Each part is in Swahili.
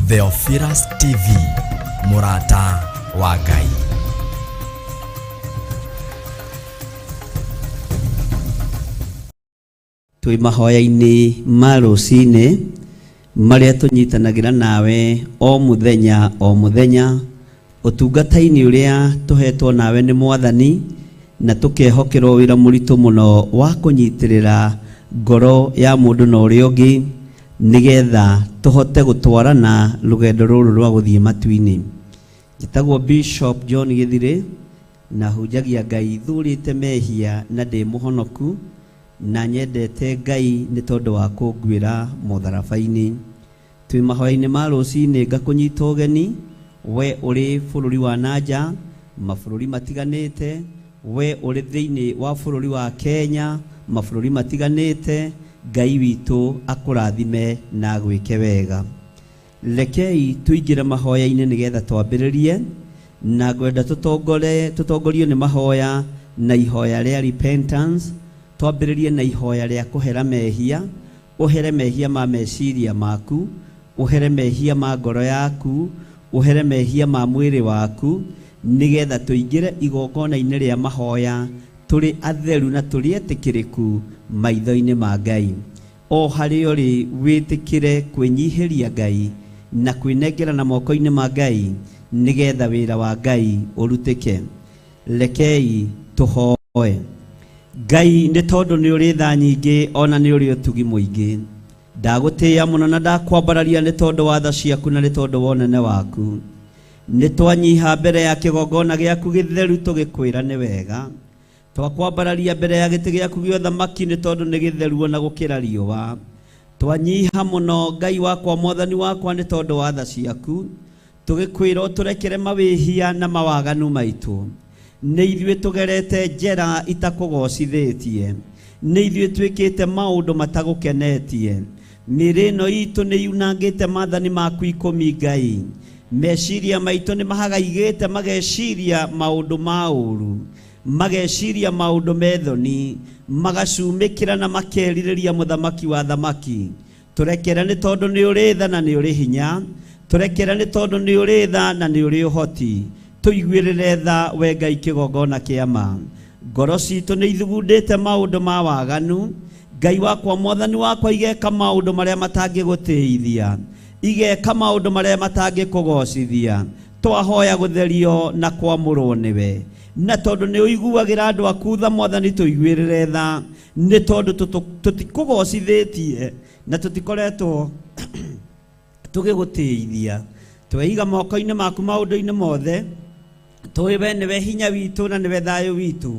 Theophilus TV, Murata wa Ngai. Twi mahoya-ini ma rucini maria tunyitanagira nawe o muthenya utungata-ini uria tuhetwo nawe ni Mwathani na tukehokerwo wira muritu muno wa kunyitirira ngoro ya mundu na uria ungi nigetha tuhote gutwarana rugendo ruru rwa guthie matu-ini. Njitagwo Bishop John Githire na hunjagia Ngai thurite mehia na ndi muhonoku na nyendete Ngai ni tondu wa kungwira mutharaba-ini. Twi mahoya-ini ma rucini ngakunyita ugeni we uri bururi wa nanja mabururi matiganite, we uri thiini wa bururi wa Kenya mabururi matiganite. Ngai witu akurathime na gwike wega. Rekei tuingire mahoya-ini nigetha twambiririe na ngwenda tutongorio ni mahoya na ihoya ria repentance. Twambiririe na ihoya ria kuhera mehia, uhere mehia ma meciria maku, uhere mehia ma ngoro yaku, uhere mehia ma mwiri waku, nigetha tuingire igongona-ini ria mahoya turi atheru na turi etikiriku maitho-ini ma Ngai. O hari uri witikire kwinyihiria Ngai na kwinengera na moko-ini ma Ngai nigetha wira wa Ngai urutike. Rekei tuhoe. Ngai ni tondu ni uri tha nyingi ona ni uri utugi muingi, ndagutia muno na ndakwambararia ni tondu wa tha ciaku na ni tondu wa unene waku. Ni twanyiha mbere ya kigongona giaku githeru tugikwira ni wega, twakwambararia mbere ya giti giaku gio thamaki ni tondu ni githeru ona gukira riua. Twanyiha muno Ngai wakwa Mwathani wakwa ni tondu wa tha ciaku, tugikwira uturekere mawihia na mawaganu maitu. Ni ithuĩ tugerete njera itakugocithĩtie, ni ithuĩ twĩkĩte maũndũ matagũkenetie. Mĩĩrĩ ĩno itũ nĩ yunangĩte maathani maku ikũmi Ngai. Meciria maitũ nĩ mahagaigĩte mageciria maũndũ ma ũũru, mageciria maũndũ methoni, magacumĩkĩra na makerirĩria mũthamaki wa thamaki. Tũrekere nĩ tondũ nĩ ũrĩ tha na nĩ ũrĩ hinya, tũrekere nĩ tondũ nĩ ũrĩ tha na nĩ ũrĩ ũhoti. Tuiguĩrĩre tha we Ngai kĩgongona kĩa ma. Ngoro citũ nĩ ithugundĩte maũndũ ma waganu. Ngai wakwa Mwathani wakwa igeka maũndũ marĩa matangĩgũtĩithia, igeka maũndũ marĩa matangĩkũgocithia. Twahoya gũtherio na kwamũrwo nĩwe, na tondũ nĩ ũiguagĩra andũ aku tha Mwathani tuiguĩrĩre tha, nĩ tondũ tũtikũgocithĩtie na tũtikoretwo tũgĩgũtĩithia. Tweiga moko-inĩ maku maũndũ-inĩ mothe. Tũĩ we nĩwe hinya witũ na nĩwe thayũ witũ,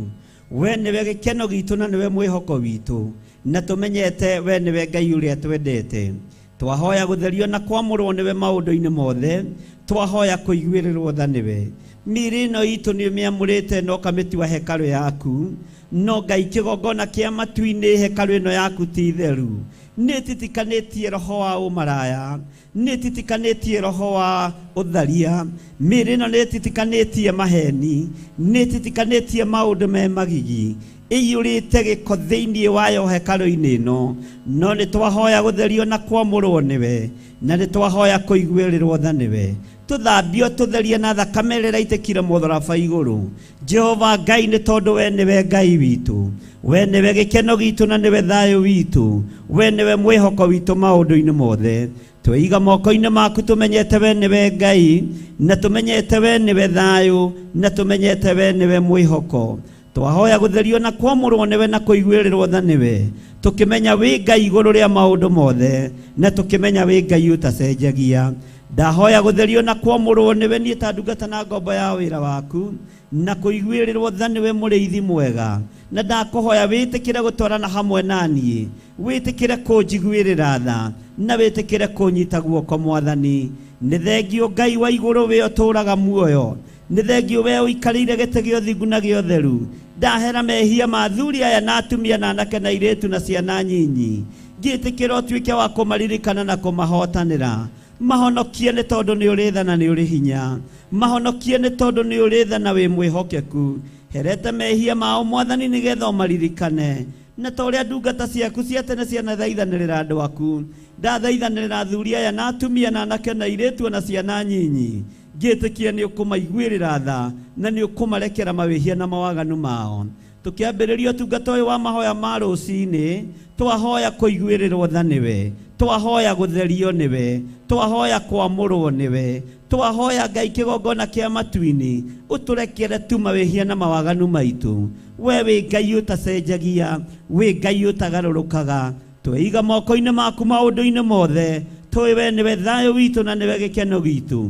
we nĩwe gĩkeno gitũ na nĩwe mwĩhoko witũ, na tũmenyete we nĩwe Ngai ũrĩa twendete. Twahoya gũtherio na kwamũrwo nĩwe maũndũ-inĩ mothe, twahoya kũiguĩrĩrwo tha nĩwe. Mĩĩrĩ ĩno itũ nĩ ũmĩamũrĩte na ũkamĩtua hekarũ yaku, no Ngai kĩgongona kĩa matu-inĩ hekarũ ĩno yaku ti theru. Nĩ titikanĩtie roho wa ũmaraya, nĩ titikanĩtie roho wa ũtharia, mĩĩrĩ ĩno nĩ titikanĩtie maheni, nĩ titikanĩtie maũndũ me magigi, ĩiyũrĩte gĩko thĩinĩ wayo hekarũ-inĩ ĩno. No nĩ twahoya gũtherio na kwamũrwo nĩwe, na nĩ twahoya kũiguĩrĩrwo tha nĩwe. Tũthambio tũtherie na thakame ĩrĩa ĩraitĩkire mũtharaba igũrũ. Jehova Ngai nĩ tondũ we nĩwe Ngai witũ, we nĩwe gĩkeno gitũ na nĩwe thayũ witũ, we nĩwe mwĩhoko witũ maũndũ-inĩ mothe. Tweiga moko-inĩ maku tũmenyete we nĩwe Ngai, na tũmenyete we nĩwe thayũ, na tũmenyete we nĩwe mwĩhoko. Twahoya gũtherio na kwamũrwo nĩwe na kũiguĩrĩrwo tha nĩwe, tũkĩmenya wĩ Ngai igũrũ rĩa maũndũ mothe, na tũkĩmenya wĩ Ngai ũtacenjagia. Ndahoya gũtherio na kwamũrwo nĩwe niĩ ta ndungata na ngombo ya wĩra waku, na kũiguĩrĩrwo tha nĩwe mũrĩithi mwega. Na ndakũhoya wĩtĩkĩre gũtwarana hamwe naniĩ, wĩtĩkĩre kũnjiguĩrĩra tha, na wĩtĩkĩre kũnyita guoko Mwathani. Nĩ thengio Ngai wa igũrũ we ũtũũraga muoyo, nĩ thengio we ũikarĩire gĩtĩ gĩa ũthingu na gĩa ũtheru. Ndahera mehia ma athuri aya na atumia na anake na airĩtu na ciana nyinyi, ngĩtĩkĩra ũtuĩke wa kũmaririkana na kũmahotanĩra. Mahonokie nĩ tondũ nĩ ũrĩ tha na nĩ ũrĩ hinya, mahonokie nĩ tondũ nĩ ũrĩ tha na wĩ mwĩhokeku. Herete mehia mao Mwathani nĩgetha ũmaririkane, na ta ũrĩa ndungata ciaku cia tene cianathaithanĩrĩra andũ aku, ndathaithanĩrĩra athuri aya na atumia na anake na airĩtu na ciana nyinyi, ngĩtĩkia nĩ ũkũmaiguĩrĩra tha na nĩ ũkũmarekera mawĩhia na mawaganu mao. Tũkĩambĩrĩria ũtungata ũyũ wa mahoya ma rũciinĩ, twahoya kũiguĩrĩrwo tha nĩwe, twahoya gũtherio nĩwe, twahoya kwamũrwo nĩwe, twahoya Ngai kĩgongona kĩa matu-inĩ ũtũrekere tu mawĩhia na mawaganu maitũ. We wĩ Ngai ũtacenjagia, wĩ Ngai ũtagarũrũkaga, tweiga moko-inĩ maku maũndũ-inĩ mothe, tũĩ we nĩwe thayũ witũ na nĩwe gĩkeno gitũ,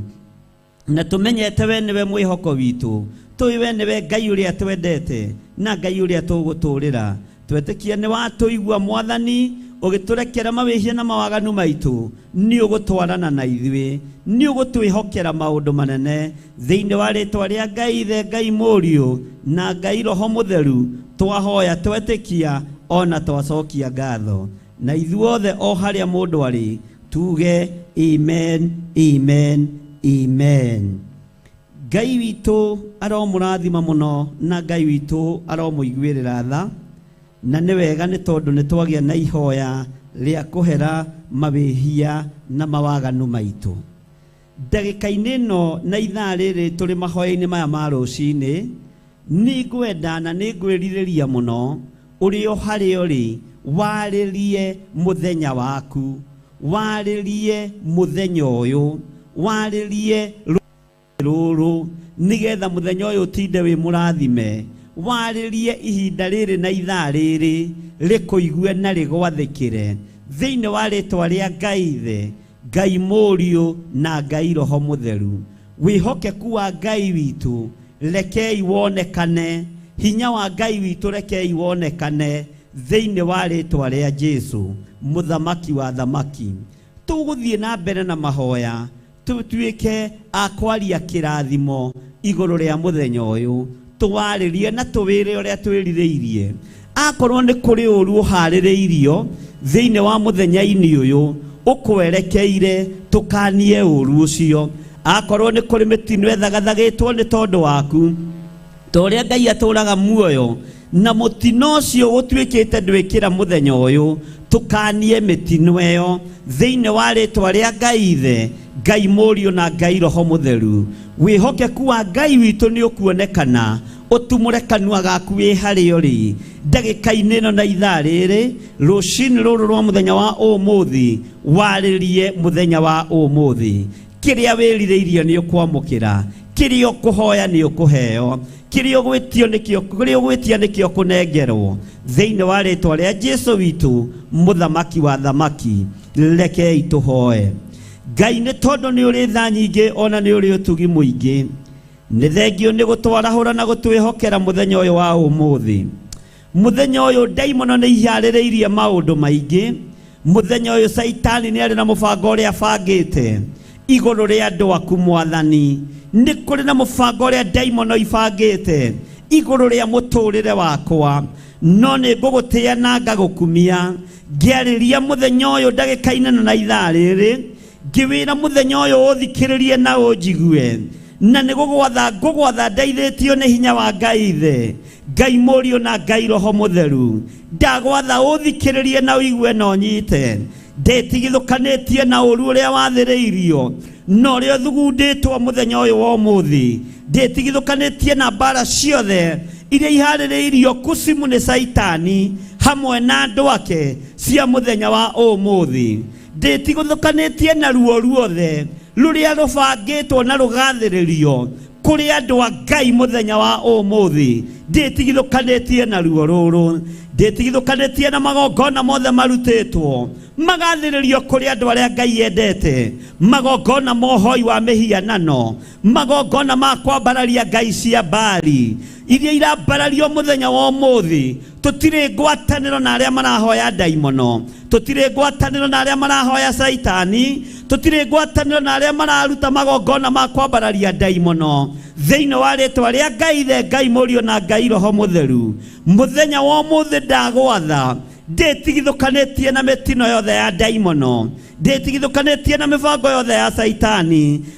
na tũmenyete we nĩwe mwĩhoko witũ, tũĩ we nĩwe Ngai ũrĩa twendete na Ngai ũrĩa tũgũtũũrĩra. Twetĩkia nĩ watũigua Mwathani, ũgĩtũrekera mawĩhia na mawaganu maitũ, nĩ ũgũtwarana na ithuĩ, nĩ ũgũtwĩhokera maũndũ manene thĩinĩ wa rĩĩtwa rĩa Ngai Ithe, Ngai Mũriũ na Ngai Roho Mũtheru. Twahoya twetĩkia ona twacokia ngatho, na ithuothe o harĩa mũndũ arĩ tuge amen, amen, amen. Ngai witũ aromũrathima mũno na Ngai witũ aromũiguĩrĩra tha, na nĩ wega nĩ tondũ nĩ twagĩa na ihoya rĩa kũhera mawĩhia na mawaganu maitũ. Ndagĩka-inĩ ĩno na ithaa rĩrĩ tũrĩ mahoya-inĩ maya ma rũciinĩ, nĩ ngwenda na nĩ ngwĩrirĩria mũno ũrĩ o harĩa ũrĩ warĩrie mũthenya waku, warĩrie mũthenya ũyũ, warĩrie rũrũ, nĩgetha mũthenya ũyũ ũtinde wĩ mũrathime, warĩrie ihinda rĩrĩ na ithaa rĩrĩ rĩkũigue na rĩgwathĩkĩre thĩinĩ wa rĩĩtwa rĩa Ngai Ithe, Ngai Mũriũ na Ngai Roho Mũtheru. Wĩhokeku wa Ngai witũ rekei wonekane, hinya wa Ngai witũ rekei wonekane thĩinĩ wa rĩĩtwa rĩa Jesũ, mũthamaki wa thamaki. Tũgũthiĩ na mbere na mahoya, tũtuĩke a kwaria kĩrathimo igũrũ rĩa mũthenya ũyũ, tũwarĩrie na tũwĩre ũrĩa twĩrirĩirie. Akorwo nĩ kũrĩ ũru ũharĩrĩirio thĩinĩ wa mũthenya-inĩ ũyũ ũkwerekeire, tũkanie ũru ũcio. Akorwo nĩ kũrĩ mĩtino ethagathagĩtwo nĩ tondũ waku, ta ũrĩa Ngai atũũraga muoyo, na mũtino ũcio gũtuĩkĩte ndwĩkĩra mũthenya ũyũ, tũkanie mĩtino ĩyo thĩinĩ wa rĩĩtwa rĩa Ngai Ithe, Ngai Mũriũ na Ngai Roho Mũtheru. Wĩhokeku wa Ngai witũ nĩ ũkuonekana, ũtumũre kanua gaku wĩ harĩa ũrĩ ndagĩka-inĩ ĩno na ithaa rĩrĩ rũciinĩ rũrũ rwa mũthenya wa ũmũthĩ, warĩrie mũthenya wa ũmũthĩ. Kĩrĩa wĩrirĩirie nĩ ũkwamũkĩra, kĩrĩa ũkũhoya nĩ ũkũheo, kĩrĩa ũgwĩtia nĩkĩo kũnengerwo thĩinĩ wa rĩĩtwa rĩa Jesũ witũ, mũthamaki wa thamaki. Rekei tũhoe. Ngai, nĩ tondũ nĩ ũrĩ tha nyingĩ ona nĩ ũrĩ ũtugi mũingĩ, nĩ thengio nĩ gũtwarahũra na gũtwĩhokera mũthenya ũyũ wa ũmũthĩ. Mũthenya ũyũ ndaimono nĩ iharĩrĩirie maũndũ maingĩ. Mũthenya ũyũ Saitani nĩ arĩ na mũbango ũrĩa abangĩte igũrũ rĩa andũ aku Mwathani. Nĩ kũrĩ na mũbango ũrĩa ndaimono ibangĩte igũrũ rĩa mũtũũrĩre wakwa, no nĩ ngũgũtĩĩa na ngagũkumia ngĩarĩria mũthenya ũyũ ndagĩka-inĩ na ithaa rĩrĩ, ngĩwĩra mũthenya ũyũ ũthikĩrĩrie na ũnjigue, na nĩ ngũgwatha ndeithĩtio nĩ hinya wa Ngai Ithe, Ngai Mũriũ na Ngai Roho Mũtheru. Ndagwatha ũthikĩrĩrie na ũigue na ũnyite, ndĩtigithũkanĩtie na ũru ũrĩa wathĩrĩirio na ũrĩa ũthugundĩtwo mũthenya ũyũ wa ũmũthĩ, ndĩtigithũkanĩtie na mbara ciothe iria iharĩrĩirio kusimu nĩ Saitani hamwe na andũ ake cia mũthenya wa ũmũthĩ, ndĩtigithũkanĩtie na ruo ruothe rũrĩa rũbangĩtwo na rũgathĩrĩrio kũrĩ andũ a Ngai mũthenya wa ũmũthĩ, ndĩtigithũkanĩtie na ruo rũrũ, ndĩtigithũkanĩtie na magongona mothe marutĩtwo magathĩrĩrio kũrĩ andũ arĩa Ngai endete, magongona mohoi wa mĩhianano, magongona ma kwambararia ngai cia Baali iria irambarario mũthenya wa ũmũthĩ. Tũtirĩ ngwatanĩro na arĩa marahoya ndaimono, tũtirĩ ngwatanĩro na arĩa marahoya Saitani, tũtirĩ ngwatanĩro na arĩa mararuta magongona ma kwambararia ndaimono thĩinĩ wa rĩĩtwa rĩa Ngai Ithe, Ngai Mũriũ na Ngai Roho Mũtheru. Mũthenya wa ũmũthĩ ndagwatha, ndĩtigithũkanĩtie na mĩtino yothe ya ndaimono, ndĩtigithũkanĩtie na mĩbango yothe ya Saitani,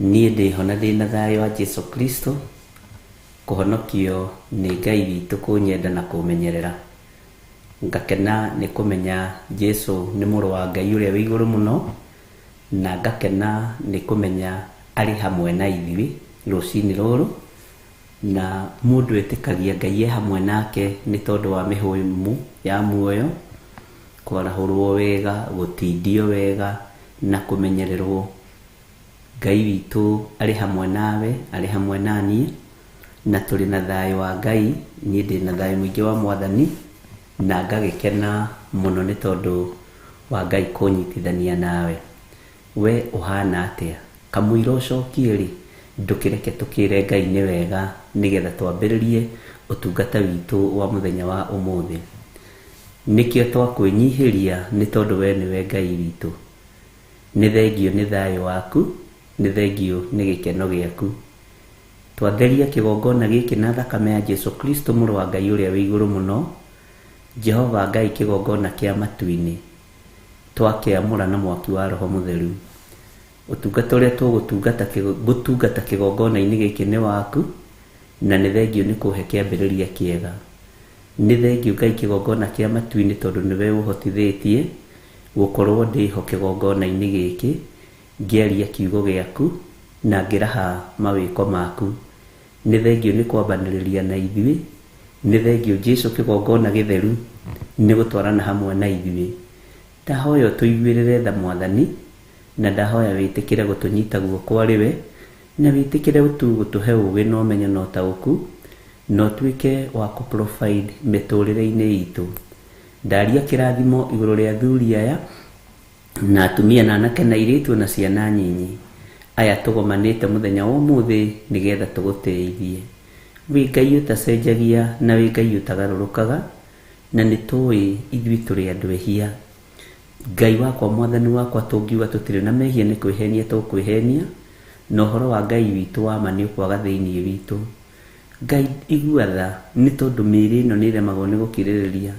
niĩ ndĩhona ndĩna thayũ wa Jesu Kristo, kũhonokio nĩ Ngai witũ kũnyenda na kũmenyerera. Ngakena nĩ kũmenya Jesu nĩ mũrũ wa Ngai ũrĩa wĩ igũrũ mũno, na ngakena nĩ kũmenya arĩ hamwe na ithuĩ rũcinĩ rũrũ, na mũndũ etĩkagia Ngai e hamwe nake nĩ tondũ wa mĩhũmũ ya muoyo, kwarahũrwo wega, gũtindio wega na kũmenyererwo. Ngai witũ arĩ hamwe nawe, arĩ hamwe naniĩ, na tũrĩ na thayũ wa Ngai. Niĩ ndĩ na thayũ mũingĩ wa Mwathani, na ngagĩkena mũno nĩ tondũ wa Ngai kũnyitithania nawe. We ũhana atĩa? Kamũira ũcokie rĩ, ndũkĩreke tũkĩre Ngai nĩ wega nĩgetha twambĩrĩrie ũtungata witũ wa mũthenya wa ũmũthĩ. Nĩkĩo twakwĩnyihĩria nĩ tondũ we nĩwe Ngai witũ. Nĩ thengio nĩ thayũ waku, nĩ thengio nĩ gĩkeno gĩaku. Twatheria kĩgongona gĩkĩ na thakame ya Jesu Kristo mũrũ wa Ngai ũrĩa wĩ igũrũ mũno, Jehova Ngai kĩgongona kĩa matu-inĩ, twakĩamũra na mwaki wa Roho Mũtheru. Ũtungata ũrĩa gũtungata kĩgongona-inĩ gĩkĩ nĩ waku, na nĩ thengio nĩ kũhe kĩambĩrĩria kĩega. Nĩ thengio Ngai kĩgongona kĩa matu-inĩ tondũ nĩwe ũhotithĩtie gũkorwo ndĩho kĩgongona-inĩ gĩkĩ, ngĩaria kiugo gĩaku na ngĩraha mawĩko maku. Nĩ thengio nĩ kwambanĩrĩria na ithuĩ, nĩ thengio Jesu kĩgongona gĩtheru nĩ gũtwarana hamwe na ithuĩ. Ndahoya tũiguĩrĩre tha Mwathani, na ndahoya wĩtĩkĩre gũtũnyita guoko arĩ we, na wĩtĩkĩre gũtũhe ũũgĩ na ũmenyo na ũtaũku, na ũtuĩke wa kũ-provide mĩtũrĩre-inĩ itũ. Ndaria kĩrathimo igũrũ rĩa athuri aya, na atumia na anake na airĩtu na ciana nyinyi aya tũgomanĩte mũthenya wa ũmũthĩ nĩgetha tũgũtĩithie. Wĩ Ngai ũtacenjagia na wĩ Ngai ũtagarũrũkaga, na nĩ tũĩ ithuĩ tũrĩ andũ ehia. Ngai wakwa, Mwathani wakwa, tũngiuga tũtirĩ na mehia nĩ kwĩhenia tũkwĩhenia, na ũhoro wa Ngai witũ wa ma nĩ ũkwaga thĩinĩ witũ. Ngai igua tha nĩ tondũ mĩĩrĩ ĩno nĩ ĩremagwo nĩ gũkirĩrĩria,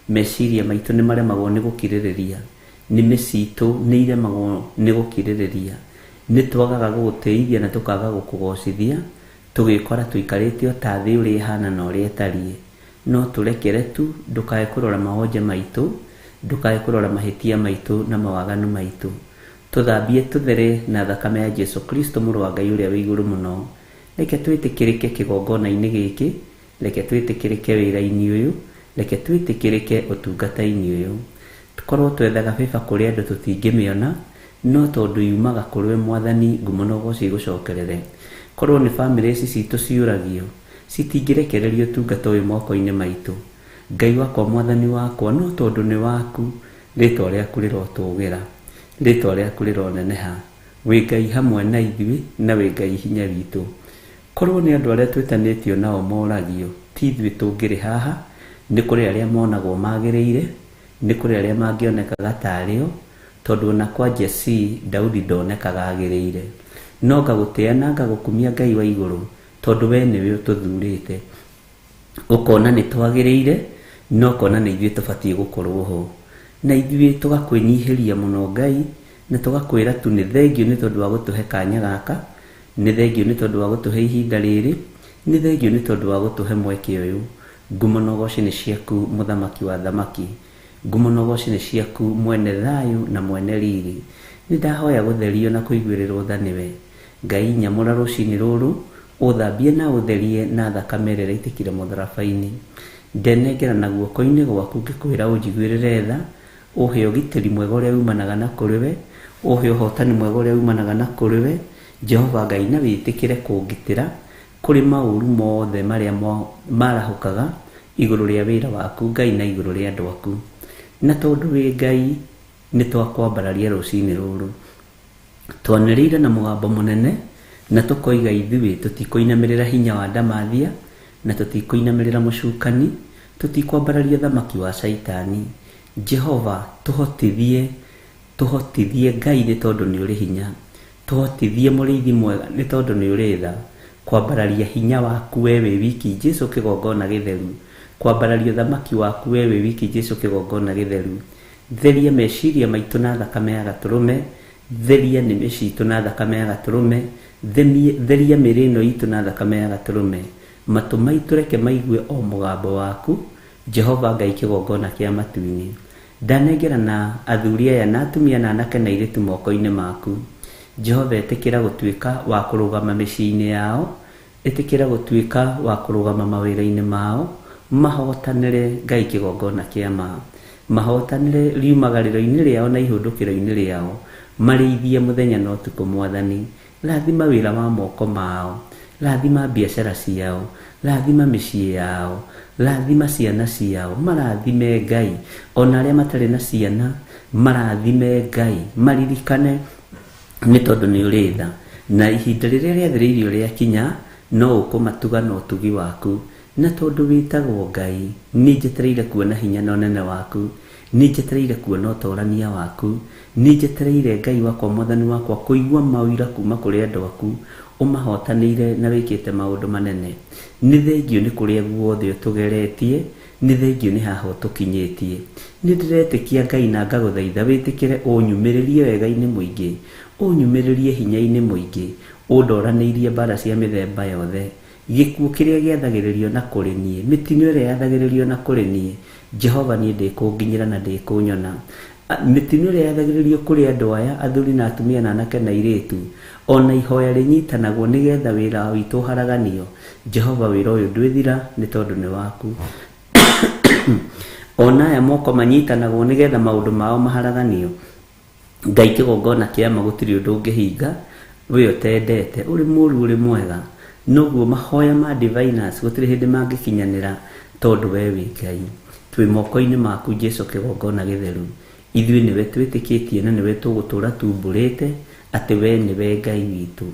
meciria maitũ nĩ maremagwo nĩ gũkirĩrĩria, nĩmĩ citũ nĩ iremagwo nĩ gũkirĩrĩria, nĩ twagaga gũgũtĩithia na tũkaga gũkũgocithia, tũgĩkora tũikarĩte o ta thĩ ũrĩa ĩhana na ũrĩa ĩtariĩ. No tũrekere tu, ndũkae kũrora mahonje maitũ, ndũkae kũrora mahĩtia maitũ na mawaganu maitũ. Tũthambie tũthere na thakame ya Jesu Kristo mũrũ wa Ngai ũrĩa wĩ igũrũ mũno. Reke twĩtĩkĩrĩke kĩgongona-inĩ gĩkĩ, reke twĩtĩkĩrĩke wĩra-inĩ ũyũ, reke twĩtĩkĩrĩke ũtungata-inĩ ũyũ. Tũkorwo twethaga bĩba kũrĩ andũ tũtingĩmĩona, no tondũ yumaga kũrĩ we Mwathani, ngumo na ũgooci igũcokerere. Korwo nĩ bamĩrĩ ici citũ ciũragio, citingĩrekererio ũtungata ũyũ moko-inĩ maitũ. Ngai wakwa, Mwathani wakwa, no tondũ nĩ waku, rĩtwa rĩaku rĩrotũũgĩra, rĩtwa rĩaku rĩroneneha. Wĩ Ngai hamwe na ithuĩ, na wĩ Ngai hinya witũ. Korwo nĩ andũ arĩa twĩtanĩtio nao moragio, ti ithuĩ tũngĩrĩ haha, nĩ kũrĩ arĩa monagwo magĩrĩire, nĩ kũrĩ arĩa mangĩonekaga tarĩo, tondũ ona kwa Jesii Daudi ndonekaga agĩrĩire. No ngagũtĩĩa na ngagũkumia Ngai wa igũrũ, tondũ we nĩwe ũtũthurĩte. Ũkona nĩ twagĩrĩire, no kona nĩ ithuĩ tũbatiĩ gũkorwo ho. Na ithuĩ tũgakwĩnyihĩria mũno Ngai, na tũgakwĩra tu nĩ thengio nĩ tondũ wa gũtũhe kanya gaka, nĩ thengio nĩ tondũ wa gũtũhe ihinda rĩrĩ, nĩ thengio nĩ tondũ wa gũtũhe mweke ũyũ. Ngumo na ũgooci nĩ ciaku mũthamaki wa thamaki, ngumo na ũgooci nĩ ciaku mwene thayũ na mwene riri. Nĩ ndahoya gũtherio na kũiguĩrĩrwo tha nĩwe. Ngai nyamũra rũcinĩ rũrũ, ũthambie na ũtherie na thakame ĩrĩa ĩraitĩkire mũtharaba-inĩ. Ndenengera na guoko-inĩ gwaku ngĩkwĩra ũnjiguĩrĩre tha, ũhe ũgitĩri mwega ũrĩa umanaga na kũrĩ we, ũhe ũhotani mwega ũrĩa umanaga na kũrĩ we, Jehova Ngai, na wĩtĩkĩre kũngitĩra kũrĩ maũru mothe marĩa marahũkaga igũrũ rĩa wĩra waku Ngai na igũrũ rĩa andũ aku. Na tondũ wĩ Ngai, nĩ twakwambararia rũcinĩ rũrũ, twanĩrĩire na mũgambo mũnene, na tũkoiga ithuĩ tũtikũinamĩrĩra hinya wa ndamathia, na tũtikũinamĩrĩra mũcukani, tũtikwambararia thamaki wa Saitani. Jehova, tũhotithie Ngai nĩ tondũ nĩ ũrĩ hinya, tũhotithie mũrĩithi mwega nĩ tondũ nĩ ũrĩ tha, kwambararia hinya waku we wĩ wiki Jesu kĩgongona gĩtheru, kwambararia thamaki waku we wĩ wiki Jesu kĩgongona gĩtheru. Theria meciria maitũ na thakame ya Gatũrũme, theria nĩmĩ citũ na thakame ya Gatũrũme, theria mĩrĩ ĩno itũ na thakame ya Gatũrũme. Matũ maitũ reke maigue o mũgambo waku, Jehova Ngai kĩgongona kĩa matu-inĩ. Ndanengerana athuri aya na atumia na anake na airĩtu moko-inĩ maku. Jehova ĩtĩkĩra gũtuĩka wa kũrũgama mĩciĩ-inĩ yao, ĩtĩkĩra gũtuĩka wa kũrũgama mawĩra-inĩ mao, mahotanĩre Ngai kĩgongona kĩa ma, mahotanĩre riumagarĩro-inĩ rĩao na ihũndũkĩro-inĩ rĩao, marĩithie mũthenya na ũtukũ Mwathani. Rathima wĩra wa moko mao, rathima biacara ciao, rathima mĩciĩ yao, rathima ciana ciao, marathime Ngai. Ona arĩa matarĩ na ciana, marathime Ngai, maririkane nĩ tondũ nĩ ũrĩ tha, na ihinda rĩrĩa rĩathĩrĩirio rĩakinya no ũkũmatuga na ũtugi waku. Na tondũ wĩtagwo Ngai, nĩ njetereire kuona hinya na ũnene waku, nĩ njetereire kuona ũtorania waku, nĩ njetereire Ngai wakwa Mwathani wakwa kũigua mawĩra kuma kũrĩ andũ aku, ũmahotanĩire na wĩkĩte maũndũ manene. Nĩ thengio nĩ kũrĩa guothe ũtũgeretie, nĩ thengio nĩ haha ũtũkinyĩtie. Nĩ ndĩretĩkia Ngai na ngagũthaitha wĩtĩkĩre ũnyumĩrĩrie wega-inĩ mũingĩ, ũnyumĩrĩrie hinya-inĩ mũingĩ, ũndoranĩirie mbara cia mĩthemba yothe. Gĩkuũ kĩrĩa gĩathagĩrĩrio na kũrĩ niĩ, mĩtino ĩrĩa yathagĩrĩrio na kũrĩ niĩ, Jehova niĩ ndĩkũnginyĩra na ndĩkũnyona. Mĩtino ĩrĩa yathagĩrĩrio kũrĩ andũ aya, athuri na atumia na anake na airĩtu, ona ihoya rĩnyitanagwo nĩgetha wĩra witũ ũharaganio. Jehova wĩra ũyũ ndwĩthira nĩ tondũ nĩ waku. Ona aya moko manyitanagwo nĩgetha maũndũ mao maharaganio. Ngai kĩgongona kĩa ma gũtirĩ ũndũ ũngĩhinga, we ũtendete, ũrĩ mũũru ũrĩ mwega. Noguo mahoya ma diviners gũtirĩ hĩndĩ mangĩkinyanĩra tondũ we wĩ Ngai. Twĩ moko-inĩ maku Jesu kĩgongona gĩtheru. Ithuĩ nĩwe twĩtĩkĩtie na nĩwe tũgũtũra tumbũrĩte atĩ we nĩwe Ngai witũ.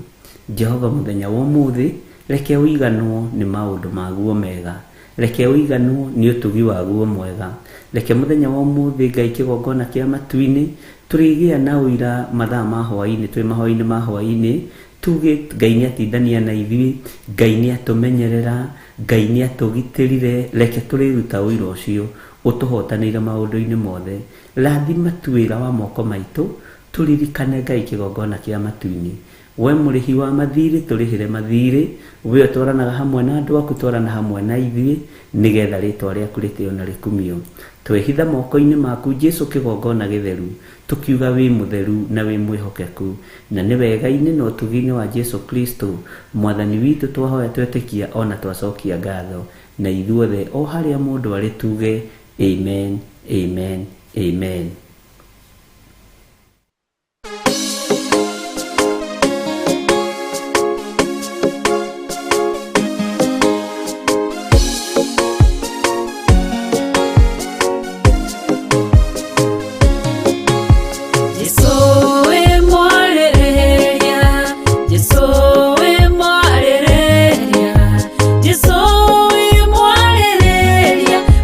Jehova mũthenya wa ũmũthĩ, reke ũiganwo nĩ maũndũ maguo mega, reke ũiganwo nĩ ũtugi waguo mwega. Reke mũthenya wa ũmũthĩ Ngai kĩgongona kĩa matu-inĩ, tũrĩgĩa na ũira mathaa ma hwaĩ-inĩ, twĩ mahoya-inĩ ma hwaĩ-inĩ, tuge Ngai nĩ atindania na ithuĩ, Ngai nĩ atũmenyerera, Ngai nĩ atũgitĩrire. Reke tũrĩruta ũira ũcio ũtũhotanĩire maũndũ-inĩ mothe. Rathima tu wĩra wa moko maitũ, tũririkane Ngai kĩgongona kĩa matu-inĩ. We mũrĩhi wa mathirĩ, tũrĩhĩre mathirĩ, we ũtwaranaga hamwe na andũ aku, twarana hamwe na ithuĩ, nĩgetha rĩtwa rĩaku rĩtĩo na rĩkumio. Twehitha moko-inĩ maku Jesu kĩgongona gĩtheru, tukiuga wĩ mũtheru na wĩ mwĩhokeku, na nĩ wega-inĩ na ũtugi-inĩ wa Jesu Kristo Mwathani witũ twahoya twetĩkia ona twacokia ngatho. Na ithuothe o harĩa mũndũ arĩ tuge amen, amen, amen.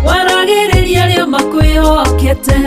Waragĩrĩria rĩo makwĩhokete.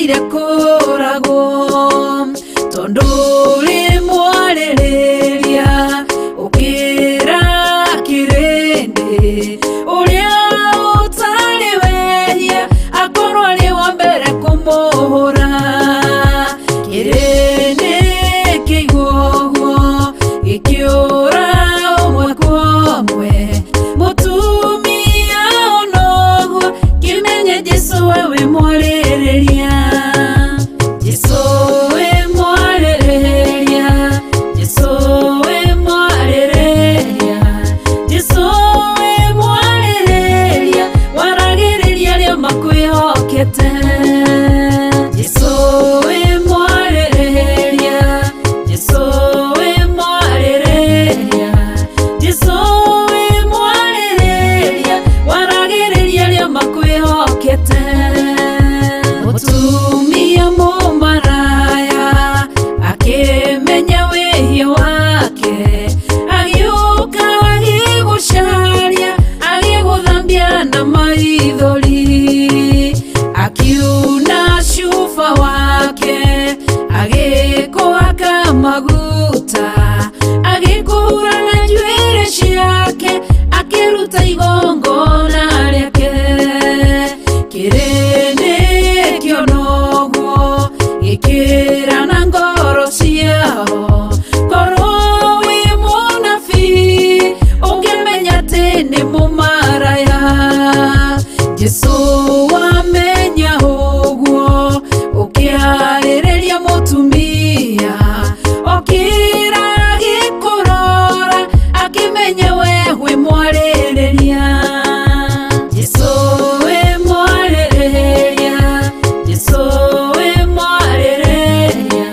wetereire kũragwo tondu uri mwarĩrĩria ũkĩra kĩrĩndĩ ũrĩa ũtarĩ wehia akorwo arĩ wa mbere kũmũhũra kĩrĩndĩ kĩiguo gĩkĩũra ũmwe kwa ũmwe mũtumia onoguo kĩmenye Jesũ wewe mwarĩrĩria Jesũ we mwarĩrĩria Jesũ we mwarĩrĩria Jesũ we mwarĩrĩria waragĩrĩria arĩa makwĩhokete Jesũ we mwarĩrĩria Jesũ we mwarĩrĩria Jesũ we mwarĩrĩria waragĩrĩria arĩa makwĩhokete Mũtumia mũmaraya akĩmenya wĩhia wake agĩũka agĩgũcaria agĩgũthambia na maithori akiuna cuba wake agĩkũhaka maguta agĩkũhura na njuĩrĩ ciake akĩruta igongona rĩake kĩrĩndĩ kĩonoguo gĩkĩra na ngoro ciao korwo wĩ mũnabii ũngĩmenya atĩ nĩ mũmaraya Jesũ wamenya ũguo ũkĩarĩrĩria mũtumia okĩra agĩkũrora akĩmenya we wĩ mwarĩrĩria Jesũ we mwarĩrĩria Jesũ we mwarĩrĩria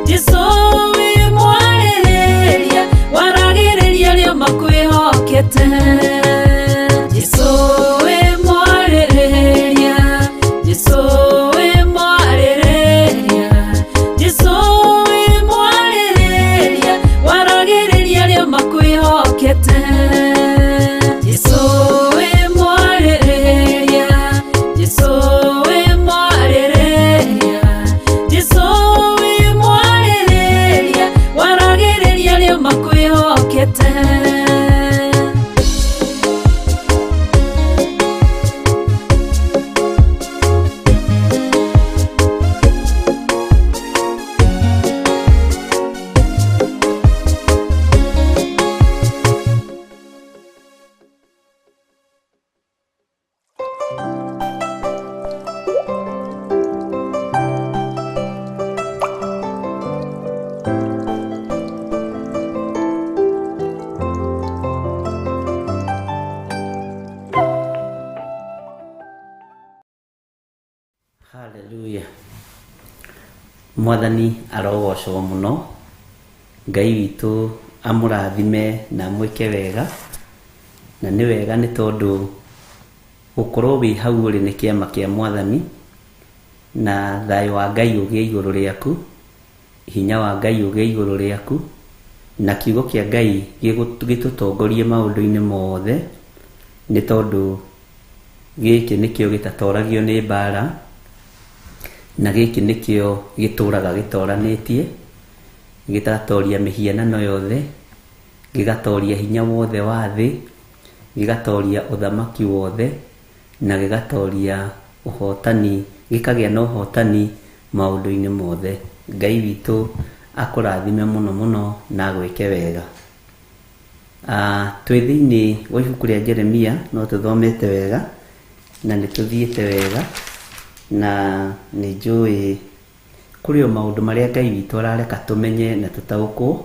Jesũ we mwarĩrĩria waragĩrĩria arĩa makwĩhokete Jesũ we mwarĩrĩria Jesũ we mwarĩrĩria Jesũ we mwarĩrĩria waragĩrĩria arĩa makwĩhokete Jesũ we mwarĩrĩria Jesũ we mwarĩrĩria Jesũ we mwarĩrĩria waragĩrĩria arĩa makwĩhokete Hallelujah. Mwathani arogocwo muno Ngai witũ amũrathime na mwĩke wega na nĩ wega nĩ tondũ gũkorwo wĩ hau ũrĩ nĩ kĩama kĩa Mwathani na thayũ wa Ngai ũgĩe igũrũ rĩaku hinya wa Ngai ũgĩe igũrũ rĩaku na kiugo kĩa Ngai gĩtũtongorie maũndũ-inĩ mothe nĩ tondũ gĩkĩ nĩkĩo gĩtatoragio nĩ mbara na gĩkĩ nĩkĩo gĩtũraga gĩtoranĩtie gĩtatoria mĩhianano yothe gĩgatoria hinya wothe wa thĩ gĩgatoria ũthamaki wothe na gĩgatoria ũhotani gĩkagĩa na ũhotani maũndũ-inĩ mothe Ngai witũ akũrathime mũno mũno na gwĩke wega twĩ thĩinĩ wa ibuku rĩa Jeremia no tũthomete wega na nĩ tũthiĩte wega na nĩ njũĩ kũrĩ maũndũ marĩa Ngai witũ arareka tũmenye na tũtaũkwo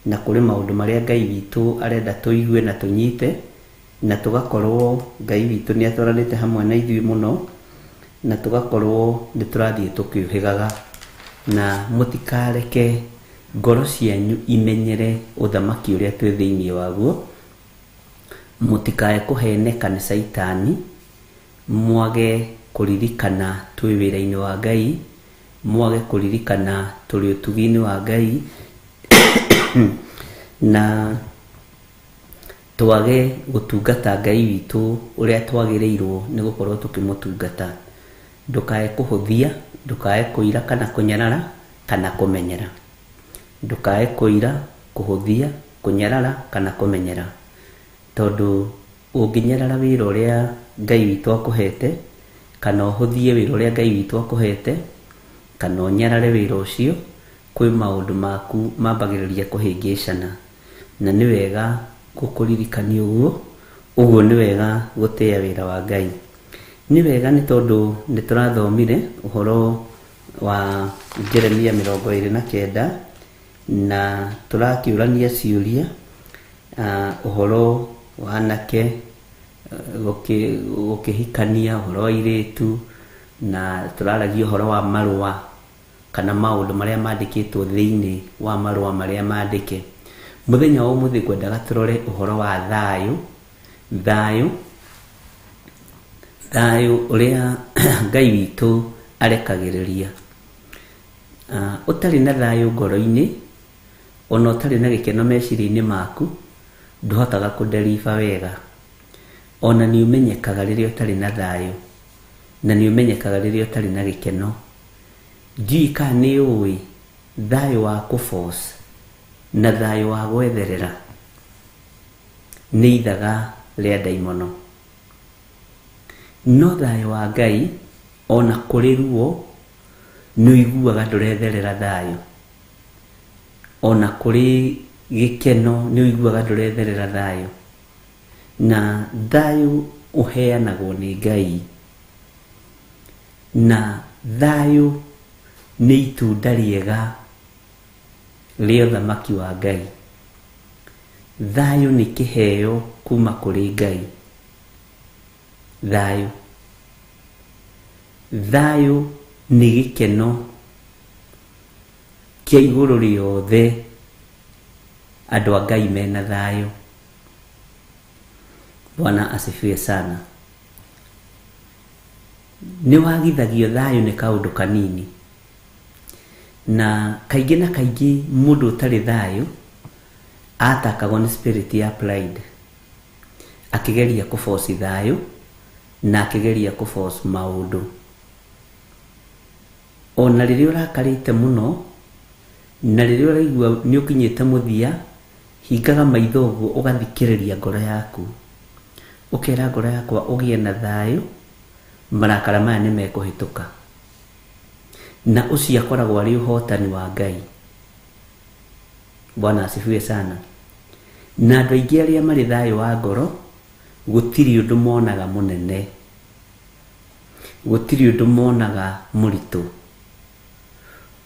na kũrĩ maũndũ marĩa Ngai witũ arenda tũigue na tũnyite na tũgakorwo Ngai witũ nĩ atwaranĩte hamwe na ithuĩ mũno na tũgakorwo nĩ tũrathiĩ tũkĩũhĩgaga na mũtikareke ngoro cianyu imenyere ũthamaki ũrĩa twĩ thĩinĩ waguo mũtikae kũheneka nĩ Saitani mwage kũririkana twĩ wĩra-inĩ wa Ngai mwage kũririkana tũrĩ ũtugi-inĩ wa Ngai na twage gũtungata Ngai witũ ũrĩa twagĩrĩirwo nĩ gũkorwo tũkĩmũtungata ndukae kuhuthia, ndukae kuira kana kunyarara kana kumenyera. Ndukae kuira, kuhuthia, kunyarara kana kumenyera. Tondu unginyarara wira uria Ngai witu akuhete kana uhuthie wira uria Ngai witu akuhete kana unyarare wira ucio, kwi maundu maku mambagiriria kuhingicana, na ni wega gukuririkania uguo ni wega gutia wira wa Ngai. Ni wega ni tondu ni turathomire uhoro wa Jeremia 29 na turakiurania ciuria uhoro wa anake gukihikania, uhoro wa iritu, na turaragia uhoro wa marua kana maundu maria mandikitwo thiini wa marua maria mandike. Muthenya wa umuthi kwendaga turore uhoro wa thayu uria Ngai witu arekagiriria. Utari na thayu ngoro-ini, ona utari na gikeno meciria-ini maku, nduhotaga kudeliva wega. Ona ni umenyekaga riria utari na thayu, na ni umenyekaga riria utari na gikeno. Njui ka ni ui thayu wa kuforce na thayu wa gwetherera ni ithaga ria daimono. No thayu wa Ngai ona kuri ruo ni uiguaga nduretherera thayu, ona kuri gikeno ni uiguaga nduretherera thayu. Na thayu uheanagwo ni Ngai, na thayu ni itunda riega ria uthamaki wa Ngai. Thayu ni kiheo kuma kuri Ngai. Thayu ni gikeno kia iguru riothe. Andu a Ngai mena thayu. Bwana asifiwe sana. Ni wagithagio thayu ni kaundu kanini, na kaingi na kaingi mundu utari thayu atakagwo ni spirit ya pride, akigeria kuforce thayu na akigeria kuforce maundu. Ona riria urakarite muno na riria uraigua ni ukinyite muthia, hingaga maitho uguo ugathikiriria ngoro yaku, ukera ngoro yakwa ugie na thayu, marakara maya ni mekuhituka. Na ucio akoragwo ari uhotani wa Ngai. Bwana asifiwe sana. Na andu aingi aria mari thayu wa ngoro, gutiri undu monaga munene, gutiri undu monaga muritu,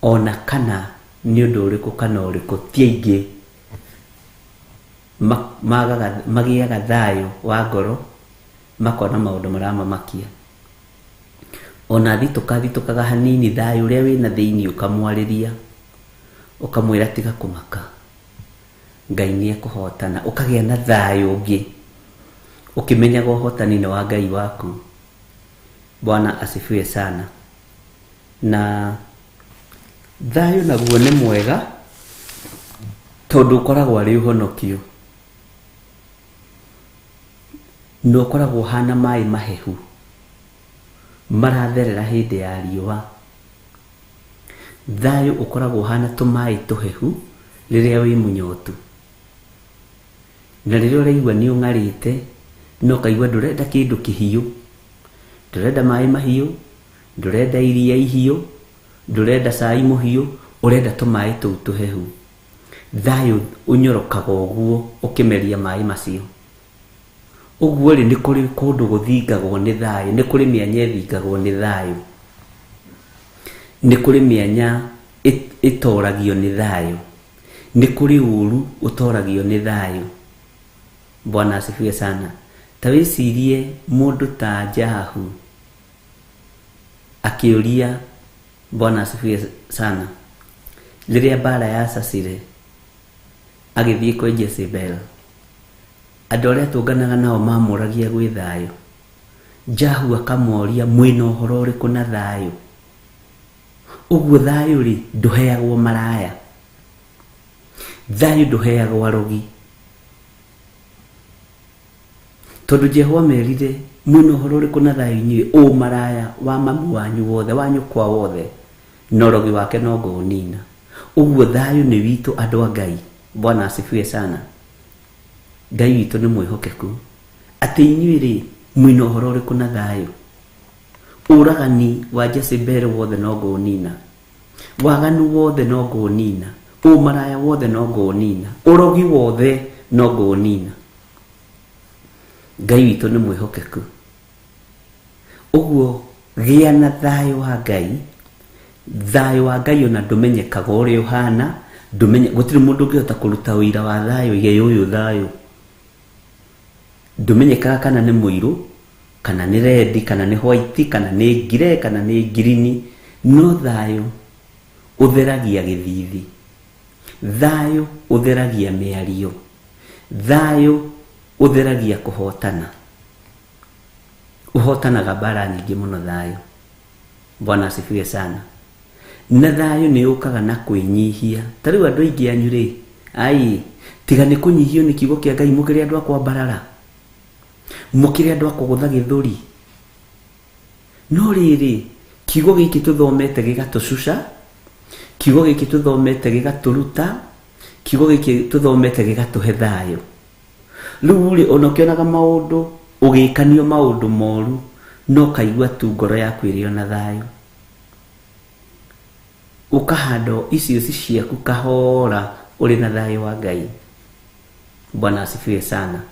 ona kana ni undu uriku kana uriku. Ti aingi magiaga thayu wa ngoro makona maundu maramamakia. Ona thitukaga hanini thayu uria wina thiini ukamwariria, ukamwira tiga kumaka, Ngai ni ekuhotana. Ukagia na thayu ungi ukimenyaga uhotani ni wa Ngai waku. Bwana asifiwe sana. Na thayu naguo ni mwega tondu ukoragwo ari uhonokio, no ukoragwo hana mai mahehu maratherera hindi ya riua. Thayu ukoragwo hana tumai tuhehu riria wi munyotu, na riria uraigua ni ungarite no kaigua ndurenda kindu kihiu, ndurenda mai mahiu, ndurenda iria ihiu, ndurenda cai muhiu, urenda tumai tuu tuhehu. Thayu unyorokaga uguo ukimeria mai macio. Uguo ri ni kuri kundu guthingagwo ni thayu, ni kuri mianya ithingagwo ni thayu, ni kuri mianya itoragio ni thayu, ni kuri uru utoragio ni thayu. Bwana asifiwe sana. Tawicirie mundu ta Jahu akiuria, Bwana asifiwe sana, riria bara ya Sasire agithie kwa Jezebel, andu aria tunganaga nao mamuragia gwi thayu. Jahu akamoria, mwina uhoro uriku na thayu? Uguo thayu ri nduheagwo maraya, thayu nduheagwo arogi, tondu Jehova merire mwino horo riku na thayo inyuĩ o maraya wa mamu wanyu wothe wa nyũkwa wothe norogi wake no ngũnina. Ũguo thayo nĩ witũ andũ a Ngai. Bwana asifiwe sana. Ngai witũ nĩ mwĩhokeku atĩ inyuĩ rĩ mwino horo riku na thayo. Ũragani wa Jezebel wothe no ngũnina, waganu wothe no ngũnina, ũmaraya wothe no ngũnina, ũrogi wothe no ngũnina. Ngai witũ nĩ mwĩhokeku. Ũguo gĩa na thayo wa Ngai. Thayo wa Ngai ona ndũmenyekaga ũrĩa ũhana, gũtirĩ mũndũ ũngĩhota kũruta ũira wa thayo ye ũyũ thayo. Ndũmenyekaga kana nĩ mũirũ, kana nĩ red, kana nĩ white, kana nĩ grey, kana nĩ green. No thayo ũtheragia gĩthithi, thayo ũtheragia mĩario, thayo ũtheragia kũhotana. Ũhotanaga mbara nyingĩ mũno thayo. Bwana asifiwe sana. Na thayo nĩ ũkaga na kwĩnyihia. Ta rĩu andũ aingĩ anyu rĩ, ai tiga nĩ kũnyihio nĩ kiugo kĩa Ngai, mũkĩrĩ andũ akwa mbarara, mũkĩrĩ andũ akũgũtha gĩthũri. No rĩrĩ kiugo gĩkĩ tũthomete gĩgatũcuca, kiugo gĩkĩ tũthomete gĩgatũruta, kiugo gĩkĩ tũthomete gĩgatũhe thayo. Rĩu rĩ ona ũkĩonaga maũndũ ũgĩkanio maũndũ moru, no kaigua tu ngoro yaku ĩrĩ ona thayo. Ũkahanda icio ciaku kahora ũrĩ na thayo wa Ngai. Bwana asifiwe sana.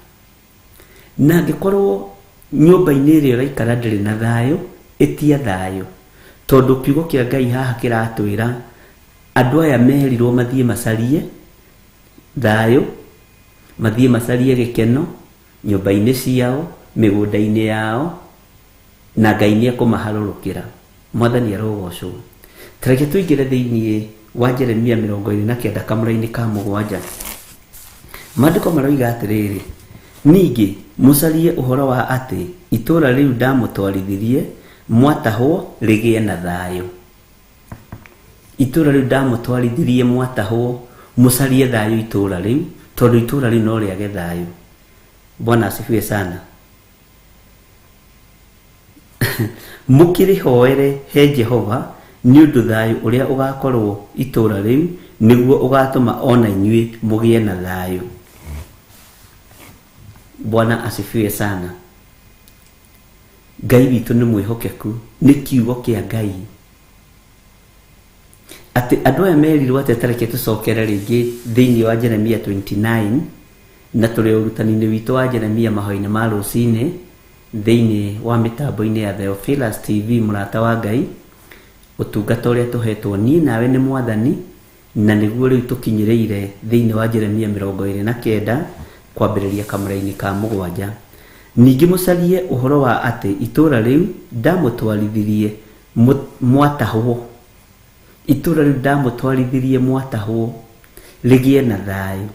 Na angĩkorwo nyũmba-inĩ ĩrĩa ũraikara ndĩrĩ na thayo, ĩtia thayo. Tondũ kiugo kĩa Ngai haha kĩratwĩra andũ aya merirwo mathiĩ macarie thayo, mathiĩ macarie gĩkeno nyũmba-inĩ ciao, mĩgũnda-inĩ yao, na Ngai nĩ ekũmaharũrũkĩra. Mwathani arogocwo. Tareke tũingĩre thĩinĩ wa Jeremia 29 kamũra-inĩ ka 7. Maandĩko maroiga atĩrĩrĩ, ningĩ mũcarie ũhoro wa atĩ itũũra rĩu ndamũtwarithirie mwatahwo rĩgĩe na thayo. Itũũra rĩu ndamũtwarithirie mwatahwo, mũcarie thayo itũũra rĩu, tondũ itũũra rĩu no rĩage thayo. Bwana asifiwe sana. Mũkĩrĩhoere he Jehova nĩ ũndũ thayo ũrĩa ũgakorwo itũũra rĩu nĩguo ũgatũma ona inyuĩ mũgĩe na thayo. Bwana asifiwe sana. Ngai witũ nĩ mwĩhokeku, nĩ kiugo kĩa Ngai. Atĩ andũ aya merirwo atĩ tareke tũcokere rĩngĩ thĩinĩ wa Jeremia 29 na tũrĩ ũrutani-inĩ witũ wa Jeremia mahoya-inĩ ma rũcinĩ thĩinĩ wa mĩtambo-inĩ ya Theophilus TV mũrata wa Ngai. Ũtungata ũrĩa tũhetwo niĩ nawe nĩ Mwathani, na nĩguo rĩu tũkinyĩrĩire thĩinĩ wa Jeremia 29 kwambĩrĩria kamũra-inĩ ka 7. Ningĩ mũcarie ũhoro wa atĩ itũũra rĩu ndamũtwarithirie mwatahwo, itũũra rĩu ndamũtwarithirie mwatahwo rĩgĩe na thayo.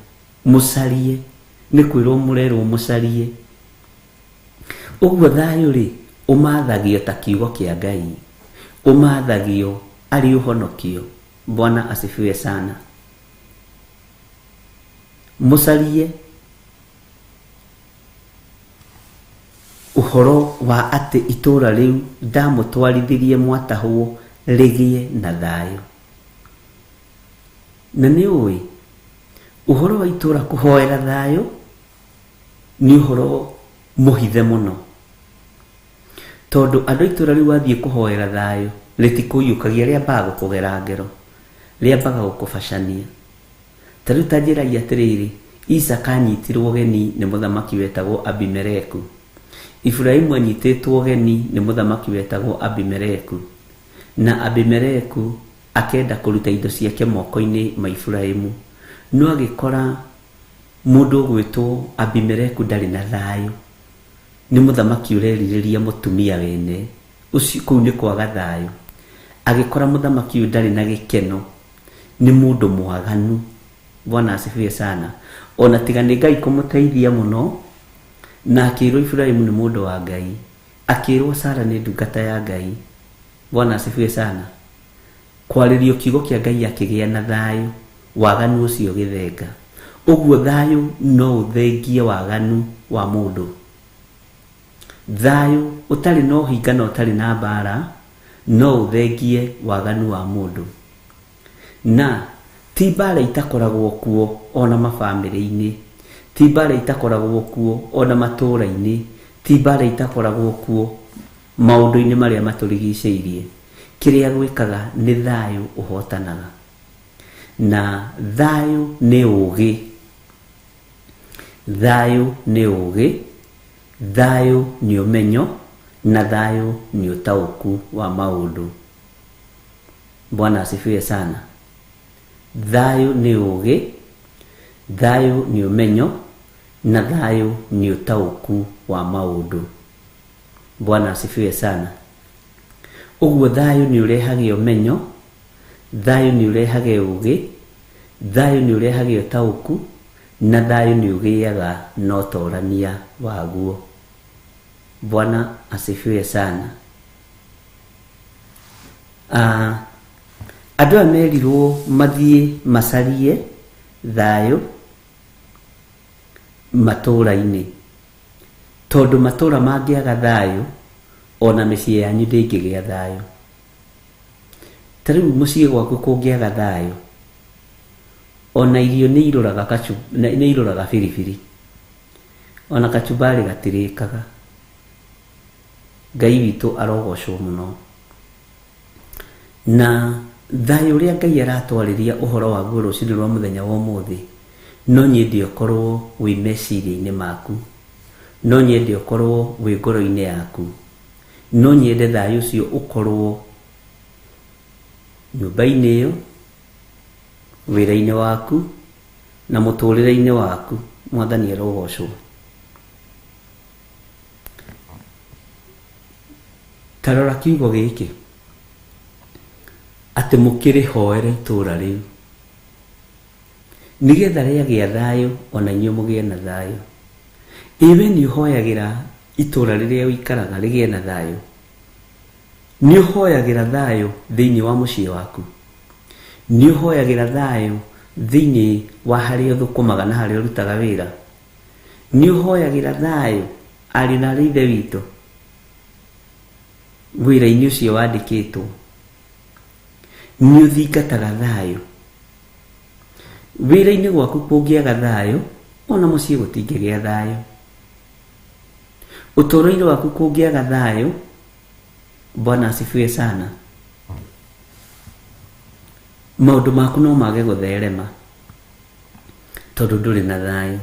Mũcarie, nĩ kwĩrwo mũrerwo mũcarie. Ũguo thayo rĩ ũmathagio ta kiugo kĩa Ngai, ũmathagio arĩ ũhonokio. Bwana asifiwe sana. Mũcarie ũhoro wa atĩ itũũra rĩu ndamũtwarithirie mwatahwo rĩgĩe na thayo. Na nĩ ũĩ ũhoro wa itũũra kũhoera thayo nĩ ũhoro mũhithe mũno, tondũ andũ itũũra rĩu wathiĩ kũhoera thayo rĩtikũiyũkagia, rĩambaga gũkũgera ngero, rĩambaga gũkũbacania. Ta rĩu ta njĩrai atĩrĩrĩ, Isaka anyitirwo ũgeni nĩ mũthamaki wetagwo Abimeleku. Ibrahimu anyitĩtwo ũgeni nĩ mũthamaki wetagwo Abimeleku, na Abimeleku akenda kũruta indo ciake moko-inĩ ma Ibrahimu. No agĩkora mũndũ ũgwĩtwo Abimeleku ndarĩ na thayo, nĩ mũthamaki ũrerirĩria mũtumia wene, ũcio kũu nĩ kwaga thayo. Agĩkora mũthamaki ũyũ ndarĩ na gĩkeno, nĩ mũndũ mwaganu. Bwana asifiwe sana. Ona tiga nĩ Ngai kũmũteithia mũno, na akĩrwo Ibrahimu nĩ mũndũ wa Ngai, akĩrwo Sara nĩ ndungata ya Ngai. Bwana asifiwe sana. Kwarĩrio kiugo kĩa Ngai akĩgĩa na thayo, waganu ũcio gĩthenga. Ũguo thayo no ũthengie waganu wa mũndũ. Thayo utari no hinga no utari na mbara no uthengie waganu wa mundu. Na ti mbara itakoragwo kuo ona mafamily-ini, ti mbara itakoragwo kuo ona matura-ini, ti mbara itakoragwo kuo maundu-ini maria maturigiceirie. Kiria gwikaga ni thayo uhotanaga. Na thayo ni ugi. Thayo ni ugi, thayo ni umenyo, na thayo ni utauku wa maundu. Bwana asifiwe sana. Thayo ni ugi, thayo ni umenyo, na thayo ni utauku wa maundu. Bwana asifiwe sana. Uguo thayo ni urehage umenyo, thayo ni urehage ugi, thayo ni urehage utauku, na thayo ni ugiaga no torania waguo. Bwana asifiwe sana. Andu amerirwo mathie macarie thayo matura-ini, tondu matura mangiaga thayo ona micii yanyu ndingigia thayo. Tariu mucii gwaku kungiaga thayo ona irio ni iroraga biribiri, ona kachumbari gatirikaga. Ngai witu arogocwo muno. Na thayo uria Ngai aratwariria uhoro wa guo rucini rwa muthenya wa umuthi no nyende ukorwo wi meciria-ini maku, no nyende ukorwo wi ngoro-ini yaku, no nyende thayo ucio ukorwo nyumba-ini iyo, wira-ini waku, na muturire-ini waku. Mwathani arogocwo. Tarora kiugo giki ati mukiri hoere itura riu nigetha riagia thayo ona inyu mugie na thayo. Iwe ni uhoyagira itura riria wikaraga rigie na thayo? Ni uhoyagira thayo thiini wa mucii waku? Ni uhoyagira thayo thiini wa haria uthukumaga na haria urutaga wira? Ni uhoyagira thayo ari na ithe witu wira-ini ucio wandikitwo? Ni uthingataga thayo? Wira-ini gwaku kungiaga thayo ona mucii gutingigia thayo. Utoro-ini waku kungiaga thayo, Bwana asifiwe sana, maundu maku no mage gutherema tondu nduri na thayo.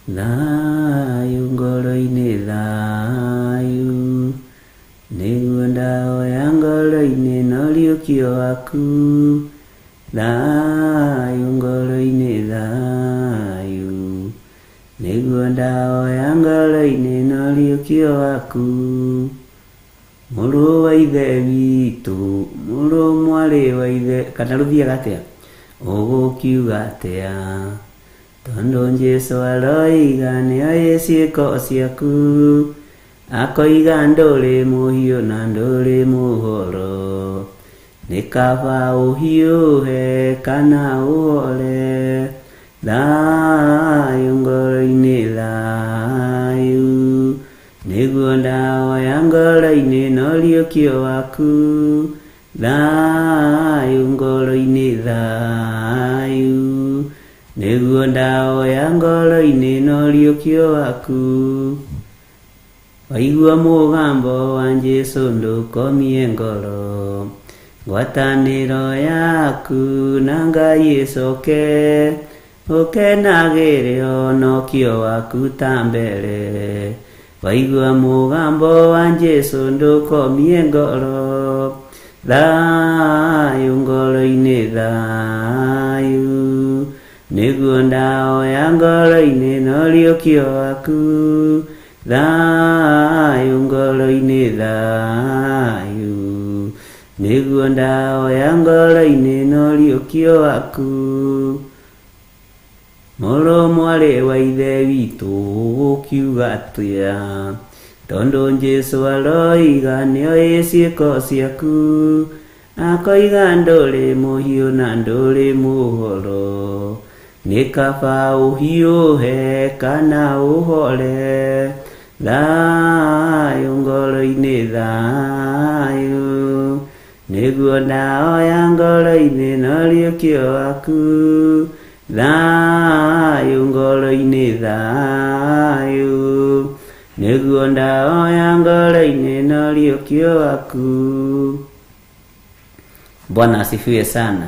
Thayo ngoro-ini, thayo niguo ndawa ya ngoro-ini na uriukio waku. Thayo ngoro-ini, thayo niguo ndawa ya ngoro-ini na uriukio waku. Muru wa ithe witu, muru mwari wa ithe, kana ruthiaga atia? Ugukiuga atia? Tondu Jesu aroiga nioe ciiko ciaku, akoiga nduri muhiu na nduri muhoro, ni kaba uhiuhe kana uhore. Thayo ngoro-ini, thayo niguo ndawa ya ngoro-ini na uriukio waku. Thayo ngoro-ini, thayo niguo ndawa ya ngoro-ini na uriukio waku. Waigua mugambo wa Jesu ndukomie ngoro, ngwataniro yaku na Ngai icoke, ukenagire onokio waku ta mbere. Waigua mugambo wa Jesu ndukomie ngoro, thayo ngoro-ini, thayo niguo ndawa ya ngoro-ini na uriukio waku. Thayo ngoro-ini, thayo niguo ndawa ya ngoro-ini na uriukio waku. Muru mwari wa ithe witu ugukiuga atia? Tondu Jesu aroiga nioe ciiko ciaku, akoiga nduri muhiu na nduri muhoro, nĩ kaba ũhiũhe kana ũhore, thayũ ngoro-inĩ thayũ, nĩguo ndaoya ngoro-inĩ norĩo kĩo waku, thayũ ngoro-inĩ thayũ, nĩguo ndaoya ngoro-inĩ norĩo kĩo waku. Bwana asifiwe sana.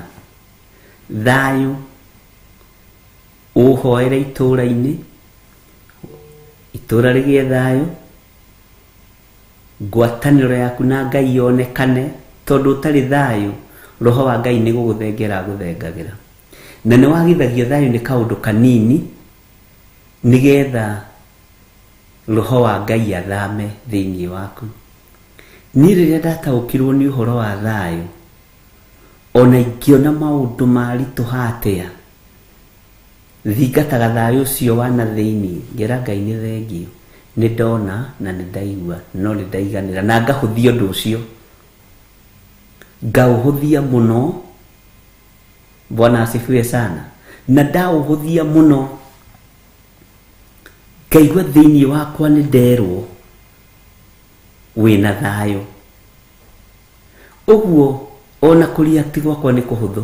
Thayũ ũhoere itũra-inĩ, itũra rĩgĩe thayũ, ngwatanĩro yaku na Ngai yonekane, tondũ ũtarĩ thayũ roho wa Ngai nĩ gũgũthengera gũthengagĩra. Na nĩ wagithagio thayũ nĩ kaũndũ kanini nĩgetha roho wa Ngai athame thĩinĩ waku. Niĩ rĩrĩa ndataũkirwo nĩ ũhoro wa thayũ, ona ingĩona maũndũ maritũha atĩa, thingataga thayũ ũcio wa na thĩinĩ, ngera Ngai nĩ thengio, nĩ ndona na nĩ ndaigua, no nĩ ndaiganĩra, na ngahũthia ũndũ ũcio, ngaũhũthia mũno. Bwana asifiwe sana. Na ndaũhũthia mũno, ngaigua thĩinĩ wakwa nĩ nderwo wĩna thayũ. Ũguo ona kũreact gwakwa nĩ kũhũthũ,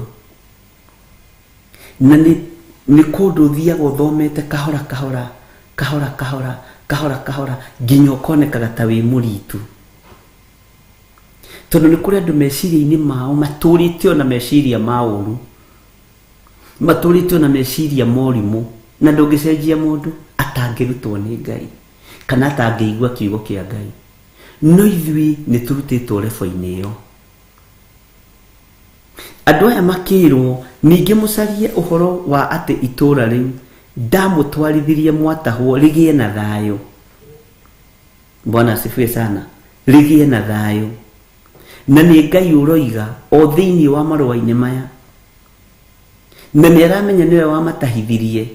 na nĩ kũndũ ũthiaga ũthomete kahora kahora kahora kahora kahora kahora nginya ũkonekaga ta wĩ mũritu, tondũ nĩ kũrĩ andũ meciria-inĩ mao matũrĩte ona meciria ma ũru, matũrĩte ona meciria morimũ, na ndũngĩcenjia mũndũ atangĩrutwo nĩ Ngai kana atangĩigua kiugo kĩa Ngai. No ithuĩ nĩ tũrutĩtwo lebo-inĩ ĩyo. Andũ aya makĩrwo ningĩ mũcarie ũhoro wa atĩ itũra rĩu ndamũtwarithirie mwatahwo rĩgĩe na thayũ. Bwana asifiwe sana. Rĩgĩe na thayũ. Na nĩ Ngai ũroiga o thĩinĩ wa marũa-inĩ maya, na nĩ aramenya nĩwe wamatahithirie,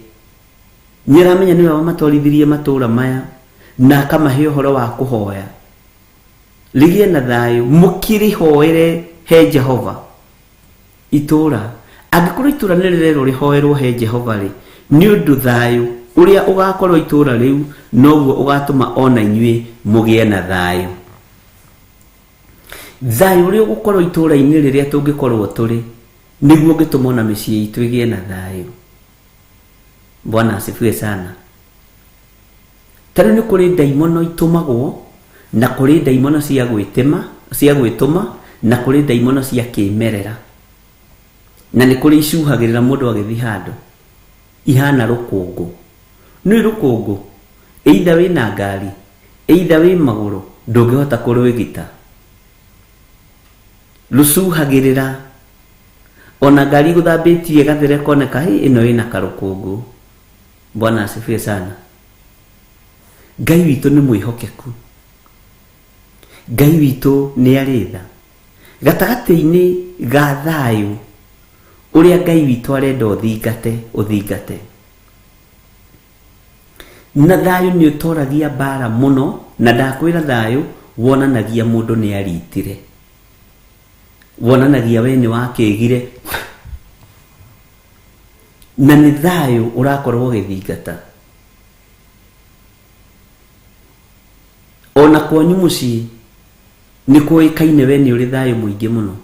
nĩ aramenya nĩwe wamatwarithirie matũra maya, na akamahe ũhoro wa kũhoya rĩgĩe na thayũ, mũkĩrĩhoere he Jehova. Itũra, angĩkorwo itũra nĩ rĩrerwo rĩhoerwo he Jehova rĩ, nĩ ũndũ thayũ ũrĩa ũgakorwo itũra rĩu noguo ũgatũma ona inyuĩ mũgĩe na thayũ. Thayũ ũrĩa ũgũkorwo itũra-inĩ rĩrĩa tũngĩkorwo tũrĩ, nĩguo ũngĩtũma ona mĩciĩ itũ ĩgĩe na thayũ. Bwana asifiwe sana. Tarĩ nĩ kũrĩ ndaimono itũmagwo, na kũrĩ ndaimono cia gwĩtũma, na kũrĩ ndaimono cia kĩmerera, na nĩ kũrĩ icuhagĩrĩra mũndũ agĩthiĩ handũ ihana rũkũngũ. Nĩ rũkũngũ, either wĩna ngari, either wĩ magũrũ, ndũngĩhota kũrwĩgita, rũcuhagĩrĩra. Ona ngari gũthambĩtie gathere koneka ĩno ĩna karũkũngũ. Bwana asifiwe sana. Ngai witũ nĩ mwĩhokeku, Ngai witũ nĩ arĩ tha. Gatagatĩ-inĩ ga thayũ ũrĩa Ngai witũ arenda ũthingate, na thayũ nĩ ũtoragia mbara mũno, na ndakwĩra thayũ wonanagia mũndũ nĩ aritire, wonanagia we nĩ wakĩgire, na nĩ thayũ ũrakorwo ũgĩthingata. Ona kwanyu mũciĩ nĩ kũĩkaine we nĩ ũrĩ thayũ mũingĩ mũno,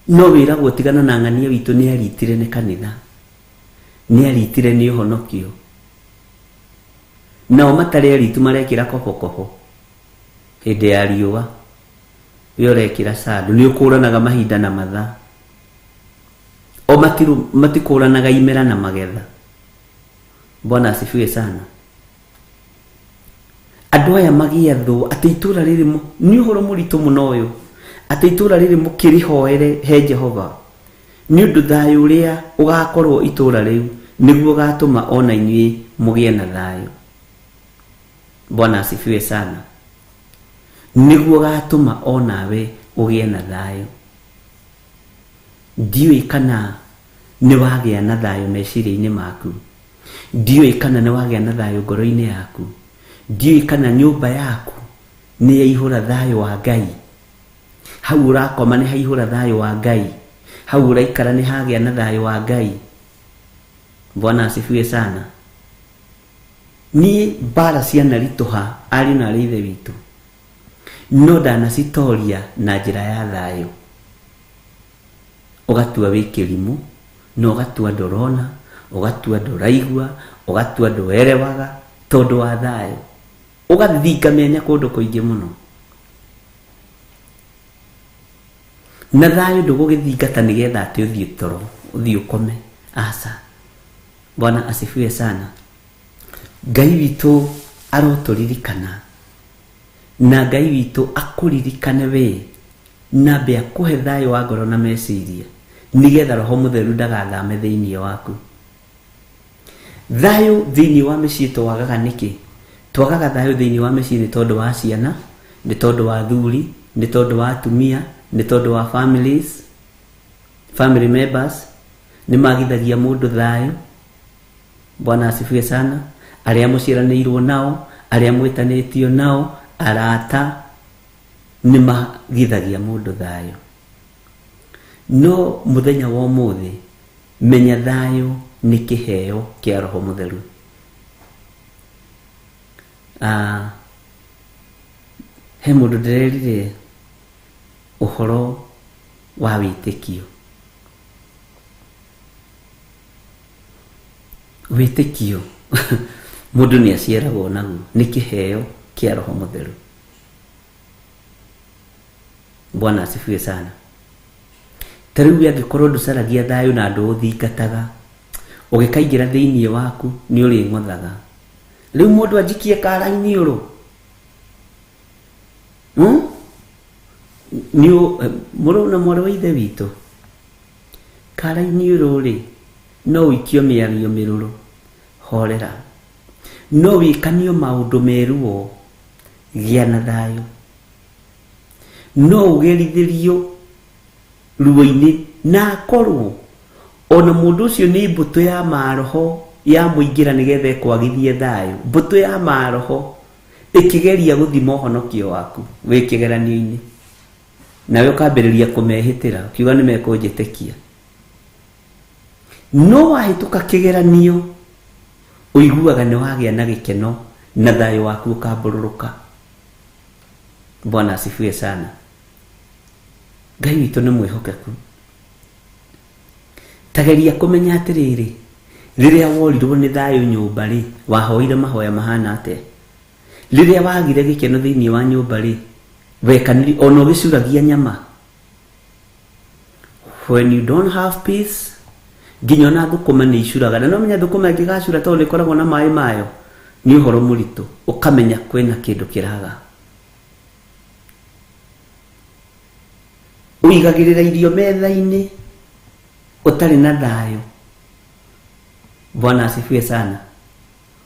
no wĩragwo tigana na ng'ania witũ nĩ aritire nĩ kanitha, nĩ aritire nĩ ũhonokio. Nao matarĩ aritu marekĩra kobokobo hĩndĩ ya riũa, we ũrekĩra sandũ. Nĩ ũkũranaga mahinda na mathaa, o matikũranaga imera na magetha. Bwana asifiwe sana. Andũ aya magĩathwo atĩ itũra rĩrĩ nĩ ũhoro mũritũ mũno ũyũ, atĩ itũra rĩrĩ mũkĩrĩhoere he Jehova, nĩ ũndũ thayũ ũrĩa ũgakorwo itũra rĩu nĩguo ũgatũma ona inyuĩ mũgĩe na thayũ. Bwana asifiwe sana. Nĩguo ũgatũma onawe ũgĩe na thayũ. Ndiũĩ kana nĩ wagĩa na thayũ meciria-inĩ maku, ndiũĩ kana nĩ wagĩa na thayũ ngoro-inĩ yaku, ndiũĩ kana nyũmba yaku nĩ yaihũra thayũ wa Ngai, hau ũrakoma nĩ haihũra thayũ wa Ngai, hau ũraikara nĩ hagĩa na thayũ wa Ngai. Bwana asifiwe sana. Ni bara cia narituha ari na rithe witu no ndanacitoria na njira ya thayo. Ugatua wikirimu no ugatua ndorona, ugatua ndoraigua, ugatua ndoerewaga tondu wa thayo. Ugathinga menya kundu kuingi muno. Na thayo ndugugithingata nigetha ati uthie toro, uthie ukome. Asa. Bwana asifiwe sana. Ngai witu aroturirikana. Na Ngai witu akuririkane we. Na be akuhe thayo wa ngoro na meciria. Nigetha Roho Mutheru ndagathame thiini waku. Thayo thiini wa micii twagaga niki? Twagaga thayo thiini wa micii ni tondu wa ciana, ni tondu wa thuri, ni tondu wa atumia, ni tondu wa family members ni magithagia mundu thayo. Bwana asifiwe sana. Aria muciranirwo nao, aria mwitanitio nao, arata ni magithagia mundu thayo. No muthenya wa umuthi menya thayo ni kiheo kia Roho Mutheru. He mundu ndirerire uhoro wa witikio. Witikio mundu ni aciaragwo naguo, ni kiheo kia Roho Mutheru. Bwana asifiwe sana. Tariu angikorwo nducaragia thayo na andu uthingataga, ugikaingira thiini waku ni uri ng'othaga. Riu mundu anjikie kara-ini uru ni muru na moro ithe witu kara-ini uru ri no wikio miario miruru. Horera. No wikanio maundu meruo, gia na thayo. No ugerithirio ruo-ini na akorwo ona mundu ucio ni mbuto ya maroho ya muingira nigetha ikwagithie thayo. Mbuto ya maroho ikigeria guthima uhonokio waku wi kigeranio-ini, nawe ukambiriria kumehitira ukiuga ni mekunjitikia. No wahituka kigeranio uiguaga ni wagia na gikeno na thayo waku ukambururuka. Bwana asifiwe sana. Ngai witu ni mwihokeku. Tageria kumenya atiriri, riria worirwo ni thayo nyumba ri wahoire mahoya mahana ate? Riria wagire gikeno thiini wa nyumba ri wekaniri ona ugicuragia nyama? When you don't have peace, nginya na thukuma ni icuraga. Na no menya thukuma ingigacura tondu ikoragwo na mai mayo ni uhoro muritu. Ukamenya kwina kindu kiraga. Uigagirira irio metha-ini utari na thayo. Bwana asifiwe sana.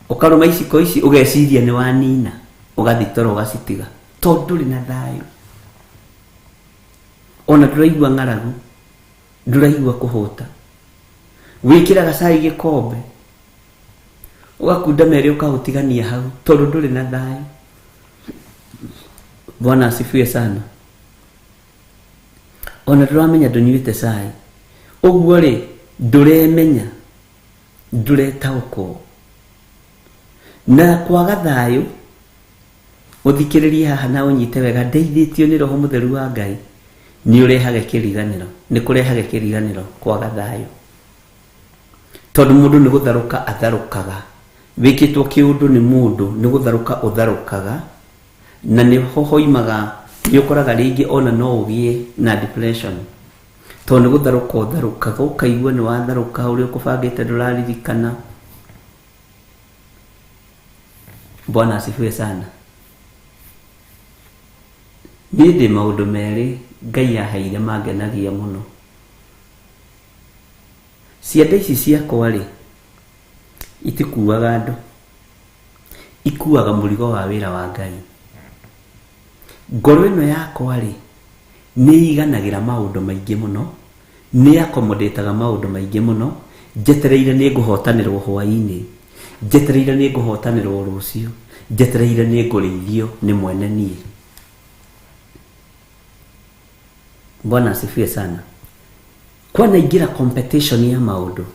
Ukaruma iciko ici ugeciria ni wanina, ugathitoro ugacitiga tondu ri na thayo. Ona nduraigua ng'aragu, nduraigua kuhuta. Wikiraga cai gikombe ugakunda meri ukautigania hau tondu nduri na thayo. Bwana asifiwe sana. Ona turamenya ndunyuite cai uguo ri nduremenya, nduretaũkwo na kwaga thayo. Uthikiririe haha na unyite wega, ndeithitio ni Roho Mutheru wa Ngai ni urehage kiriganiro, ni kurehage kiriganiro kwaga thayo. Tondu mundu ni gutharuka atharukaga, wikitwo kiundu ni mundu ni gutharuka utharukaga, na ni hohoimaga. Ni ukoraga ringi ona no ugie na depression tondu gutharuka utharukaga, ukaigua ni watharuka uri ukubangite nduraririkana. Bwana asifiwe sana. Ni ndi maundu meri Ngai aheire mangenagia muno. Cianda ici ciakwa ri itikuaga andu, ikuaga murigo wa wira wa Ngai. Ngoro ino yakwa ri ni iganagira maundu maingi muno, ni accommodataga maundu maingi muno. Njetereire ni nguhotanirwo hwaini, njetereire ni nguhotanirwo rucio, njetereire ni ngurithio ni mwene nie. Bwana asifiwe sana. Kwa naingira competition ya maundu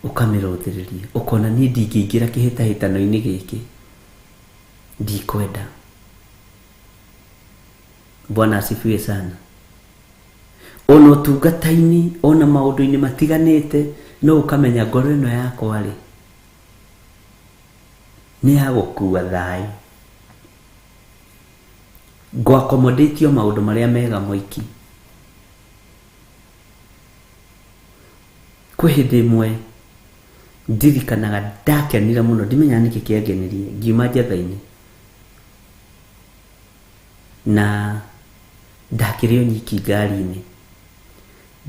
ukamiruthiriria ukona ni ndingiingira kihitahitano-ini giki ndikwenda. Bwana asifiwe sana. Ona utungata-ini, ona maundu-ini matiganite, no ukamenya ngoro ino yakwa ri ni ya gukua thayu, ngwakomodatio maundu maria mega moiki. Kwi hindi imwe ndirikanaga ndakenire muno, ndimenya niki kiangenirie, ngiuma njatha-ini na ndakirio nyiki ngari-ini,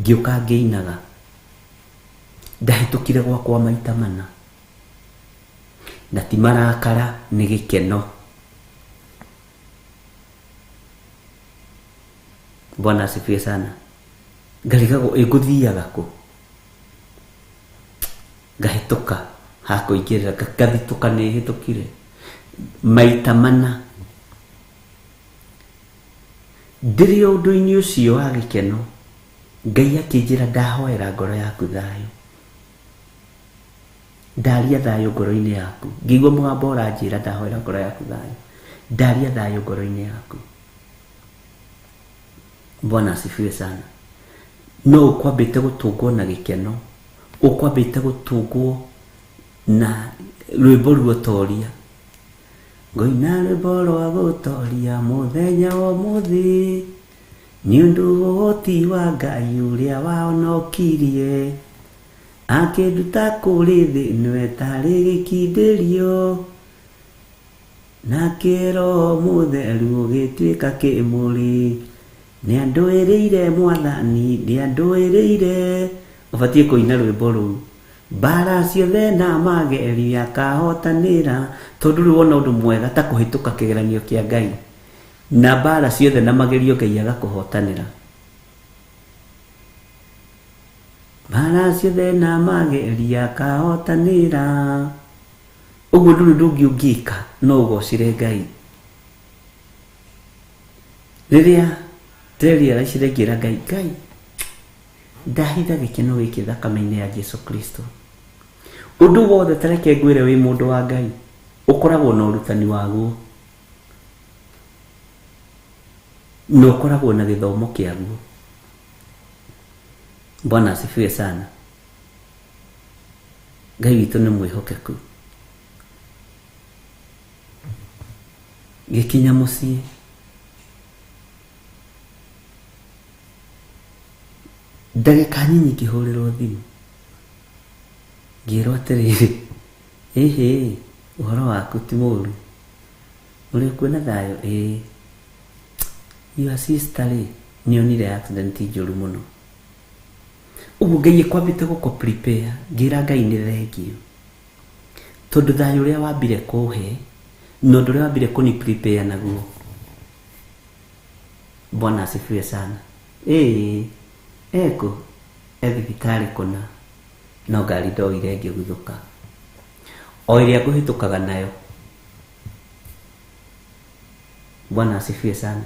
ngiuka ngiinaga, ndahitukire gwakwa maita mana, na ti marakara, ni gikeno. Bwana asifiwe sana. Ngarigago nguthiaga ku, ngahituka hakuingirira, ngathituka ni hitukire maita mana. Ndiri undu-ini ucio wa gikeno, Ngai akinjira ndahoera ngoro yaku thayu, ndaria thayu ngoro-ini yaku, ngigua mugambo uranjira ndahoera ngoro yaku thayu, ndaria thayu ngoro-ini yaku. Bwana asifiwe sana. No ukwambite gutungwo na gikeno, ukwambite gutungwo na rwimbo ruotoria, ngoina rwimbo rwa gutoria muthenya wa umuthi, ni undu uhoti wa Ngai uria wahonokirie, akinduta kuri thi niwe tari gikindirio, nake Roho Mutheru ugituika kimuri, ni anduiriire Mwathani, ni anduiriire. Ubatie kuina rwimbo ruu, mbara ciothe na mageri akahotanira, tondu riu wona undu mwega ta kuhituka kigeranio kia Ngai, na mbara ciothe na magerio Ngai agakuhotanira. Mbara ciothe na mageri akahotanira. Uguo nduri ndungi ungika no ugocire Ngai. Riria Teria aracire ngira Ngai, Ngai ndahitha gikeno giki thakame-ini ya Jesu Kristo. Undu wothe tareke ngwire wi mundu wa Ngai, ukoragwo na urutani waguo, no ukoragwo na githomo kiaguo. Bwana asifiwe sana. Ngai witu ni mwihokeku. Gikinya mucii, ndagika nyinyi ngihurirwo thimu, ngirwo atiriri, uhoro waku ti muru, uri kuona thayo? Your sister ri nionire accident njuru muno. Uguo Ngai kwambite guko prepare, ngira Ngai ni thengio, tondu thayo uria wambire kuhe no ndu uria wambire kuni prepare naguo. Bwana asifiwe sana. Eko thibitari kuna no ngari ndoire ngiguthuka, o iria nguhitukaga nayo. Bwana asifiwe sana.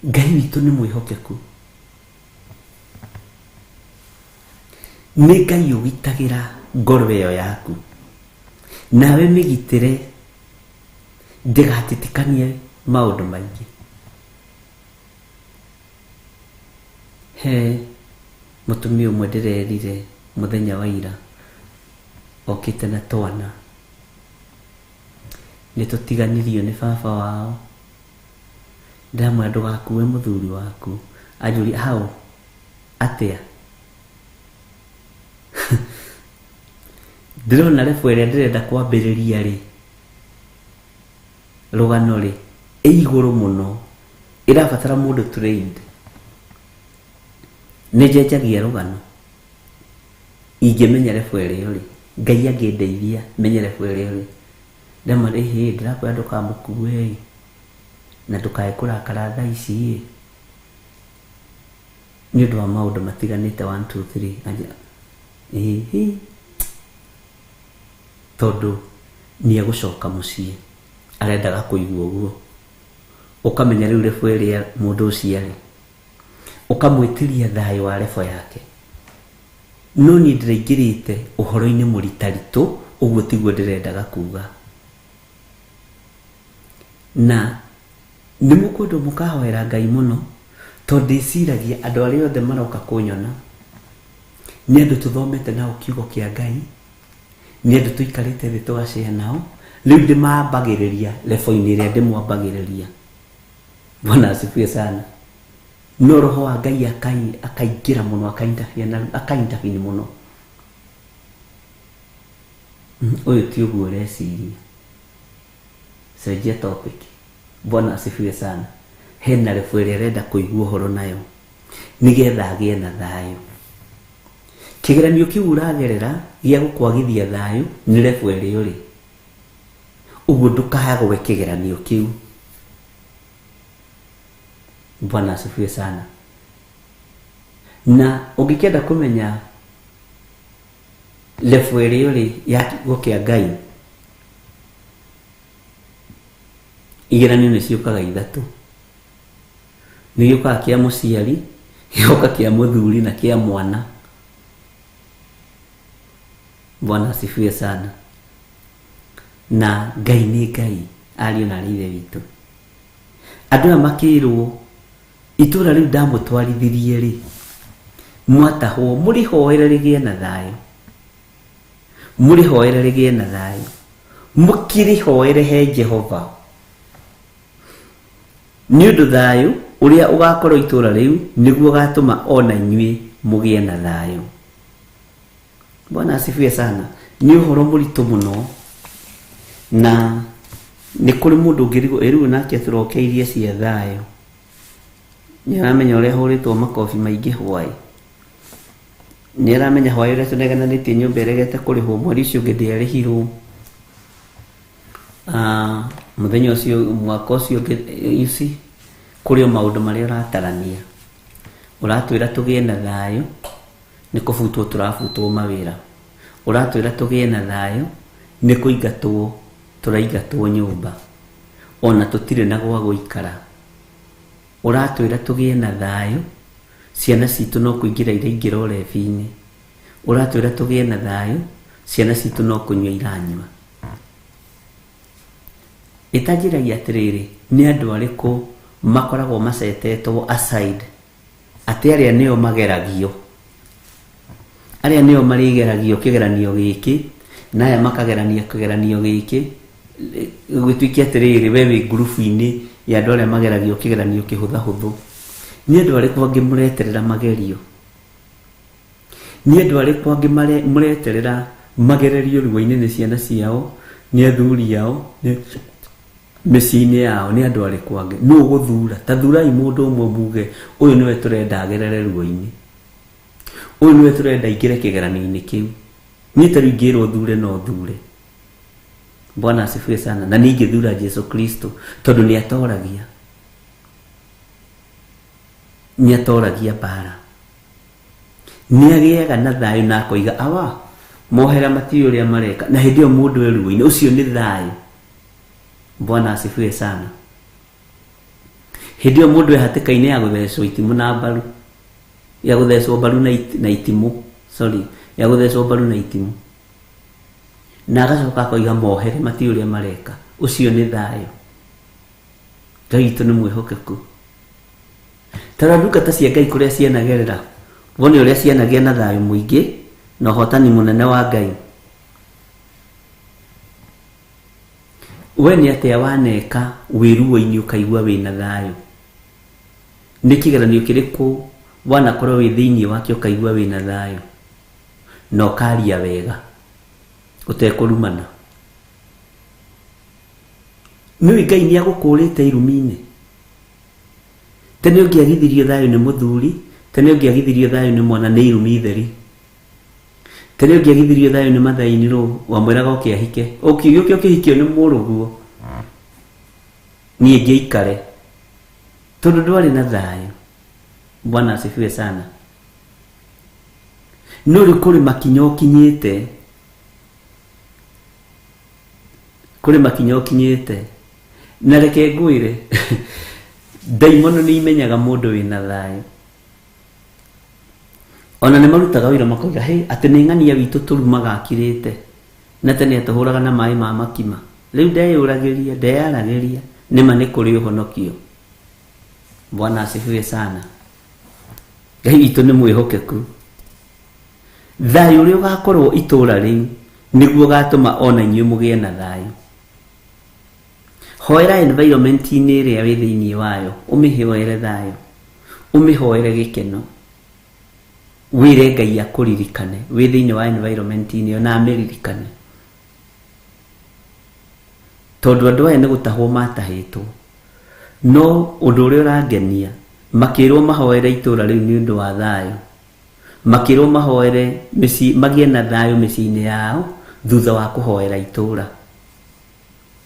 Ngai witu ni mwihokeku, ni Ngai ugitagira ngoro iyo yaku, nawe migitire ndigatitikanie maundu maingi. Mutumia umwe ndirerire muthenya wa ira, okite na twana, nitutiganirio ni baba wao, ndamwira ndugakue muthuri waku. Anjuri hau atia? Ndirona refu iria ndirenda kwambiriria ri rugano ri iguru muno, irabatara mundu trained. Nijenjagia rugano ingimenya refu iria ri, Ngai angindeithia menye refu iria ri, ndama ri ndirakwenda ndukamukue na ndukae kurakara thaa ici ni undu wa maundu matiganite 1 2 3 tondu ni agucoka mucii, arendaga kuigua uguo. Ukamenya riu refu iria mundu ucio ari, ukamwitiria thayo wa refu yake. no ni ndiraingirite uhoro-ini mũritaritu, uguo tiguo ndirendaga kuga. Na nĩ mũkwendwo mũkahoera Ngai mũno, tondũ ndĩciragia andũ arĩa othe maroka kũnyona nĩ andũ tũthomete nao kiugo kĩa Ngai, nĩ andũ tũikarĩte thĩ tũgacĩa nao, rĩu ndĩmambagĩrĩria level-inĩ ĩrĩa ndĩmwambagĩrĩria. Bwana asifiwe sana. No roho wa Ngai akaingĩra mũno, akaintabini mũno. Ũyũ ti ũguo ũreciria. Cenjia topic. Bwana asifiwe sana. Hena level ĩrĩa arenda kũigua ũhoro nayo, nĩgetha agĩe na thayũ. Kĩgeranio kĩu ũragerera gĩa gũkwagithia thayũ nĩ level ĩrĩa ũrĩ. Uguo ndũkahagwe kĩgeranio kĩu. Bwana asifiwe sana. Na ũngĩkenda kũmenya level ĩrĩa ũrĩ ya kiugo kĩa Ngai, igeranio nĩ ciũkaga ithatũ. Nĩ gĩũkaga kĩa mũciari, gĩoka kĩa mũthuri na kĩa mwana. Bwana asifiwe sana. Na Ngai nĩ Ngai, ariũ na ithe witũ. Andũ aya makĩrwo itũra rĩu ndamũtwarithirie rĩ, mwatahwo, mũrĩhoere rĩgĩe na thayũ. Mũrĩhoere rĩgĩe na thayũ. Mũkĩrĩhoere he Jehova. Nĩ ũndũ thayũ ũrĩa ũgakorwo itũra rĩu nĩguo gatũma ona inyuĩ mũgĩe na thayũ. Bwana asifiwe sana. Nĩ ũhoro mũritũ mũno, na nĩ kũrĩ mũndũ ũngĩrigwo rĩu nake tũrokeirie cia thayũ. Nĩ aramenya ũrĩa hũrĩtwo makobi maingĩ hwaĩ. Nĩ aramenya hwaĩ ũrĩa tũnegananĩtie nyũmba ĩregete kũrĩhwo, mweri ũcio ũngĩ ndĩarĩhirwo. Mũthenya ũcio, mwaka ũcio ũngĩ, kũrĩ o maũndũ marĩa ũratarania. Ũratwĩra tũgĩe na thayũ, nĩ kũbutwo tũrabutwo mawĩra. Ũratwĩra tũgĩe na thayũ, nĩ kũingatwo tũraingatwo nyũmba, ona tũtirĩ na gwa gũikara. Ũratwĩra tũgĩe na thayũ, ciana citũ no kũingĩra iraingĩra ũrebi-inĩ. Ũratwĩra tũgĩe na thayũ, ciana citũ no kũnyua iranyua. Itanjĩragia atĩrĩrĩ, nĩ andũ arĩkũ makoragwo macetetwo aside, atĩ arĩa nĩo mageragio, arĩa nĩo marĩgeragio kĩgeranio gĩkĩ, na aya makagerania kĩgeranio gĩkĩ. Gũtuĩke atĩrĩrĩ, we wĩ ngurubu-inĩ ya andũ arĩa mageragio kĩgeranio kĩhũthahũthũ. Nĩ andũ arĩkũ angĩ mũreterera magerio? Nĩ andũ arĩkũ angĩ mũreterera magererio ruo-inĩ nĩ ciana ciao, nĩ athuri ao, mĩciĩ-inĩ yao? Nĩ andũ arĩkũ angĩ? Nũ gũthura? Ta thurai mũndũ ũmwe muge, ũyũ nĩwe tũrenda agerere ruo-inĩ, ũyũ nĩwe tũrenda aingĩre kĩgeranio-inĩ kĩu. Niĩ ta rĩu ingĩrwo thure no thure. Bwana asifiwe sana. Na nĩ ingĩthura Jesu Kristo, tondũ nĩ atoragia. Nĩ atoragia bara. Nĩ agĩaga na thayũ na akoiga awa mohera matiũ ũrĩa mareka, na hĩndĩ ĩyo mũndũ e ruo-inĩ, ũcio nĩ thayũ. Bwana asifiwe sana. Hĩndĩ ĩyo mũndũ e hatĩka-inĩ ya gũthecwo itimũ na mbaru, ya gũthecwo mbaru na itimũ, ya gũthecwo mbaru na itimũ, na agacoka akoiga mohere matiũ ũrĩa mareka, ũcio nĩ thayũ. Ngai witũ nĩ mwĩhokeku. Tara ndungata cia Ngai kũrĩa cianagerera, wone ũrĩa cianagĩa na thayũ mũingĩ na ũhotani mũnene wa Ngai. We nĩ atĩa waneka wĩruo-inĩ ũkaigua wĩna thayũ? Nĩ kĩgeranio kĩrĩkũ wanakorwo wĩ thĩinĩ wakĩo ũkaigua wĩna thayũ na ũkaria wega ũtekũrumana? Nĩ Ngai nĩ agũkũrĩte irumi-inĩ. Tene ũngĩagithirio thayũ nĩ mũthuri, tene ũngĩagithirio thayũ nĩ mwana, nĩ irumi theri. Tene ũngĩagithirio thayũ nĩ mathaini ro wamwĩraga ũkĩahike, ũkiuga ũkĩhikio nĩ mũrũguo, niĩ ngĩikare tondũ ndwarĩ na thayũ. Bwana asifiwe sana. No rĩu kũrĩ makinya ũkinyĩte, kũrĩ makinya ũkinyĩte, na reke ngwĩre ndaimono nĩ imenyaga mũndũ wĩna thayũ. ona nĩ marutaga wĩra makoiga hey atĩ nĩ ng'ania witũ tũrumaga akirĩte na tene tũhũraga na maĩ ma makima rĩu ndeyaragĩria nĩma nĩ kũrĩ ũhonokio. Bwana asifiwe sana. Ngai witũ nĩ mwĩhokeku. Thayũ ũrĩa ũgakorwo itũũra rĩu nĩguo ũgatũma ona inyuĩ mũgĩe na thayũ. Hoera environment-inĩ ĩrĩa wĩ thĩinĩ wayo, ũmĩhoere thayũ, ũmĩhoere gĩkeno, wĩre Ngai akũririkane wĩ thĩinĩ wa environment-inĩ ĩyo na amĩririkane. Tondũ andũ aya nĩ gũtahwo matahĩtwo, no ũndũ ũrĩa ũrangenia makĩrwo mahoere itũũra rĩu nĩ ũndũ wa thayũ, makĩrwo mahoere magĩe na thayũ mĩciĩ-inĩ yao thutha wa kũhoera itũũra.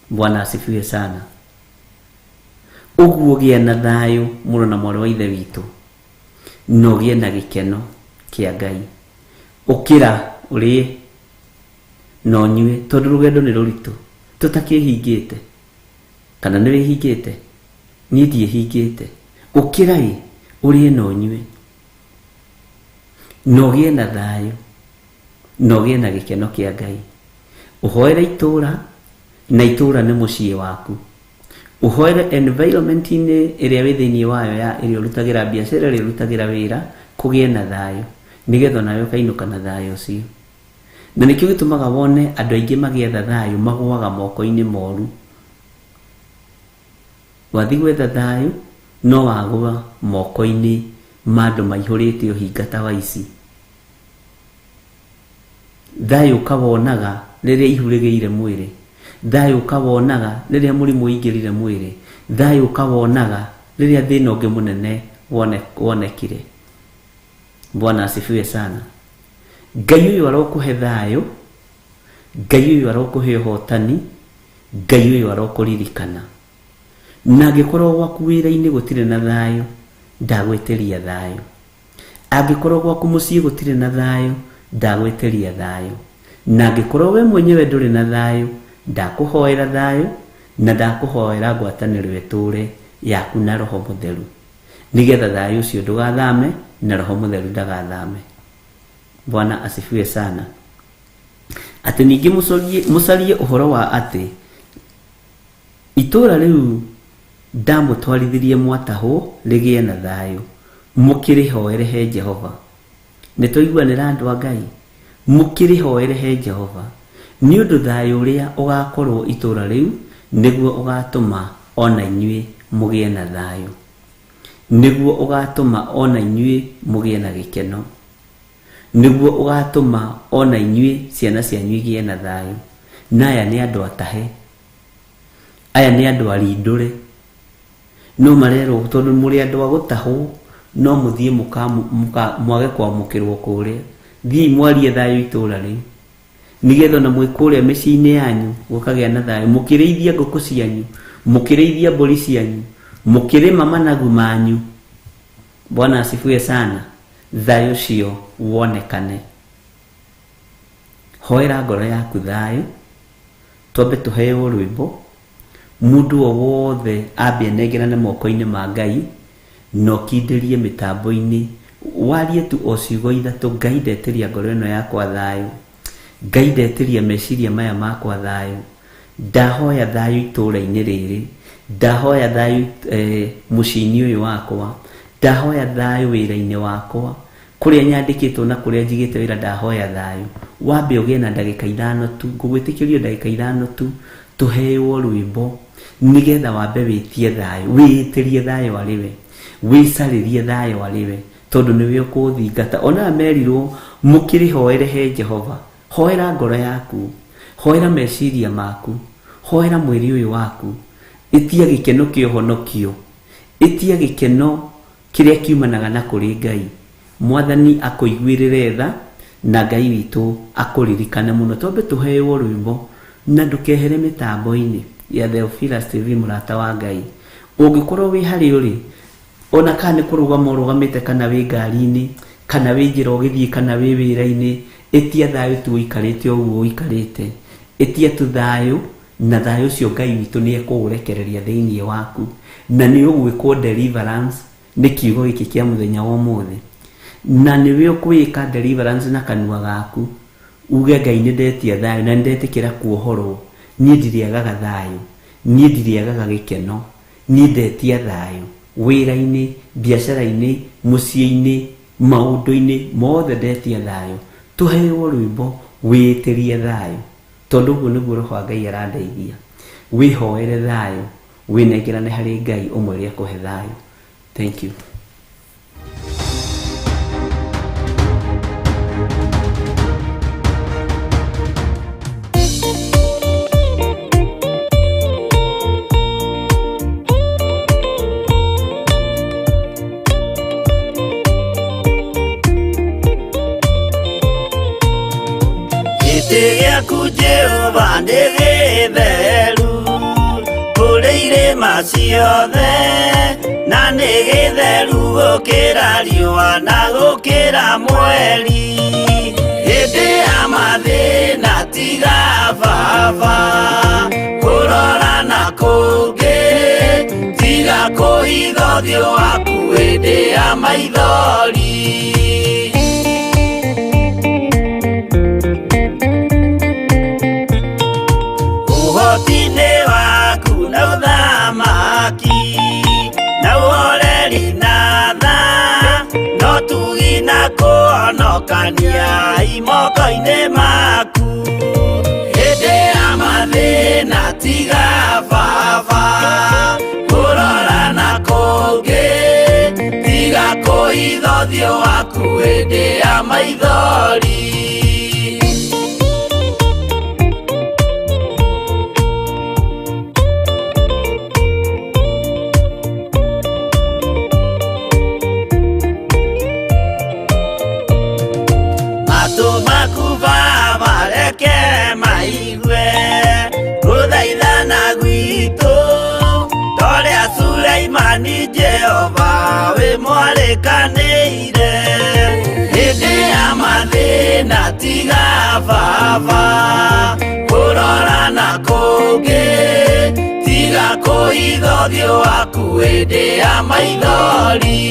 Bwana asifiwe sana. Ũguo gĩa na thayũ mũrũ na mwarĩ wa ithe witũ, no gĩe na gĩkeno kĩa Ngai, ũkĩra ũrĩe na ũnyue, tondũ rũgendo nĩ rũritũ, tũtakĩhingĩte. Kana nĩ wĩhingĩte? Niĩ ndiĩhingĩte. Ũkĩra ũrĩe na ũnyue, no gĩe na thayũ, no gĩe na gĩkeno kĩa Ngai. Ũhoere itũũra, na itũũra nĩ mũciĩ waku. Ũhoere environment-inĩ ĩrĩa wĩ thĩinĩ wayo ya ĩrĩa ũrutagĩra biacara, ĩrĩa ũrutagĩra wĩra, kũgĩe na thayũ, nĩgetha nawe ũkainũka na thayũ ũcio. Na nĩkĩo gĩtũmaga wone andũ aingĩ magĩetha thayũ magũaga moko-inĩ moru. Wathiĩ gwetha thayũ no wagũa moko-inĩ ma andũ maihũrĩte ũhinga ta wa ici. Thayũ ũkawonaga rĩrĩa ihu rĩgĩire mwĩrĩ, thayũ ũkawonaga rĩrĩa mũrimũ ũingĩrire mwĩrĩ, thayũ ũkawonaga rĩrĩa thĩna ũngĩ mũnene wonekire. Bwana asifiwe sana. Ngai ũyũ arokũhe thayũ, Ngai ũyũ arokũhe ũhotani, Ngai ũyũ arokũririkana. Na angĩkorwo gwaku wĩra-inĩ gũtirĩ na thayũ, ndagwĩtĩria thayũ. Angĩkorwo gwaku mũciĩ gũtirĩ na thayũ, ndagwĩtĩria thayũ. Na angĩkorwo we mwenyewe ndũrĩ na thayũ, ndakũhoera thayũ, na ndakũhoera ngwatanĩro ĩtũũre yaku na Roho Mũtheru, nĩgetha thayũ ũcio ndũgathame na Roho Mũtheru ndagathame. Bwana asifiwe sana. Atĩ ningĩ mũcarie ũhoro wa atĩ itũũra rĩu ndamũtwarithirie mwatahwo rĩgĩe na thayũ, mũkĩrĩhoere he Jehova. Nĩtũiguanĩra andũ a Ngai, mũkĩrĩhoere he Jehova, nĩ ũndũ thayũ ũrĩa ũgakorwo itũũra rĩu nĩguo ũgatũma ona inyuĩ mũgĩe na thayũ, nĩguo ũgatũma ona inyuĩ mũgĩe na gĩkeno, nĩguo ũgatũma ona inyuĩ ciana cianyu igĩe na thayũ. Na aya nĩ andũ atahe, aya nĩ andũ arindũre, no marerwo tondũ mũrĩ andũ a gũtahwo, no mũthiĩ mwage kwamũkĩrwo kũrĩa, thiĩ mwarie thayũ itũũra rĩu, nĩgetha na mwĩ kũrĩa mĩciĩ-inĩ yanyu gũkagĩa na thayũ, mũkĩrĩithia ngũkũ cianyu, mũkĩrĩithia mbũri cianyu, mũkĩrĩma managu manyu. Bwana asifiwe sana. Thayũ ũcio wonekane. Hoera ngoro yaku thayũ, twambe tũheo rwĩmbo, mũndũ o wothe ambie nengerane moko-inĩ ma Ngai, no kindĩrie mĩtambo-inĩ, warie tu o ciugo ithatũ: Ngai ndetĩria ngoro ĩno yakwa thayũ, Ngai ndetĩria meciria maya makwa thayũ, ndahoya thayũ itũũra-inĩ rĩrĩ, ndahoya thayũ mũciĩ-inĩ ũyũ wakwa, ndahoya thayũ wĩra-inĩ wakwa, kũrĩa nyandĩkĩtwo na kũrĩa njigĩte wĩra, ndahoya thayũ. Wambe ũgĩe na ndagĩka ithano tu, ngũgwĩtĩkĩrio ndagĩka ithano tu, tũheo rwĩmbo, nĩgetha wambe wĩtie thayũ, wĩtĩrie thayũ arĩwe, wĩcarĩrie thayũ arĩwe, tondũ nĩwe ũkũthingata. Ona merirwo mũkĩrĩhoere he Jehova. Hoera ngoro yaku, hoera meciria maku, hoera mwĩrĩ ũyũ waku, ĩtia gĩkeno kĩa ũhonokio, ĩtia gĩkeno kĩrĩa kiumanaga na kũrĩ Ngai. Mwathani akũiguĩrĩre tha, na Ngai witũ akũririkane mũno. Twambe tũheo rwĩmbo, na ndũkehere mĩtambo-inĩ ya Theophilus TV, mũrata wa Ngai. Ũngĩkorwo wĩ harĩ ũrĩ, ona kana nĩ kũrũgama ũrũgamĩte, kana wĩ ngari-inĩ, kana wĩ njĩra ũgĩthiĩ, kana wĩ wĩra-inĩ, ĩtia thayũ tu ũikarĩte ũguo ũikarĩte, ĩtia tu thayũ, na thayũ ũcio Ngai witũ nĩ ekũũrekereria thĩinĩ waku, na nĩ ũgwĩkwo deliverance. Nĩ kiugo gĩkĩ kĩa mũthenya wa ũmũthĩ. na niwe ukwika deliverance na kanua gaku uge Ngai ndetie thayo na ndetikira kuohorwo nie ndiriagaga thayo nie ndiriagaga gikeno nie ndetie thayo wira-ini biacara-ini mucie-ini maundu-ini mothe ndetie thayo tuheo rwimbo witirie thayo tondu guo niguo roho wa Ngai arandeithia wihoere thayo winengerane hari Ngai umwere akuhe thayo. Thank you. Jehova nĩgĩtheru kũrĩ irĩma ciothe na nĩgĩtheru gũkĩra riũa na gũkĩra mweri hĩndĩ ya mathĩna tiga baba kũrora na kũngĩ tiga kũhitha ũthiũ waku hĩndĩ ya maithori kania imokoine maku hĩndĩ ya mathĩna tiga baba kũrora na kũngĩ tiga kũhitha ũthiũ waku hĩndĩ ya maithori Jehova we mwarekanĩire hĩndĩ ya mathĩna tiga baba kũrora na kũngĩ tiga kũhitha ũthiũ waku hĩndĩ ya maithori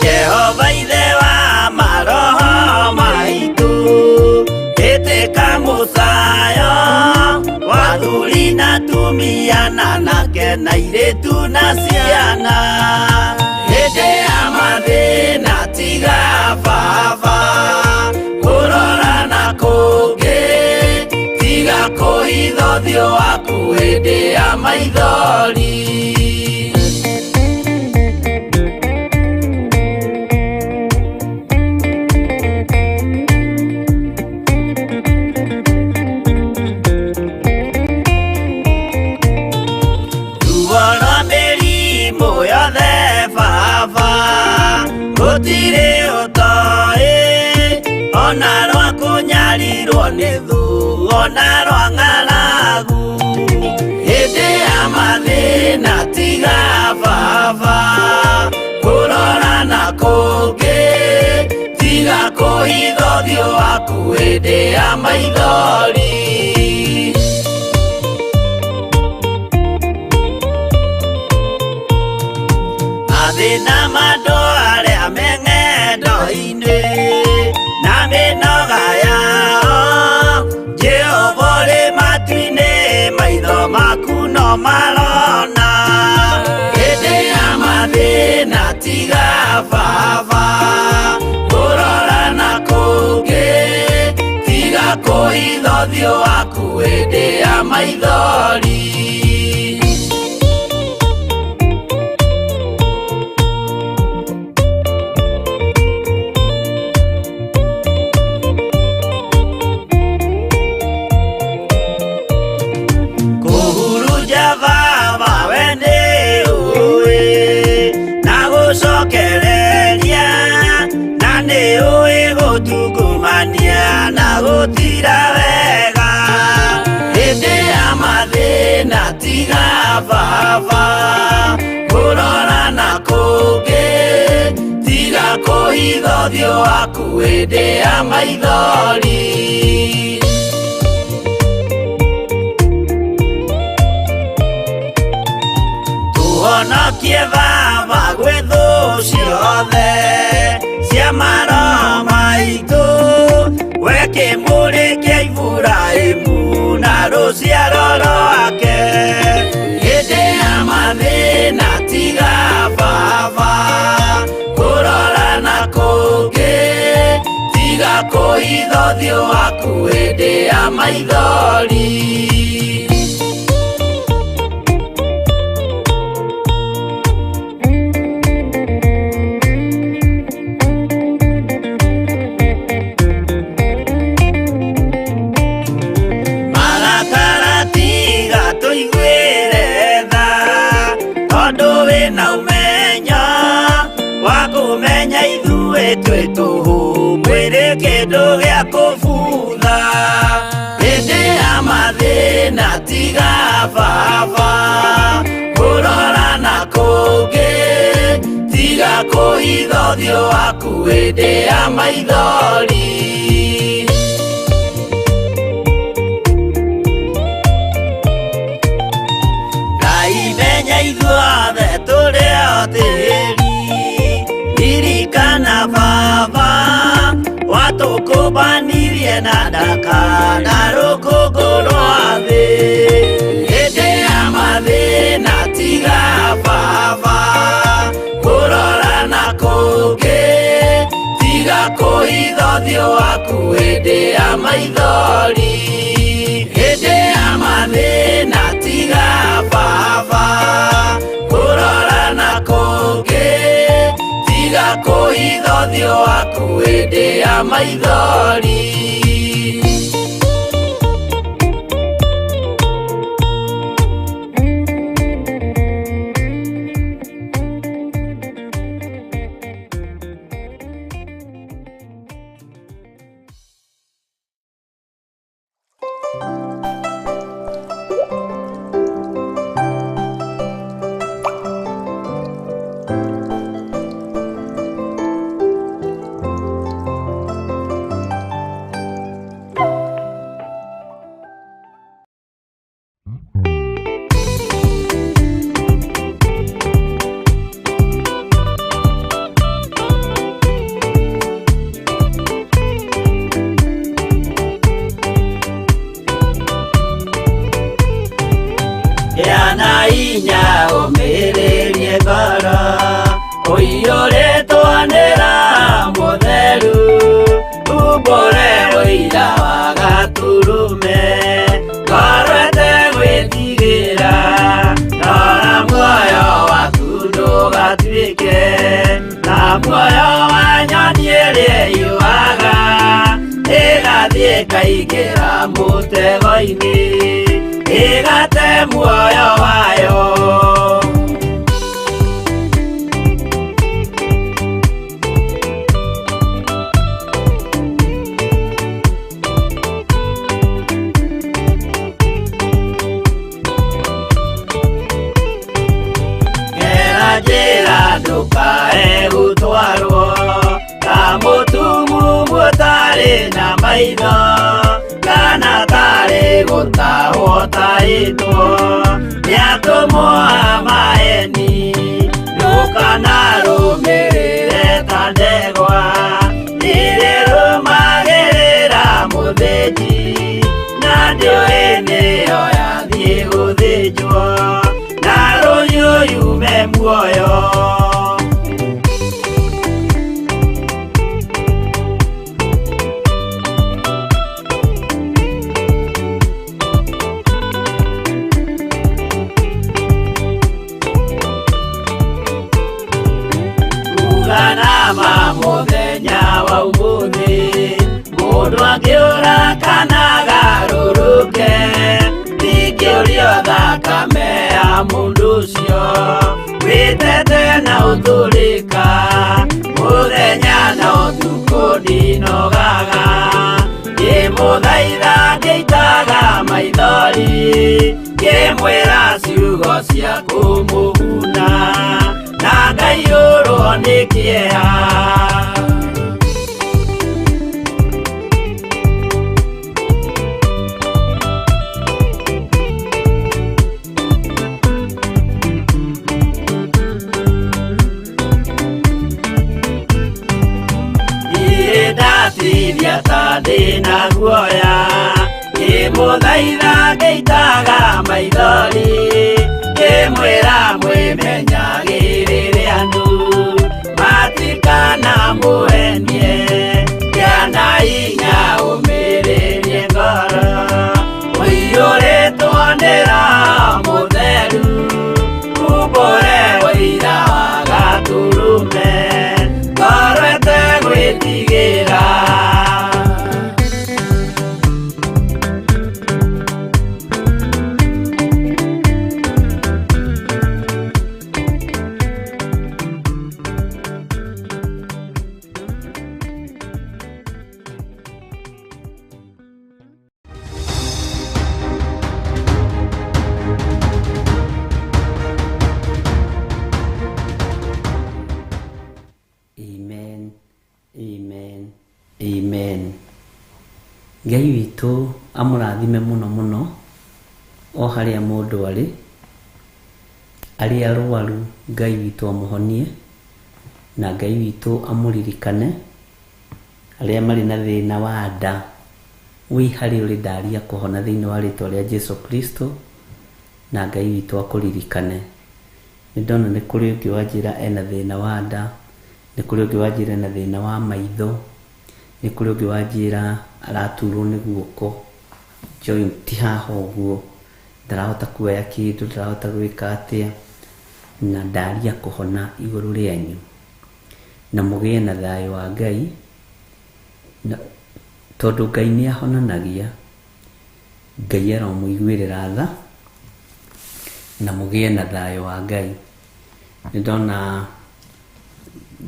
Jehova ithe wa maroho maitũ ĩtĩka mũcayo wathuri na tumia na nake na airĩtu na ciana hĩndĩ ya mathĩna tiga baba kũrora na kũngĩ tiga kũhitha ũthiũ waku hĩndĩ ya maithori gũtirĩ ũtoĩ ona rwa kũnyarirwo nĩ thu ona rwa ng'aragu hĩndĩ ya mathĩna tiga baba kũrora na kũngĩ tiga kũhitha ũthiũ waku hĩndĩ ya maithori mathĩna mandũ arĩa me ng'endo-inĩ na mĩnoga yao Jehova ũrĩ matu-inĩ maitho maku no marona hĩndĩ ya mathĩna tiga baba kũrora na kũngĩ tiga kũhitha ũthiũ waku hĩndĩ ya maithori gũtira wega hĩndĩ ya mathĩna tiga baba kũrora na kũngĩ tiga kũhitha ũthiũ waku hĩndĩ ya maithori akĩmũrĩkia Iburahĩmu na rũciaro rwake. Hĩndĩ ya mathĩna tiga baba kũrora na kũngĩ, tiga kũhitha ũthiũ waku hĩndĩ ya maithori. Twĩ tũhũ mwĩrĩ kĩndũ gĩa kũbutha. Hĩndĩ ya mathĩna tiga baba kũrora na kũngĩ, tiga kũhitha ũthiũ waku hĩndĩ ya maithori. Ngai menya ithuothe tũrĩ o tĩĩri, ririkana baba watũkũmbanirie na ndaka na rũkũngũ rwa thĩ. Hĩndĩ ya mathĩna tiga baba kũrora na kũngĩ, tiga kũhitha ũthiũ waku hĩndĩ ya maithori. Hĩndĩ ya mathĩna tiga baba kũrora na kũngĩ, tiga kũhitha ũthiũ waku hĩndĩ ya maithori. Ĩkaingĩra mũtego-inĩ ĩgate muoyo wayo. Gera njĩra ndũkae gũtwarwo ta mũtumumu ũtarĩ na maitho, kana tarĩ gũtahwo tahĩtwo nĩ atũmwo a maeni. Ndũkanarũmĩrĩre ta ndegwa irĩ rũmagĩrĩra mũthĩnji, na ndĩũĩ nĩyo yathiĩ gũthĩnjwo na rũhiũ yume muoyo. Mũthenya wa ũmũthĩ mũndũ angĩũra kana agarũrũke, ndingĩũrio thakame ya mũndũ ũcio wĩtete na ũthũrĩka. Mũthenya na ũtukũ ndinogaga, ngĩmũthaitha ngĩitaga maithori, ngĩmwĩra ciugo cia kũmũguna, na ngaiyũrwo nĩ kĩeha. Ndatithia ta thĩna guoya ngĩmũthaitha ngĩitaga maithori ngĩmwĩra mwĩmenyagĩrĩre andũ matikana mũhenie kĩana hinya ũmĩrĩrie ngoro ũiyũrĩtwo nĩ Roho Mũtheru umbũre ũira wa Gatũrũme ngoro ĩtegwĩtigĩra. Amen. Ngai witũ amũrathime mũno mũno o harĩa mũndũ arĩ arwaru, Ngai witũ amũhonie, na Ngai witũ amũririkane arĩa marĩ na thĩna wa nda, wĩ harĩa ũrĩ ndaria kũhona thĩinĩ wa rĩtwa rĩa Jesu Kristo, na Ngai witũ akũririkane. Nĩ ndona nĩ kũrĩ ũngĩ wanjĩra ena thĩna wa nda, nĩ kũrĩ ũngĩ wanjĩra ena thĩna wa maitho, nĩ kũrĩ ũngĩ wanjĩra araturwo nĩ guoko, joint haha ũguo, ndarahota kuoya kĩndũ, ndarahota gwĩka atĩa, na ndaria kũhona igũrũ rĩanyu. Na mũgĩe na thayũ wa Ngai, tondũ Ngai nĩ ahonanagia, Ngai aramũiguĩrĩra tha, na mũgĩe na thayũ wa Ngai. Nĩ ndona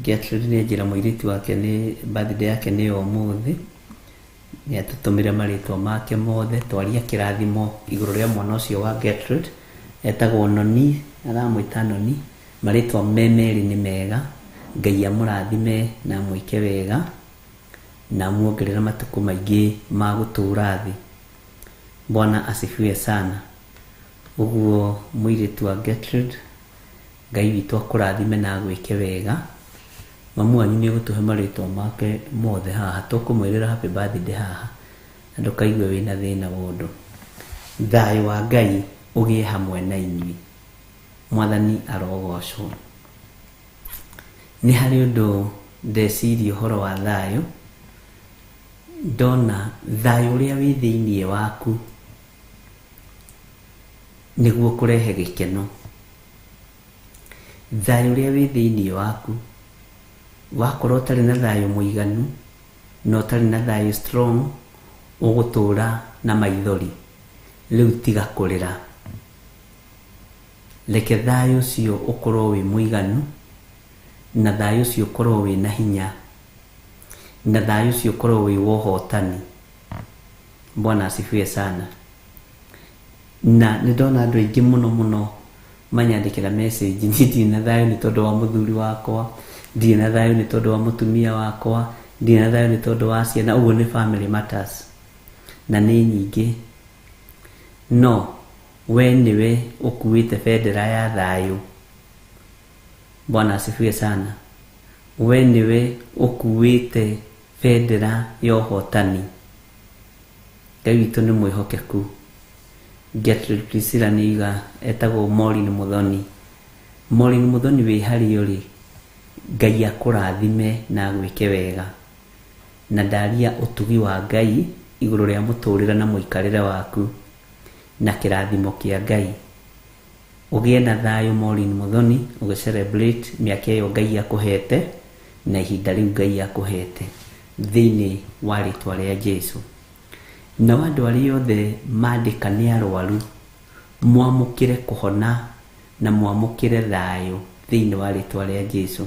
Gertrude nĩ njĩra mũirĩtu wake nĩ birthday yake nĩ ũmũthĩ, nĩ atũtũmĩre marĩtwa make mothe, twaria kĩrathimo igũrũ rĩa mwana ũcio wa Gertrude, etagwo Noni, aramwĩta Noni, marĩtwa merĩ nĩ mega, Ngai amũrathime na mwĩke wega, na muongerera matukũ maingĩ ma gũtũũra thĩ. Bwana asifiwe sana. Ũguo mũirĩtu wa Gertrude, Ngai witũ akũrathime na gwĩke wega. Mamu wanyu nĩ gũtũhe marĩtwa make mothe haha, tũkũmwĩrĩra happy birthday haha, na ndũkaigue wĩna thĩna wondũ. Thayũ wa Ngai ũgĩe hamwe na inyuĩ. Mwathani arogocwo. Nĩ harĩ ũndũ ndeciria ũhoro wa thayũ, ndona thayũ ũrĩa wĩ thĩinĩ waku nĩguo kũrehe gĩkeno. Thayũ ũrĩa wĩ thĩinĩ waku, wakorwo ũtarĩ na thayũ mũiganu, na ũtarĩ na thayũ strong, ũgũtũũra na maithori, rĩu tiga kũrĩra. Reke thayũ ũcio ũkorwo wĩ mũiganu, na thayũ ũcio ũkorwo wĩ na hinya, na thayũ ũcio ũkorwo wĩ wohotani. Bwana asifiwe sana. Na nĩ ndona andũ aingĩ mũno mũno manyandĩkĩra message, ndirĩ na thayũ nĩ tondũ wa mũthuri wakwa, ndirĩ na thayũ nĩ tondũ wa mũtumia wakwa, ndirĩ na thayũ nĩ tondũ wa ciana. Ũguo nĩ family matters, na nĩ nyingĩ. No we nĩwe ũkuĩte bendera ya thayũ. Bwana asifiwe sana. We nĩwe ũkuĩte bendera ya ũhotani. Ngai witũ nĩ mwĩhokeku. Gertrude Priscilla niga etagwo Maureen Muthoni. Maureen Muthoni wĩ harĩa ũrĩ, Ngai akũrathime na gwĩke wega, na ndaria ũtugi wa Ngai igũrũ rĩa mũtũrĩre na mũikarĩre waku, na kĩrathimo kĩa Ngai. Ũgĩe na thayũ Maureen Muthoni, ũgĩcelebrate mĩaka ĩyo Ngai akũhete, na ihinda rĩu Ngai akũhete thĩinĩ wa rĩtwa rĩa Jesu. Na andũ arĩa othe mandĩka nĩ arwaru, mwamũkĩre kũhona na mwamũkĩre thayũ thĩinĩ wa rĩtwa rĩa Jesu.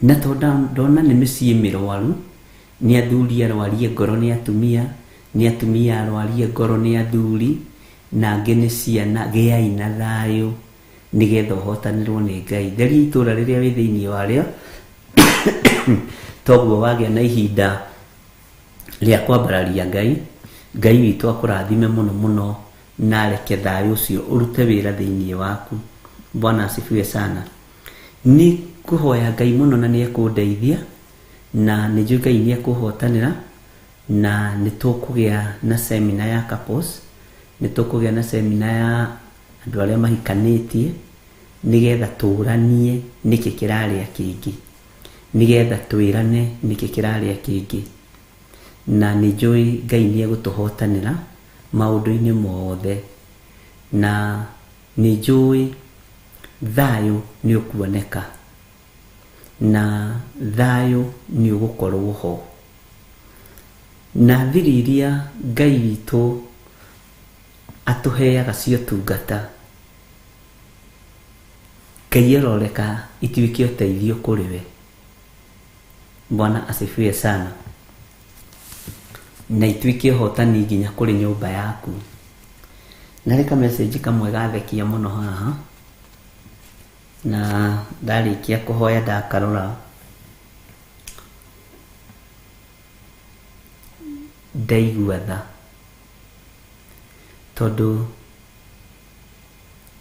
Na tondũ ndona nĩ mĩciĩ mĩrwaru, nĩ athuri arwarie ngoro nĩ atumia, nĩ atumia arwarie ngoro nĩ athuri, na angĩ nĩ ciana, gĩai na thayũ nĩgetha ũhotanĩrwo nĩ Ngai. Theria itũũra rĩrĩa wĩ thĩinĩ warĩo, toguo wagĩa na ihinda rĩa kwambararia Ngai, Ngai witũ akũrathime mũno mũno, na reke thayũ ũcio ũrute wĩra thĩinĩ waku. Bwana asifiwe sana. Nĩ kũhoya Ngai mũno na nĩ ekũndeithia, na nĩ njũĩ Ngai nĩ ekũhotanĩra, na nitũkũgĩa na seminar ya couples, nitũkũgĩa na seminar ya andũ arĩa mahikanĩtie, nigetha tũranie nĩkĩ kĩrarĩa kĩngĩ, nigetha twĩrane nĩkĩ kĩrarĩa kĩngĩ, na nĩnjũĩ Ngai nĩegũtũhotanĩra maũndũ-inĩ mothe, na nĩnjũĩ thayũ nĩũkuoneka, na thayũ nĩũgũkorwo ho, na thiri iria Ngai witũ atũheaga cia ũtungata, Ngai aroreka ituĩke ũteithio kũrĩ we. Bwana asifiwe sana. Na ituĩke ũhotani nginya kũrĩ nyũmba yaku. Na reka message kamwe gathekia mũno haha, na ndarĩkia kũhoya ndakarora, ndaigua tha, tondũ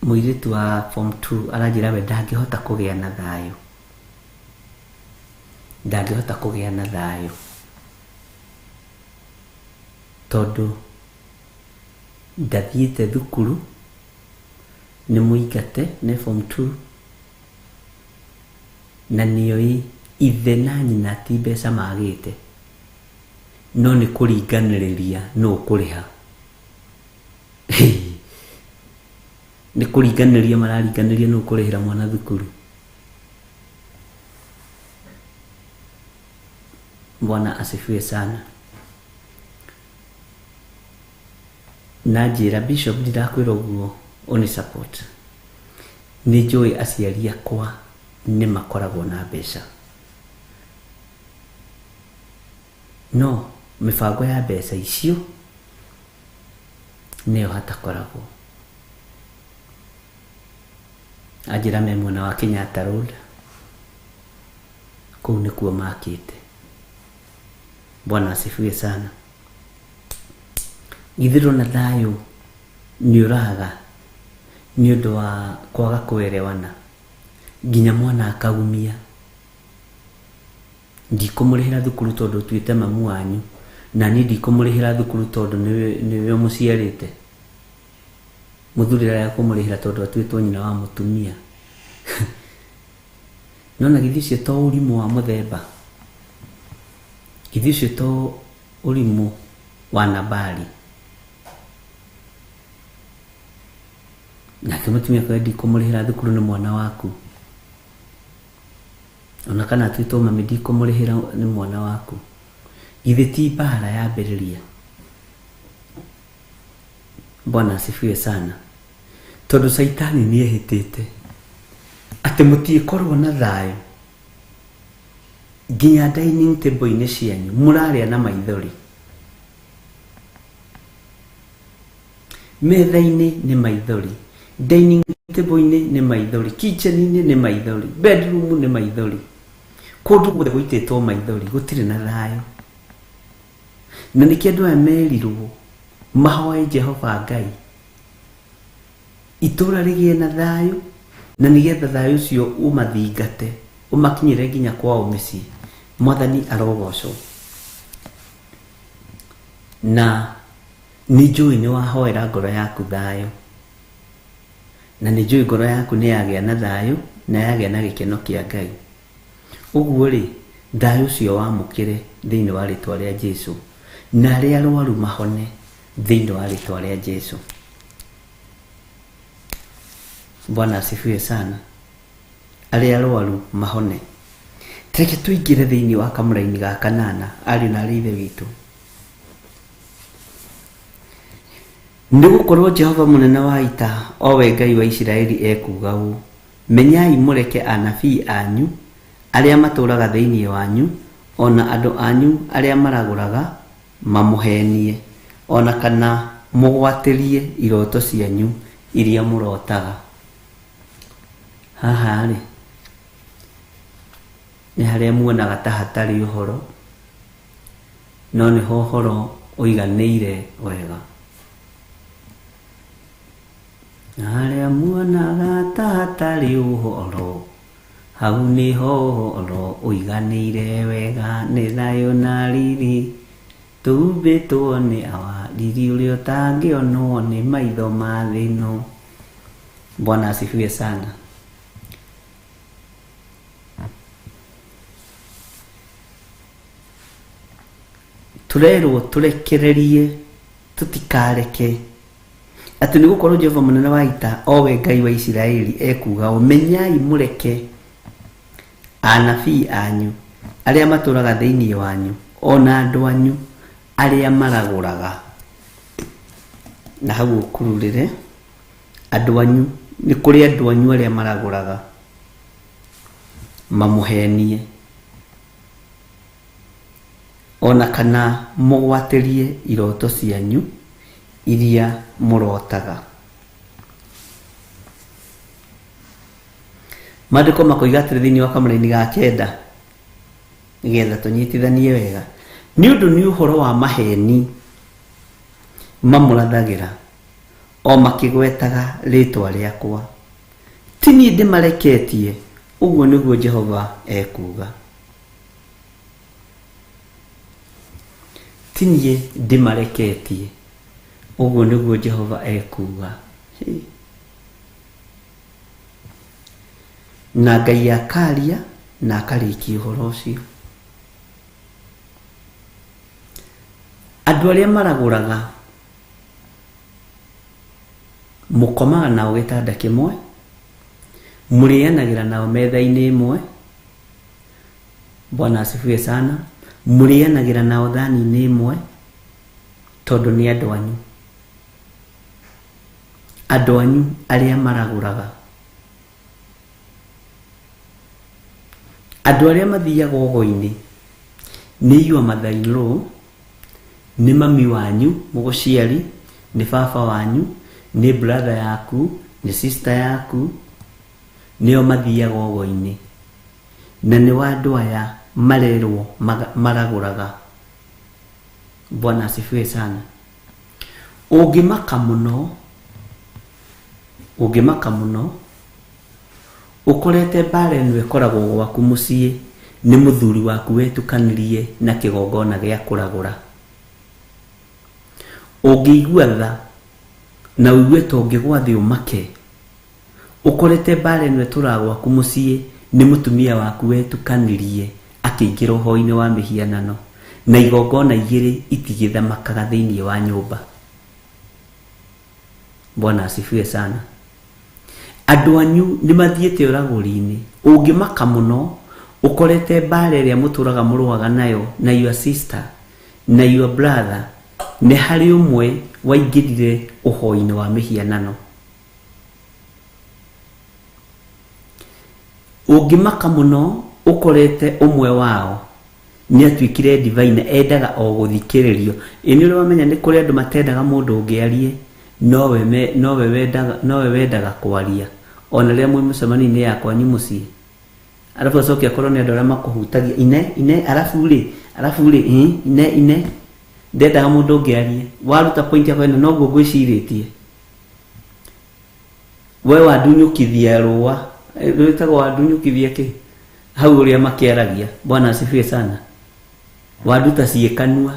mũirĩtu wa form 2 aranjĩra we ndangĩhota kũgĩa na thayũ, ndangĩhota kũgĩa na thayũ, tondũ ndathiĩte thukuru, nĩ mũingate, nĩ form 2, na nĩoĩ ithe na nyina ti mbeca magĩte, no nĩ kũringanĩrĩria no kũrĩha. Nĩ kũringanĩria mararinganĩria no kũrĩhĩra mwana thukuru. Bwana asifiwe sana. Na njĩra Bishop ndirakwĩra ũguo ũnĩ support. Nĩ njũĩ aciari akwa nĩ makoragwo na mbeca, no mĩbango ya mbeca icio nĩyo hatakoragwo. Anjĩra me mwena wa Kenyatta Road, kũu nĩkuo makĩte. Bwana asifiwe sana. Githiro na thayũ nĩ ũraga nĩ ũndũ wa kwaga kũerewana, nginya mwana akagumia. Ndikũmũrĩhĩra thukuru tondũ ũtuĩte mamu wanyu, na niĩ ndikũmũrĩhĩra thukuru tondũ nĩwe mũciarĩte. Mũthuri arĩa kũmũrĩhĩra tondũ atuĩtwo nyina wa mũtumia. Nona githĩ ũcio to ũrimũ wa mũthemba, githĩ ũcio to ũrimũ wa nabari. Nake mũtumia kwa ndikũmũrĩhĩra thukuru nĩ mwana waku, ona kana atuĩtwo mami ndikũmũrĩhĩra nĩ mwana waku. Githĩ ti mbara yambĩrĩria? Bwana asifiwe sana. Tondũ Saitani nĩehĩtĩte atĩ mũtiĩkorwo na thayũ, nginya dining table-inĩ cianyu mũrarĩa na maithori. Metha-inĩ nĩ maithori, dining table-inĩ nĩ maithori, kitchen-inĩ nĩ maithori, bedroom nĩ maithori. Kũndũ guothe gũitĩtwo maithori, gũtirĩ na thayũ. Na nĩkĩo andũ aya merirwo mahoe Jehova Ngai itũra rĩgĩe na thayũ, na nĩgetha thayũ ũcio ũmathingate, ũmakinyĩre nginya kwao mĩciĩ. Mwathani arogocwo. Na nĩnjũĩ nĩwahoera ngoro yaku thayũ, na nĩnjũĩ ngoro yaku nĩyagĩa na thayũ na yagĩa na gĩkeno kĩa Ngai. Ũguo rĩ, thayũ ũcio wamũkĩre thĩinĩ wa rĩtwa rĩa Jesũ, na arĩa arwaru mahone thĩinĩ wa rĩtwa rĩa Jesũ. Bwana asifiwe sana. Arĩa arwaru mahone. Reke tũingĩre thĩinĩ wa kamũra-inĩ ga kanana, ariũ na aarĩ ithe witũ. Nĩgũkorwo Jehova mũnene wa ita, o we Ngai wa Isiraeli ekuga ũũ: menyai mũreke anabii anyu arĩa matũũraga thĩinĩ wanyu, ona andũ anyu arĩa maragũraga mamũhenie, ona kana mũgwatĩrie iroto cianyu iria mũrotaga. Haha rĩ, nĩ harĩa muonaga ta hatarĩ ũhoro, no nĩho ũhoro ũiganĩire wega. Harĩa muonaga ta hatarĩ ũhoro, hau nĩho ũhoro ũiganĩire wega, nĩ thayũ na riri, tumbĩtwo nĩ awa riri ũrĩa ũtangĩonwo nĩ maitho ma thĩ ĩno. Bwana asifiwe sana. Turerwo turekererie tutikareke atĩ nĩ gũkorwo Jehova mũnene wa ita owe Ngai wa Isiraeli ekuga menyai mũreke anabii anyu arĩa matũraga thĩinĩ wanyu ona andũ anyu arĩa maragũraga. Na hau ũkururĩre andũ anyu, nĩ kũrĩ andũ anyu arĩa maragũraga mamũhenie ona kana mũgwatĩrie iroto cianyu iria mũrotaga. Maandĩko makoiga atĩrĩ thĩinĩ wa kamũra-inĩ ga 9 nĩgetha tũnyitithanie wega, nĩ ũndũ nĩ ũhoro wa maheni mamũrathagĩra o makĩgwetaga rĩtwa rĩakwa, ti niĩ ndĩmareketie, ũguo nĩguo Jehova ekuga. Ti niĩ ndĩmareketie, ũguo nĩguo Jehova ekuga. Na Ngai akaria na akarĩkia ũhoro ũcio. Andũ arĩa maragũraga mũkomaga nao gĩtanda kĩmwe, mũrĩanagĩra nao metha-inĩ ĩmwe. Bwana asifiwe sana. Mũrĩanagĩra nao thani-inĩ ĩmwe tondũ nĩ andũ anyu. Andũ anyu arĩa maragũraga, andũ arĩa mathiaga ũgo-inĩ nĩ inyuĩ mathainũ, nĩ mami wanyu mũgũciari, nĩ baba wanyu, nĩ brother yaku, nĩ sister yaku, nĩo mathiaga ũgo-inĩ. Na nĩ wa andũ aya marerwo maragũraga. Bwana asifiwe sana. Ũngĩmaka mũno ũkorete mbara ĩno ĩkoragwo gwaku mũciĩ nĩ mũthuri waku wetukanirie na kĩgongona gĩa kũragũra. Ũngĩigua tha na ũigue ta ũngĩgwa thĩ ũmake, ũkorete mbara ĩno ĩtũraga gwaku mũciĩ nĩ mũtumia waku wetukanirie akĩingĩra ũhoro-inĩ wa mĩhianano na igongona igĩrĩ itigĩthamakaga thĩinĩ wa nyũmba. Bwana asifiwe sana. Andũ anyu nĩ mathiĩte ũragũri-inĩ. Ũngĩmaka mũno ũkorete mbara ĩrĩa mũtũraga mũrũaga nayo na your sister na your brother nĩ harĩ ũmwe waingĩrire ũhoro-inĩ wa mĩhianano. Ũngĩmaka mũno ũkorete ũmwe wao nĩ atuĩkire divine, endaga o gũthikĩrĩrio. Nĩ ũrĩ wamenya nĩ kũrĩ andũ matendaga mũndũ ũngĩ arie, nowe wendaga kwaria ona rĩrĩa mwĩ mũcemanio-inĩ ya kwanyu mũciĩ. Arabu acoke akorwo nĩ andũ arĩa makũhutagia, ine arabu rĩ ine ndendaga mũndũ ũngĩ arie. Waruta point yako ĩno noguo ngwĩcirĩtie. We wandunyũkithia rũa, rwĩtagwo wandunyũkithia kĩ hau ũrĩa makĩaragia. Bwana asifiwe sana. Wanduta ciĩkanua.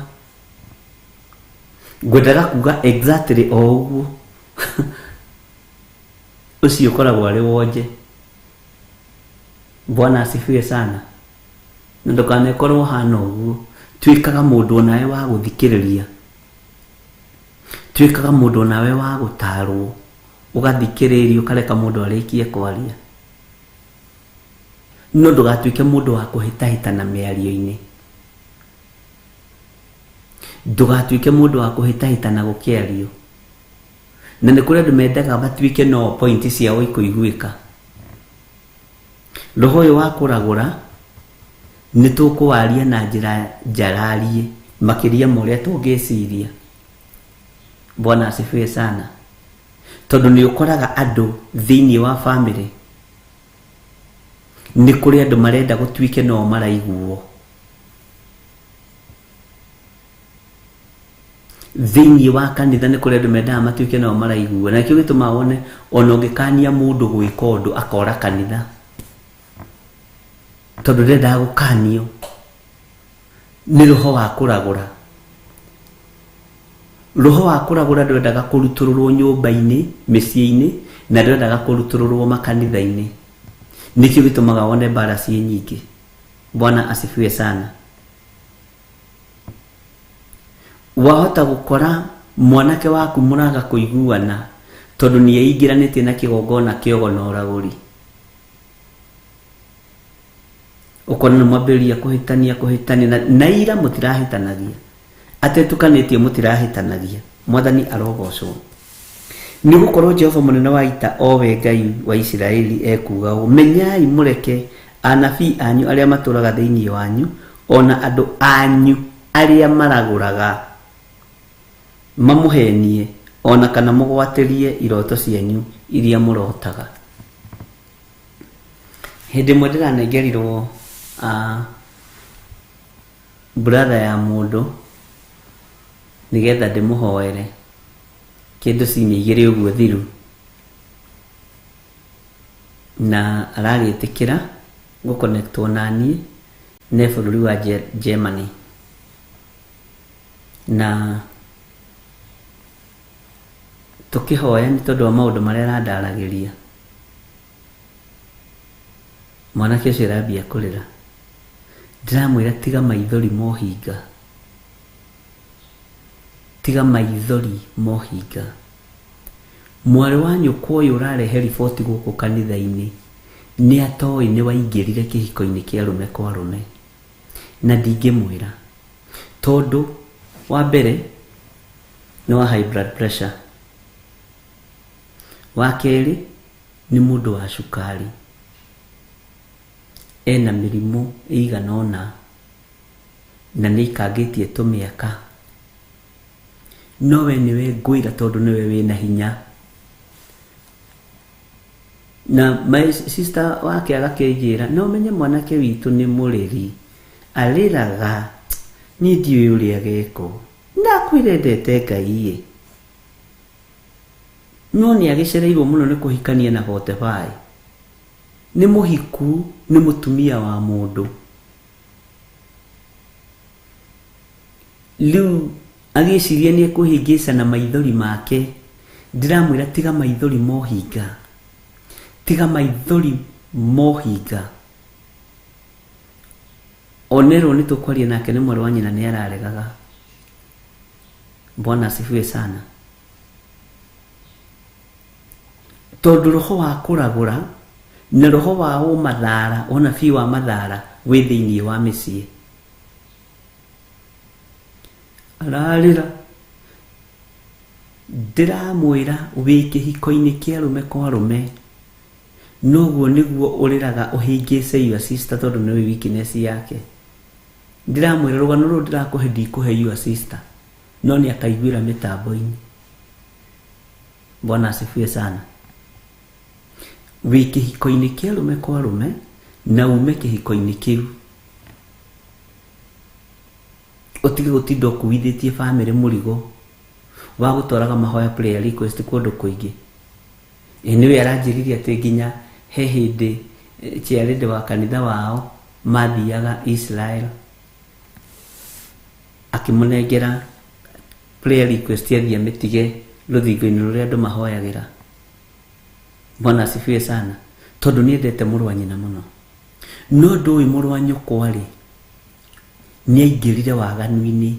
Ngwendaga kuga exactly o ũguo. Ũcio ũkoragwo arĩ wonje. Bwana asifiwe sana. Na ndũkanekorwo hana ũguo. Tuĩkaga mũndũ onawe wa gũthikĩrĩria. Tuĩkaga mũndũ onawe wa gũtarwo. Ũgathikĩrĩria ũkareka mũndũ arĩkie kwaria. No ndũgatuĩke mũndũ wa kũhĩtahĩtana mĩario-inĩ. Ndũgatuĩke mũndũ wa kũhĩtahĩtana gũkĩario. Na nĩ kũrĩ andũ mendaga matuĩke no point ciao ikũiguĩka. Roho ũyũ wa kũragũra nĩ tũkũwaria na njĩra njararie makĩria ma ũrĩa tũngĩciria. Bwana asifiwe sana. Tondũ nĩ ũkoraga andũ thĩinĩ wa family nĩ kũrĩ andũ marenda gũtuĩke no maraiguo. Thĩinĩ wa kanitha nĩ kũrĩ andũ mendaga matuĩke no maraiguo. Na kĩo gĩtũmaga wone ona ũngĩkania mũndũ gwĩka ũndũ akora kanitha. Tondũ ndendaga gũkanio nĩ roho wa kũragũra. roho wa kũragũra ndwendaga kũrutũrũrwo nyũmba-inĩ, mĩciĩ-inĩ, na ndwendaga kũrutũrũrwo makanitha-inĩ. Nĩkĩo gĩtũmaga wone mbara ciĩ nyingĩ. Bwana asifiwe sana. Wahota gũkora mwanake waku mũraga kũiguana tondũ nĩeingĩranĩtie na kĩgongona kĩogo na ũragũri. Ũkona nĩ mwambĩrĩria kũhĩtania na ira mũtirahĩtanagia. Atetukanĩtie mũtirahĩtanagia. Mwathani arogocwo. Nĩ gũkorwo Jehova mũnene wa ita owe Ngai wa Isiraeli ekuga ũũ: menyai mũreke anabii anyu arĩa matũraga thĩinĩ wanyu, ona andũ anyu arĩa maragũraga mamũhenie, ona kana mũgwatĩrie iroto cianyu iria mũrotaga. Hĩndĩ ĩmwe ndĩranengerirwo brother ya mũndũ nĩgetha ndĩmũhoere kĩndũ ciumia 2 ũguo thiru, na aragĩtĩkĩra gũconnectwo naniĩ nĩ bũrũri wa Germany, na tũkĩhoya nĩ tondũ wa maũndũ marĩa arandaragĩria. Mwanake ũcio arambia kũrĩra. Ndĩramwĩra tiga maithori mohinga, tiga maithori mohinga. Mwarĩ wa nyũkwa ũyũ ũrarehe riboti gũkũ kanitha-inĩ nĩ atoĩ nĩ waingĩrire kĩhiko-inĩ kĩa arũme kwa arũme, na ndingĩmwĩra tondũ wa mbere nĩ wa high blood pressure, wa kerĩ nĩ mũndũ wa cukari, ena mĩrimũ ĩigana ũna na nĩ ikangĩtie tũmĩaka. Nowe nĩwe ngwĩra tondũ nĩwe wĩna hinya. Na my sister wake agakĩnjĩra no menye mwanake witũ nĩ mũrĩri, arĩraga, niĩ ndiũĩ ũrĩa geko, ndakwĩra ndete Ngai. No nĩ agĩcereirwo mũno nĩ kũhikania na 45. Nĩ mũhiku, nĩ mũtumia wa mũndũ. Rĩu agĩciria nĩ ekũhĩngĩca na maithori make. Ndiramwĩra tiga maithori mohinga, tiga maithori mohinga. Onerwo nĩ tũkwaria nake nĩ mwarĩ wa nyina nĩ araregaga. Bwana asifiwe sana. Tondũ roho wa kũragũra na roho wa ũmathara, ũnabii wa mathara wĩ thĩinĩ wa mĩciĩ. Ararĩra. Ndĩramwĩra wĩ kĩhiko-inĩ kĩa arũme kwa arũme, noguo nĩguo ũrĩraga ũhĩngĩce your sister tondũ nĩwe weakness yake. Ndĩramwĩra rũgano rũrũ ndĩrakũhe ndikũhe your sister, no nĩ akaiguĩra mĩtambo-inĩ. Bwana asifiwe sana. Wĩ kĩhiko-inĩ kĩa arũme kwa arũme na ume kĩhiko-inĩ kĩu. Ũtige gũtinda ũkuithĩtie bamĩrĩ mũrigo wa gũtwaraga mahoya prayer request kũndũ kũingĩ. Nĩwe aranjĩrĩria atĩ nginya he hĩndĩ chairlady wa kanitha wao mathiaga Israel, akĩmũnengera prayer request athiĩ amĩtige rũthingo-inĩ rũrĩa andũ mahoyagĩra. Bwana asifiwe sana. Tondũ nĩendete mũrũ wa nyina mũno. No ndũĩ mũrũ wa nyũkwa rĩ, nĩaingĩrire waganu-inĩ,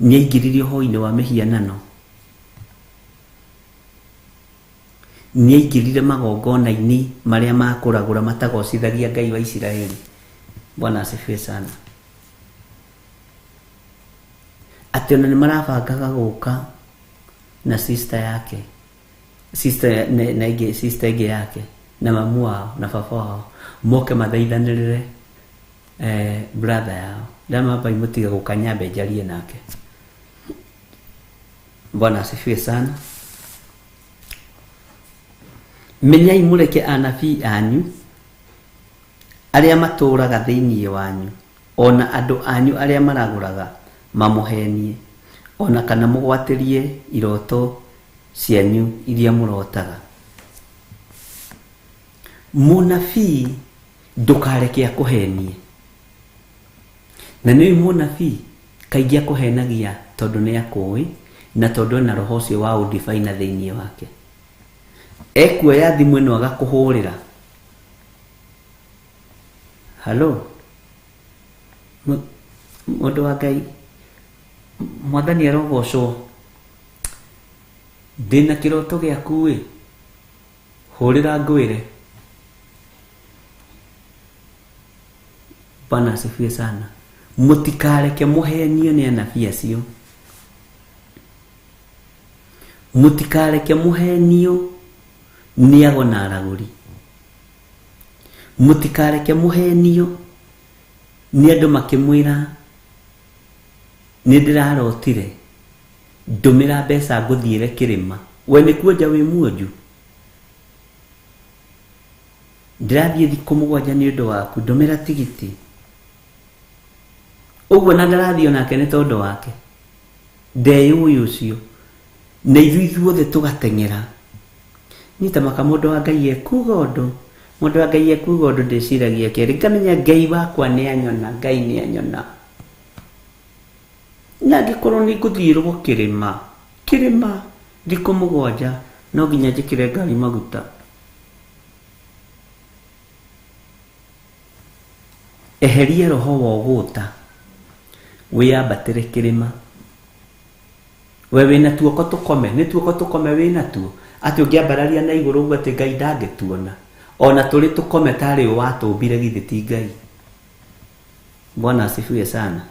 nĩaingĩrire ũhoro-inĩ wa mĩhianano, nĩaingĩrire magongona-inĩ marĩa makũragũra matagocithagia Ngai wa Isiraeli. Bwana asifiwe sana. Atĩ ona nĩ marabangaga gũka na sister yake, sister ĩngĩ yake, na mamu wao na baba wao moke mathaithanĩrĩre brother yao. Ndamamba imũtiga gũkanyambe njarie nake. Bwana asifiwe sana. Menyai mũreke anabii anyu arĩa matũraga thĩinĩ wanyu, ona andũ anyu arĩa maragũraga mamũhenie, ona kana mũgwatĩrie iroto cianyu iria mũrotaga. Mũnabii ndũkareke akũhenie. Na nĩ mũnabii kaingĩ akũhenagia tondũ nĩ akũĩ na tondũ ena roho ũcio wa ũdifaina thĩinĩ wake. Ekuoya thimũ ĩno agakũhũrĩra. Halo, mũndũ wa Ngai, Mwathani arogocwo, ndĩna kĩroto gĩaku ĩ, hũrĩra ngwĩre. Bwana asifiwe sana. Mũtikareke mũhenio nĩ anabii acio. Mũtikareke mũhenio nĩ ago na aragũri. Mũtikareke mũhenio nĩ andũ makĩmwĩra nĩ ndĩrarotire ndũmĩra mbeca ngũthiĩre kĩrĩma. We nĩ kuonja wĩ muonju. Ndĩrathiĩ thikũ 7 nĩ ũndũ waku, ndũmĩra tigiti. Ũguo na ndarathiĩ onake nĩ tondũ wake. Ndeyũĩ ũcio. Na ithuothe tũgateng'era. Nĩtamaka mũndũ wa Ngai ekuga ũndũ. Mũndũ wa Ngai ekuga ũndũ ndĩciragia kĩrĩ. Ngamenya Ngai wakwa nĩ anyona, Ngai nĩ anyona. Na ngĩkorwo nĩ ngũthiĩrwo kĩrĩma thikũ 7 no nginya njĩkĩre ngari maguta. Eheria roho wa ũgũta, wĩambatĩre kĩrĩma. We wĩna tuoko tũkome, nĩ tuoko tũkome wĩna tuo. Atĩ ũngĩambararia na igũrũ ũguo atĩ Ngai ndangĩtuona. Ona tũrĩ tũkome tarĩ watũmbire githĩ ti Ngai. Bwana asifiwe sana.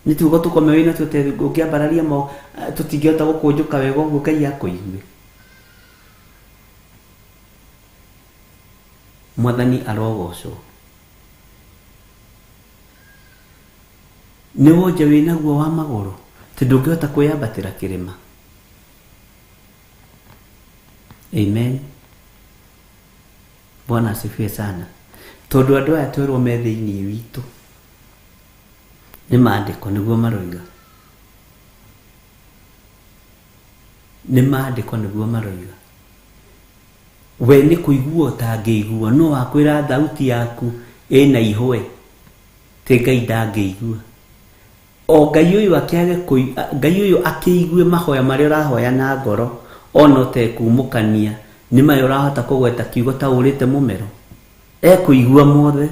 Nĩ tuoko tũkome wĩna tuo atĩ ũngĩambararia mo tũtingĩhota gũkũnjũka wega ũguo Ngai akũigue. Mwathani arogocwo. Nĩ wonja wĩna guo wa magũrũ tondũ ndũngĩhota kwĩambatĩra kĩrĩma. Amen. Bwana asifiwe sana. Tondũ andũ aya twerwo me thĩinĩ witũ nĩ maandĩko nĩguo maroiga. Nĩ maandĩko nĩguo maroiga. We nĩ kũigua ũtangĩigua, no wakwĩra thauti yaku ĩna ihwe te Ngai ndangĩigua. O Ngai ũyũ akĩage Ngai ũyũ akĩigue mahoya marĩa ũrahoya na ngoro, ona ũtekumũkania nĩ mayo ũrahota kũgweta kiugo ta ũrĩte mũmero. Ekũigua mothe.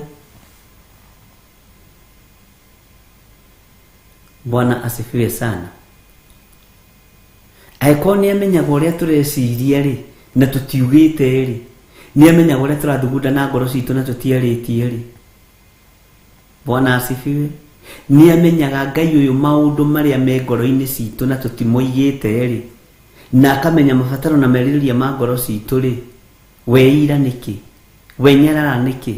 Bwana asifiwe sana. Aĩkorwo nĩ amenyaga ũrĩa tũreciria rĩ na tũtiugĩte rĩ, nĩ amenyaga ũrĩa tũrathugunda na ngoro citũ na tũtiarĩtie rĩ. Bwana asifiwe. Nĩ amenyaga Ngai ũyũ maũndũ marĩa me ngoro-inĩ citũ na tũtimoigĩte rĩ, na akamenya mabataro na merirĩria ma ngoro citũ rĩ. Weira nĩkĩ? Wenyarara nĩkĩ?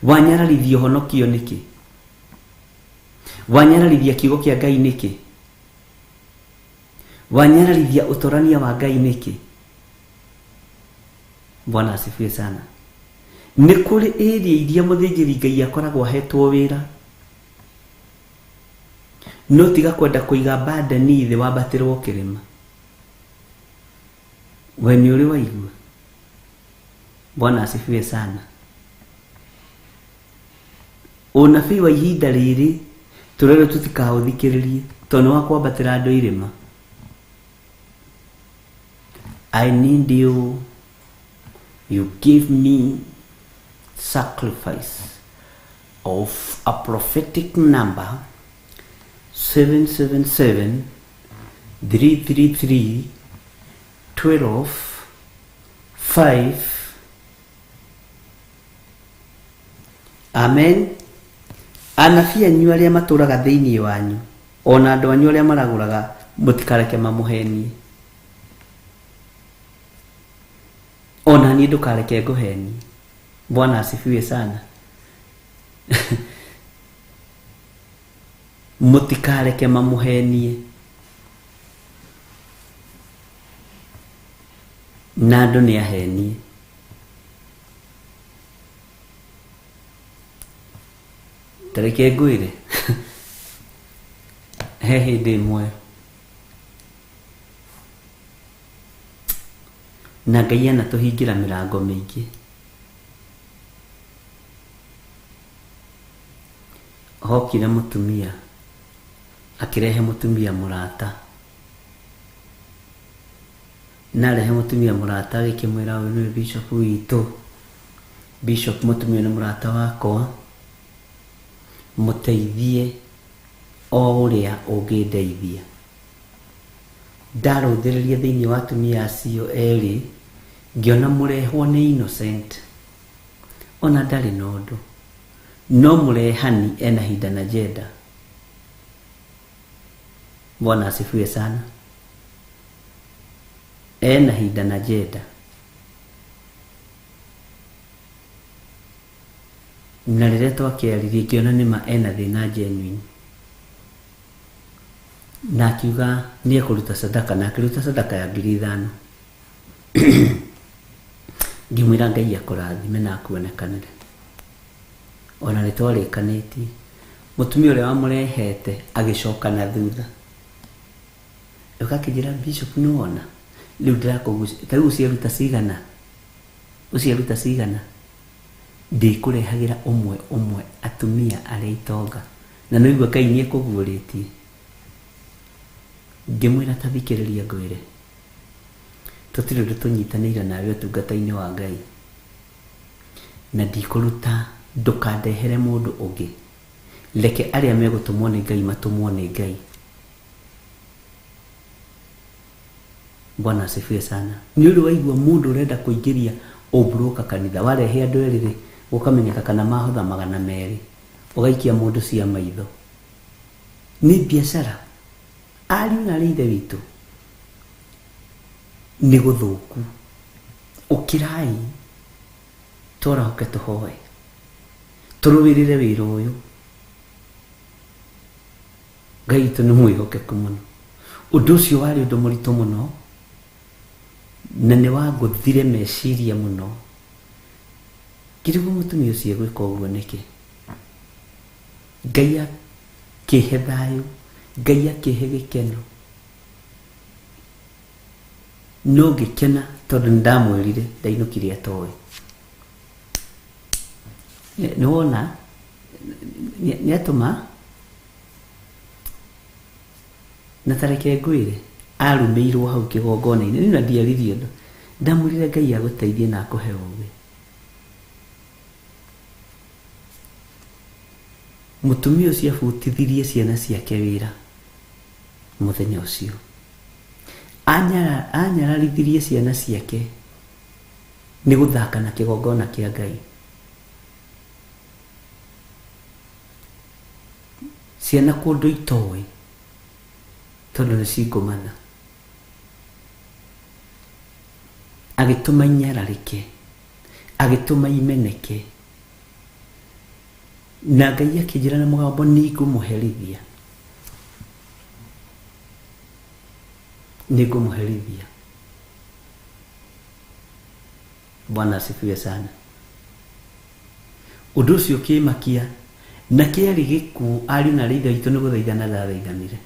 Wanyararithia ũhonokio nĩkĩ? Wanyararithia kiugo kĩa Ngai nĩkĩ? Wanyararithia ũtorania wa Ngai nĩkĩ? Bwana asifiwe sana. Nĩ kũrĩ area iria mũthĩnjĩri Ngai akoragwo ahetwo wĩra, no tiga kwenda kũiga bandani thĩ wambatĩrwo kĩrĩma. We nĩ ũrĩ waigua. Bwana asifiwe sana. Ũnabii wa ihinda rĩrĩ tũrerwo tũtikahũthikĩrĩrie tondũ wa kwambatĩra andũ irĩma. I need you. You give me sacrifice of a prophetic number 777 333 12 5. Amen. Anabii anyu arĩa matũraga thĩinĩ wanyu, ona andũ anyu arĩa maragũraga, mũtikareke mamũhenie. Ona niĩ ndũkareke ngũhenie. Bwana asifiwe sana. Mũtikareke mamũhenie. Na andũ nĩ ahenie. Tareke ngwĩre. He hĩndĩ ĩmwe na Ngai anatũhingĩra mĩrango mĩingĩ. hokire mutumia akirehe mutumia murata narehe mutumia murata agikimwira we ni bishop witu bishop mutumia ni murata wakwa muteithie o uria ungindeithia ndaruthiriria thiini wa atumia acio eri ngiona murehwo ni innocent ona ndari na undu no murehani ena hinda na jeda. Bwana asifiwe sana. Ena hinda na jeda na rĩrĩa twakiaririe ngiona nĩma ena thĩna genuine na akiuga nĩ ekũruta sadaka na akĩruta sadaka ya 5,000 ngĩmwĩra Ngai akũrathime na akuonekanĩre ona nĩ twarĩkanĩtie. Mũtumia ũrĩa wamũrehete agĩcoka na thutha ũgakĩnjĩra bishop nĩwona rĩu ndĩrakũgucia ta rĩu ũciaruta cigana ndĩkũrehagĩra ũmwe atumia arĩa itonga na nĩigua Ngai nĩekũguũrĩtie. Ngĩmwĩra ta thikĩrĩria ngwĩre tũtirĩ ũndũ tũnyitanĩire nawe ũtungata-inĩ wa Ngai na ndikũruta ndũkandehere mũndũ ũngĩ leke arĩa megũtũmwo nĩ Ngai matũmwo nĩ Ngai. Bwana asifiwe sana. Nĩ ũndũ waigua mũndũ ũrenda kũingĩria ũbroka kanitha warehe andũ erĩ ũkamenyeka kana mahotha 200 ũgaikia mũndũ cia maitho nĩ biacara. Ariũ na ithe witũ nĩ gũthũku. Ũkirai tũrahoke tũhoe tũrũĩrĩre wĩra ũyũ. Ngai witũ nĩ mwĩhokeku mũno. Ũndũ ũcio warĩ ũndũ mũritũ mũno na nĩ wangũthire meciria mũno. Kĩrĩgwo mũtumia ũcio gwĩka ũguo nĩkĩ? Ngai akĩhe thayũ, Ngai akĩhe gĩkeno. No ngĩkena tondũ nĩndamwĩrire ndainũkire atoĩ. Nĩwona nĩatũma na tareke ngwĩre arũmĩirwo hau kĩgongona-inĩ. Nĩ na ndiaririe ũndũ ndamwĩrire Ngai agũteithie na akũhe ũũgĩ. Mũtumia ũcio abutithirie ciana ciake wĩra mũthenya ũcio. Anyararithirie ciana ciake nĩ gũthaka na kĩgongona kĩa Ngai. Ciana kũndũ itoĩ tondũ nĩ cingũmana. Agĩtũma inyararĩke, agĩtũma imeneke. Na Ngai akĩnjĩra na mũgambo nĩngũmũherithia. Nĩngũmũherithia. Bwana asifiwe sana. Ũndũ ũcio ũkĩmakia na kĩarĩ gĩkuũ. Ariũ na ithe witũ nĩ gũthaithana ndathaithanire.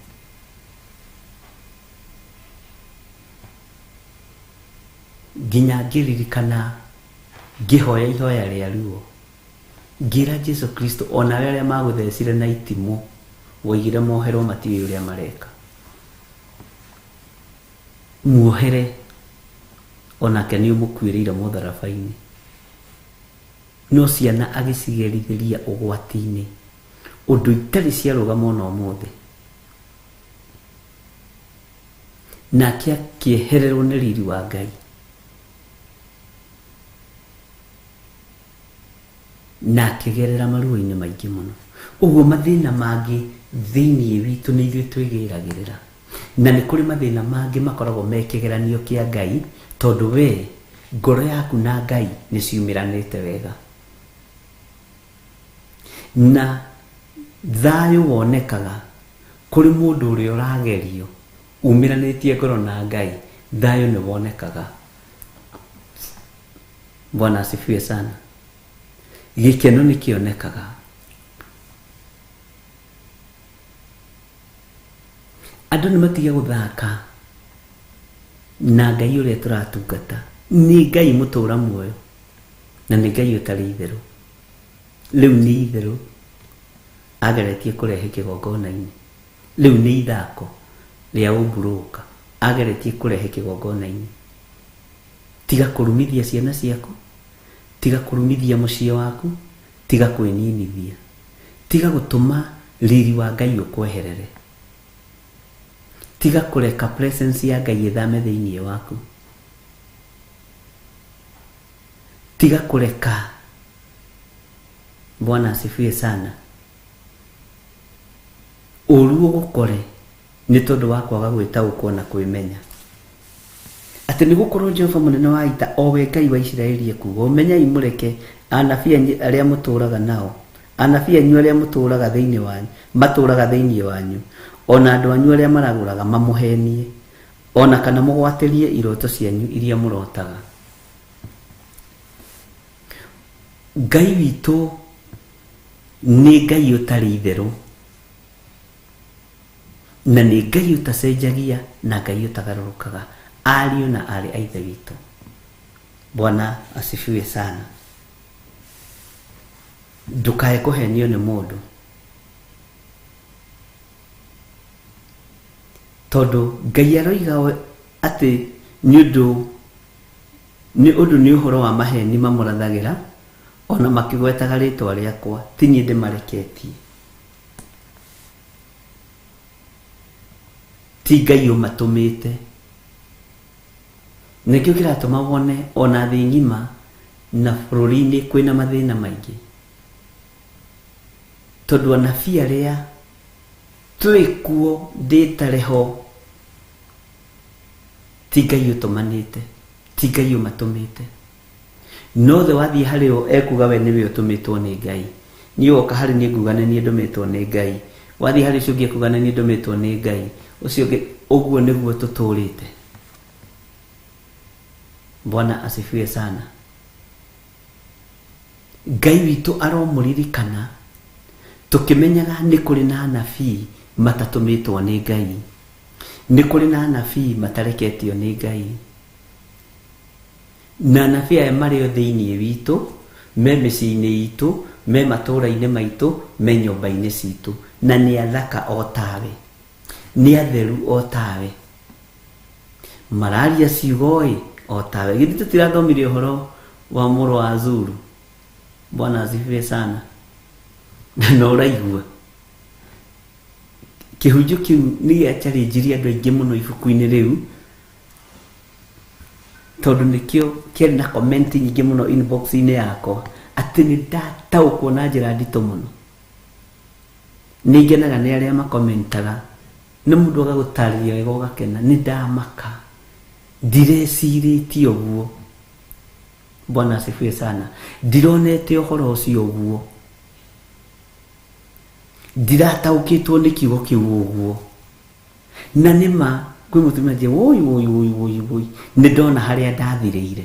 Nginya ngĩririkana ngĩhoya ihoya rĩa ruo ngira Jesu Kristo ona arĩa magũthecire na itimũ woigire moherwo matiũĩ ũrĩa mareka. Muohere onake nĩ ũmũkuĩrĩire mũtharaba-inĩ. No ciana agĩcigerithiria ũgwati-inĩ ũndũ itarĩ ciarũgama ona ũmũthĩ. Nake akĩehererwo nĩ riri wa Ngai. Na akĩgerera maruo-inĩ maingĩ mũno. Ũguo mathĩna mangĩ thĩinĩ witũ nĩ ithuĩ twĩgĩragĩrĩra. Na nĩ kũrĩ mathĩna mangĩ makoragwo me kĩgeranio kĩa Ngai tondũ we ngoro yaku na Ngai nĩ ciumĩranĩte wega. Na thayũ wonekaga kũrĩ mũndũ ũrĩa ũragerio umĩranĩtie ngoro na Ngai. Thayũ nĩ wonekaga. Bwana asifiwe sana. Gĩkeno nĩ kĩonekaga. Andũ nĩ matige gũthaka na Ngai ũrĩa tũratungata. Nĩ Ngai mũtũra muoyo na nĩ Ngai ũtarĩ itherũ. Rĩu nĩ itherũ ageretie kurehe kigongona-ini riu ni ithako ria umburuka ageretie kurehe kigongona-ini tiga kurumithia ciana ciaku tiga kurumithia muciĩ waku tiga kwininithia tiga gutuma riri wa Ngai ukweherere tiga kureka presence ya Ngai ithame thiini waku tiga kureka. Bwana asifiwe sana. Uru gukore ni tondu wa kwaga gwitaũkwo na kwimenya ati ni gukorwo Jehova munene wa ita owe Ngai wa Isiraeli ekuga umenya imureke anabii aria muturaga nao anabii anyu aria muturaga thiini wanyu maturaga thiini wanyu ona andu anyu aria maraguraga mamuhenie ona kana mugwatirie iroto cianyu iria murotaga. Ngai witu ni Ngai utari itheru na ni Ngai utacenjagia na Ngai utagarurukaga ariũ na arĩ a Ithe witũ. Bwana asifiwe sana. Ndukae kuhenio ni mundu tondu Ngai aroiga ati ni undu ni uhoro wa maheni mamurathagira ona makigwetaga ritwa riakwa ti nie ndimareketie ti Ngai umatumite nikio kiratuma wone ona thi ngima na bururi-ini kwina mathina maingi tondu anabii aria twikuo nditareho ti Ngai utumanite ti Ngai umatumite no the wathie hario ekuga we niwe utumitwo ni Ngai ni oka hari ni nguga ni ndumitwo ni Ngai wathie hari cungi kuga ni ndumitwo ni Ngai ucio uguo niguo tuturite. Bwana asifiwe sana. Ngai witu aromuririkana tukimenyaga ni kuri na anabii matatumitwo ni Ngai ni kuri na anabii matareketio ni Ngai na anabii aya mario thiini witu me miciĩ-ini itu me matura-ini maitu me nyumba-ini citu na ni athaka o tawe ni atheru o tawe mararia ciugoi o tawe githĩ tutirathomire uhoro wa mũrũ wa Zuru. Bwana asifiwe sana. Na uraigua kihunjio kiu ni gĩacharinjirie andũ aingĩ mũno ibuku-inĩ riu tondu nikio kĩrĩ na comment nyingĩ mũno inbox-inĩ yakwa ati ni ndataũkwo na njĩra nditũ mũno. Nĩngenaga nĩ arĩa makomentaga nĩ mũndũ agagũtarĩria wega ũgakena nĩ ndamaka ndireciirĩtie ũguo. Bwana asifiwe sana. Ndironete ũhoro ũcio ũguo ndirataũkĩtwo nĩ kiugo kĩu ũguo na nĩma kwĩ mũtumia je woi nĩ ndona harĩa ndathirĩire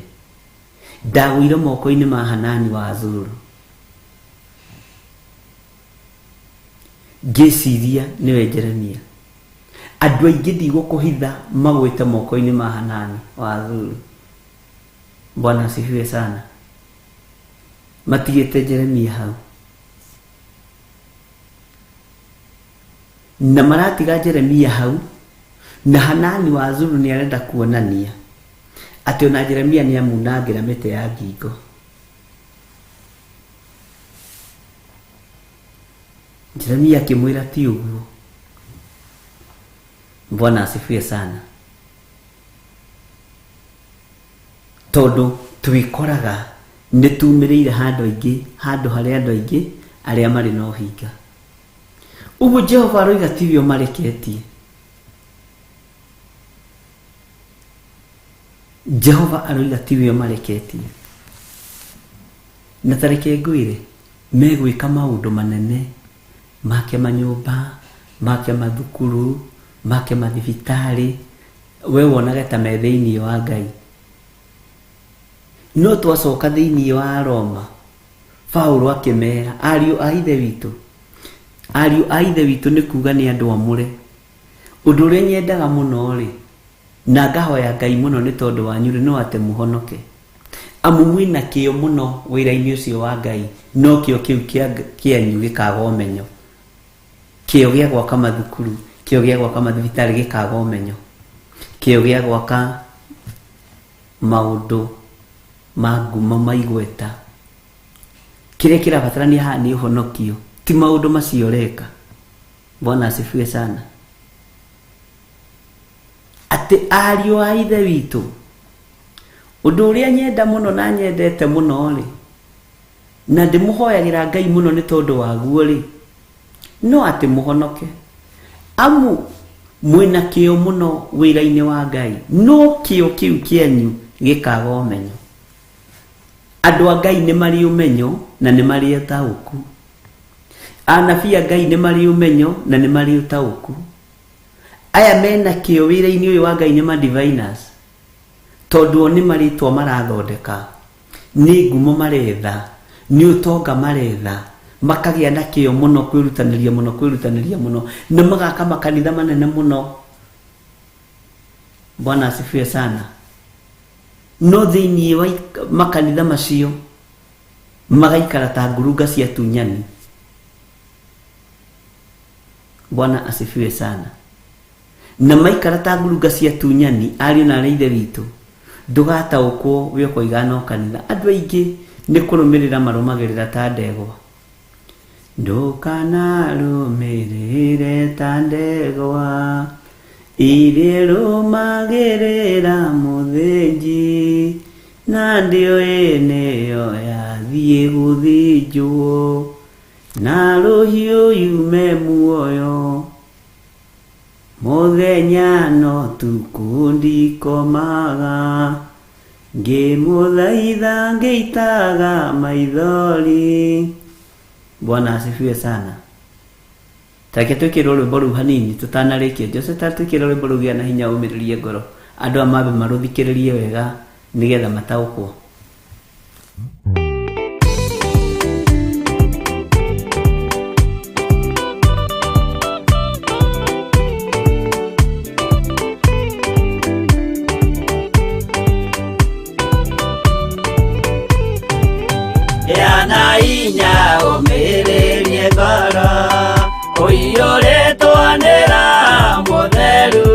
ndagũire moko-inĩ ma Hanani wa Zuru ngĩciria nĩwe Jeremia. Andũ aingĩ ndigũkũhitha magwĩte moko-inĩ ma Hanani wa Zuru. Bwana asifiwe sana. Matigĩte Jeremia hau na maratiga Jeremia hau na Hanani wa Zuru nĩ arenda kuonania ati ona Jeremia nĩ amunangĩra mĩtĩ ya ngingo. Jeremia akĩmwĩra ti ũguo. Bwana asifiwe sana. Tondu twikoraga nĩ tumĩrĩire handũ harĩa andũ aingĩ arĩa marĩ na ũhinga. Uguo Jehova aroiga tiwe mareketie. Jehova aroiga tiwe mareketie. Na tareke ngwĩre megwĩka maũndũ manene make manyũmba make mathukuru make mathibitarĩ we wonaga ta me thĩinĩ wa Ngai. No twacoka thĩinĩ wa Roma Paulo akĩmera ariũ a Ithe witũ nĩ kuga nĩ andũ amũre. Ũndũ ũrĩa nyendaga mũno rĩ na ngahoya Ngai mũno nĩ tondũ wanyu rĩ no ate mũhonoke amu mwĩna kĩo mũno wĩra-inĩ ũcio wa Ngai no kĩo kĩu kĩanyu gĩkaga ũmenyo. kĩo gĩa gwaka mathukuru, kĩo gĩa gwaka mathibitarĩ gĩkaga ũmenyo, kĩo gĩa gwaka maũndũ ma ngumo ma igweta. Kĩrĩa kĩrabatarania haha nĩ ũhonokio, ti maũndũ macio reka. Bwana asifiwe sana. Atĩ ariũ a ithe witũ, ũndũ ũrĩa nyenda mũno na nyendete mũno rĩ, na ndĩmũhoyagĩra Ngai mũno nĩ tondũ waguo rĩ, no atĩ mũhonoke. Amu mwĩna kĩo mũno wĩra-inĩ wa Ngai, no kĩo kĩu kĩanyu gĩkaga ũmenyo. Andũ a Ngai nĩ marĩ ũmenyo na nĩ marĩ ũtaũku. Anabii a Ngai nĩ marĩ ũmenyo na nĩ marĩ ũtaũku. Aya mena kĩo wĩra-inĩ ũyũ wa Ngai nĩ ma-diviners, tondũ o nĩ marĩtwa marathondeka, nĩ ngumo maretha, nĩ ũtonga maretha, makagĩa na kĩo mũno, kwĩrutanĩria mũno, na magaka makanitha manene mũno. Bwana asifiwe sana. No thĩinĩ wa makanitha macio magaikara ta ngurunga cia tunyani. Bwana asifiwe sana. Na maikara ta ngurunga cia tunyani, ariũ na arĩa ithe witũ, ndũgataũkwo wĩ kũigana o kanitha. Andũ aingĩ nĩ kũrũmĩrĩra marũmagĩrĩra ta ndegwa. Ndũkanarũmĩrĩre ta ndegwa irĩrũmagĩrĩra mũthĩnji, na ndĩoĩ nĩyo yathiĩ gũthĩnjwo, na rũhiũ yume muoyo. Mũthenya no tuku ndikomaga, ngĩmũthaitha ngĩitaga maithori. Bwana asifiwe sana. Take twĩkĩrwo rwĩmbo rũu hanini tũtanarĩkia. Jose ta twĩkĩrwo rwĩmbo rũu gĩa na hinya ũmĩrĩrie ngoro. Andũ amambe marũthikĩrĩrie wega nĩgetha mataũkwo. Yana inya ũmĩrĩrie ngoro, ũiyũrĩtwo nĩ Roho Mũtheru,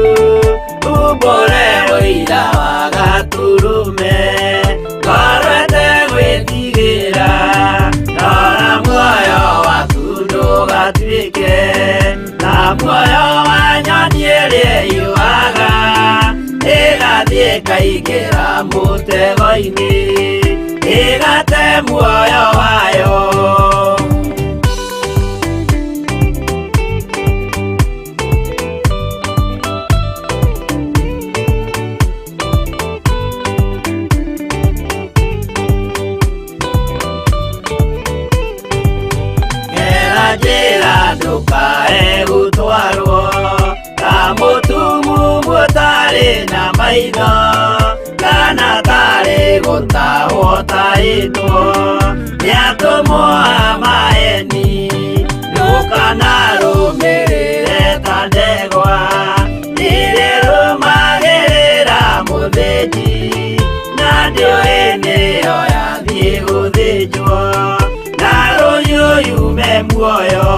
umbũre ũira wa Gatũrũme, ngoro ĩtegwĩtigĩra, rora muoyo waku ndũgatuĩke na muoyo wa nyoni ĩrĩa ĩyũaga, ĩgathiĩ ĩkaingĩra mũtego-inĩ, ĩgate muoyo wayo. Gera njĩra ndũkae gũtwarwo ta mũtumumu ũtarĩ na maitho, kana tarĩ gũtahwo tahĩtwo nĩ atũmwo a maeni. Ndũkanarũmĩrĩre ta ndegwa ĩrĩrũmagĩrĩra mũthĩnji, na ndĩoĩ nĩyo yathiĩ gũthĩnjwo, na rũhiũ yume muoyo.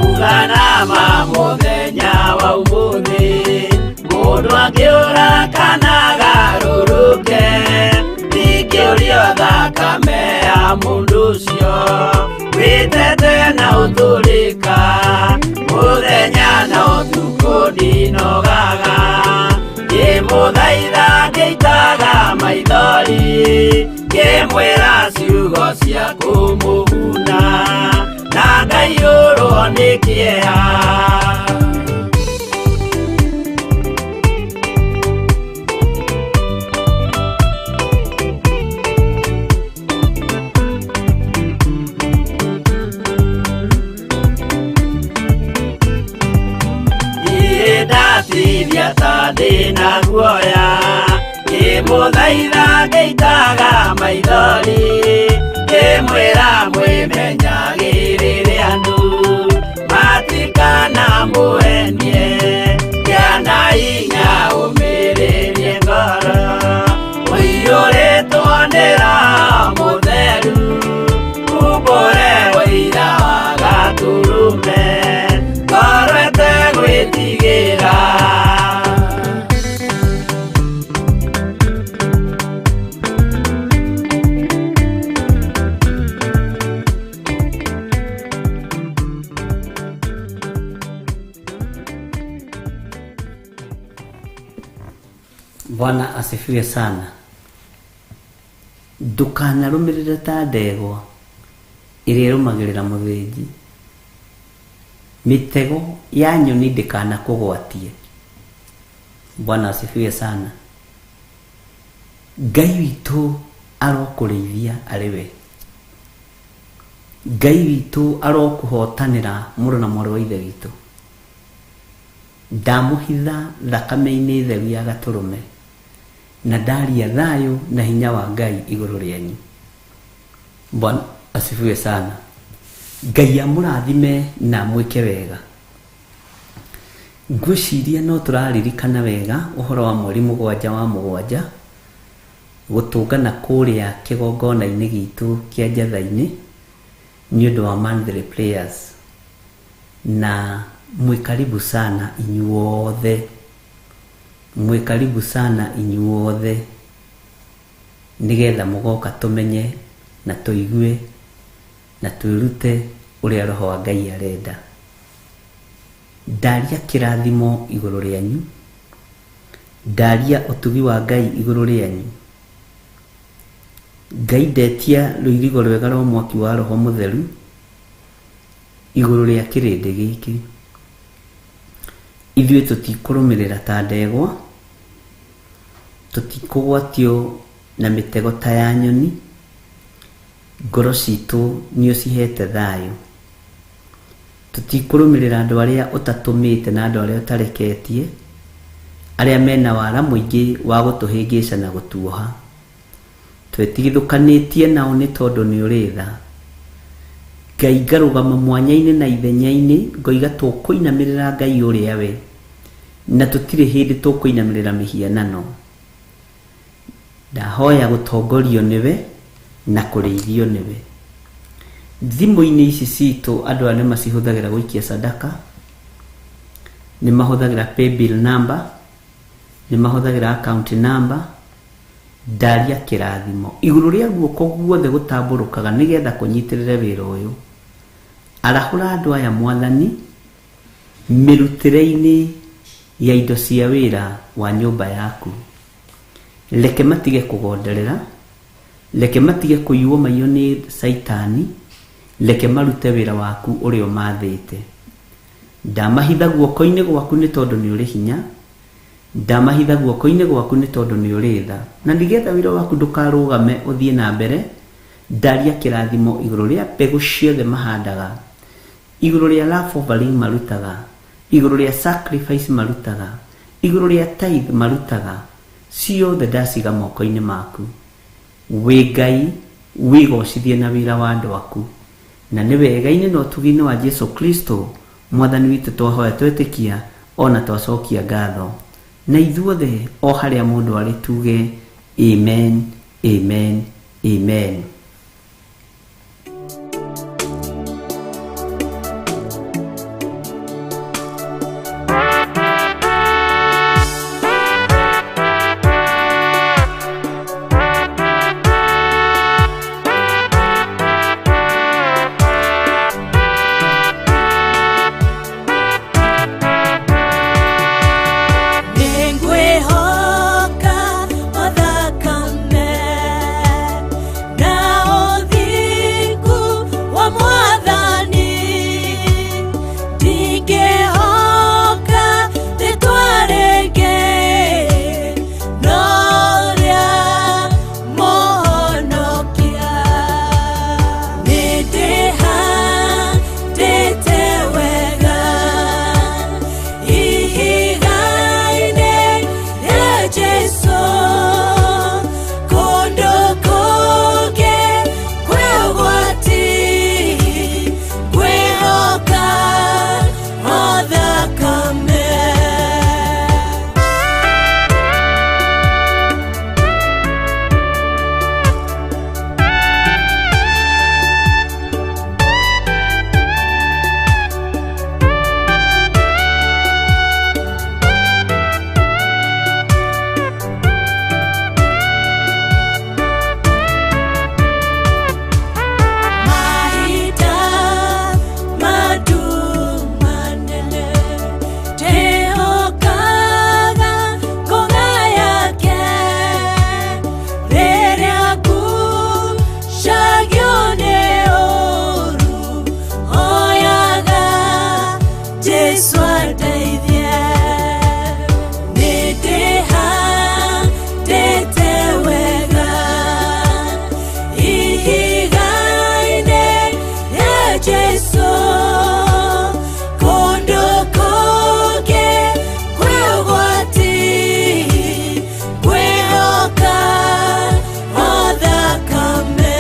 Uganama mũthenya wa ũmũthĩ, mũndũ angĩũra kana agarũrũke, ndingĩũrio thakame ya mũndũ ũcio, wĩtete na ũtũrĩka, mũthenya na ũtukũ ndinogaga, ngĩmũthaitha ngĩitaga maithori, ngĩmwĩra ciugo cia kũmũguna, na ngaiyũrwo nĩ kĩeha. Ndatithia ta ndĩna guoya, ngĩmũthaitha ngĩitaga maithori, ngĩmwĩra mwĩmenyagĩrĩre andũ, Bwana asifiwe sana. Ndukanarumirire ta ndegwa iria irumagirira muthinji. Mitego ya nyoni ndikana kugwatie. Bwana asifiwe sana. Ngai witu arokureithia ariwe. Ngai witu arokuhotanira muru na moro wa ithe witu. Ndamuhitha thakame-ini theru ya gaturume na ndaria thayo na hinya wa Ngai iguru rianyu. Bwana asifiwe sana. Ngai amurathime na mwike wega. Ngwiciria no turaririkana wega uhoro wa mweri 7 wa 7 gutungana kuria kigongona-ini gitu kia Njatha-ini ni undu wa monthly prayers, na mwikaribu sana inyuothe. Mwikaribu sana inyuothe nigetha mugoka tumenye na tuigue na twirute uria roho wa Ngai arenda. Ndaria kirathimo iguru rianyu, ndaria utugi wa Ngai iguru rianyu. Ngai ndetia ruirigo rwega rwa mwaki wa roho mutheru iguru ria kirindi giki. Ithuĩ tutikurumirira ta ndegwa, tutikugwatio na mitego ta ya nyoni. Ngoro citu nĩ ũcihete thayo. Tutikurumirira andu aria utatumite na andu aria utareketie, aria mena wara muingi wa gutuhingica na gutuoha. Twetigithukanitie nao ni tondu ni uritha. Ngai ngarugama mwanya-ini na ithenya-ini ngoiga tukuinamirira Ngai uria we, na tutire hindi tukuinamirira mihianano. Ndahoya gutongorio niwe na kureithio niwe. Thimu-ini ici citu andu ane macihuthagira guikia sadaka, ni mahuthagira paybill number, ni mahuthagira account number. Ndaria kirathimo iguru ria guoko guothe gutamburukaga nigetha kunyitirire wira uyu. Arahura andu aya mwathani mirutire-ini ya indo cia wira wa nyumba yaku. Leke matige kugonderera, leke matige kuyuo mayo ni saitani, leke marute wira waku uria mathite. Ndamahitha guoko-ini gwaku ni tondu ni uri hinya, ndamahitha guoko-ini gwaku ni tondu ni uri tha, na nigetha wira waku ndukarugame uthie na mbere. Ndaria kirathimo iguru ria mbegu ciothe mahandaga, iguru ria love offering marutaga, iguru ria sacrifice marutaga, iguru ria tithe marutaga, ciothe ndaciga moko-ini maku. Wi Ngai wigocithie na wira wa andu aku, na ni wega-ini na utugi-ini wa Jesu Kristo mwathani witu twahoya twetikia ona twacokia ngatho. Na ithuothe o haria mundu ari tuge amen, amen, amen. Now Jesu andeithie nĩndĩhandĩte wega ihiga-inĩ rĩa Jesu kũndũ kũngĩ kwĩ ũgwati ngwĩhoka o thakame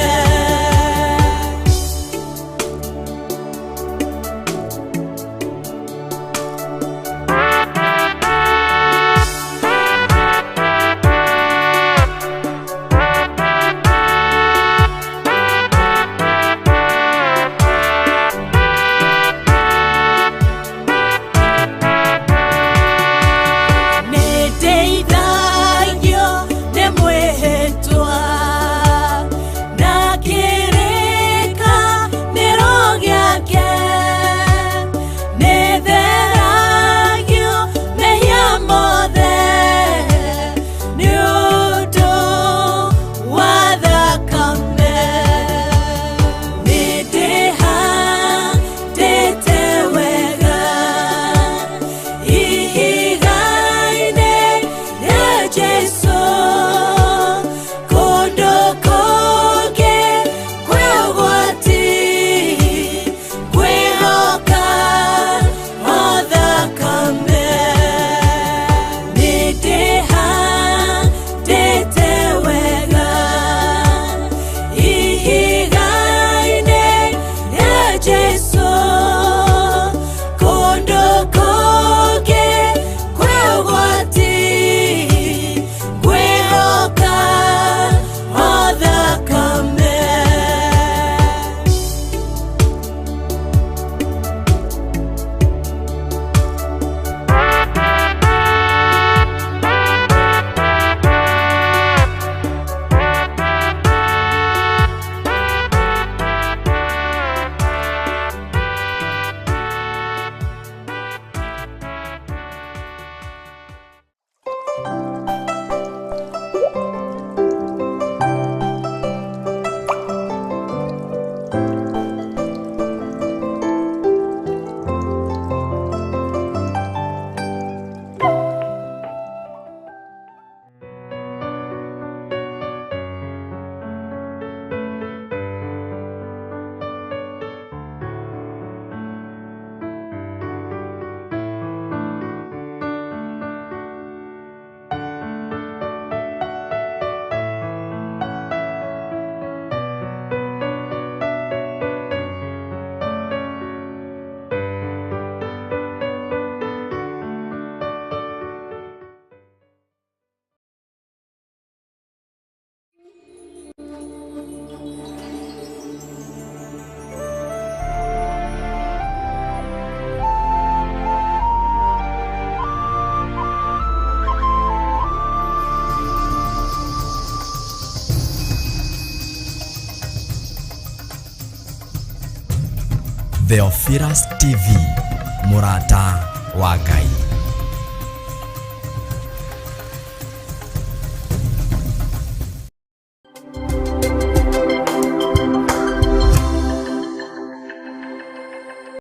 nĩndeithagio nĩ mwĩhĩtwa na kĩrĩkanĩro gĩake nĩtheragio mehia mothe nĩ ũndũ wa thakame nĩndĩhandĩte wega ihiga-inĩ rĩa Jesu kũndũ kũngĩ kwĩ ũgwati ngwĩhoka o thakame nĩndĩhandĩte wega ihiga-inĩ rĩa Jesu kũndũ kũngĩ kwĩ ũgwati ngwĩhoka o thakame Theophilus TV, mũrata wa Ngai.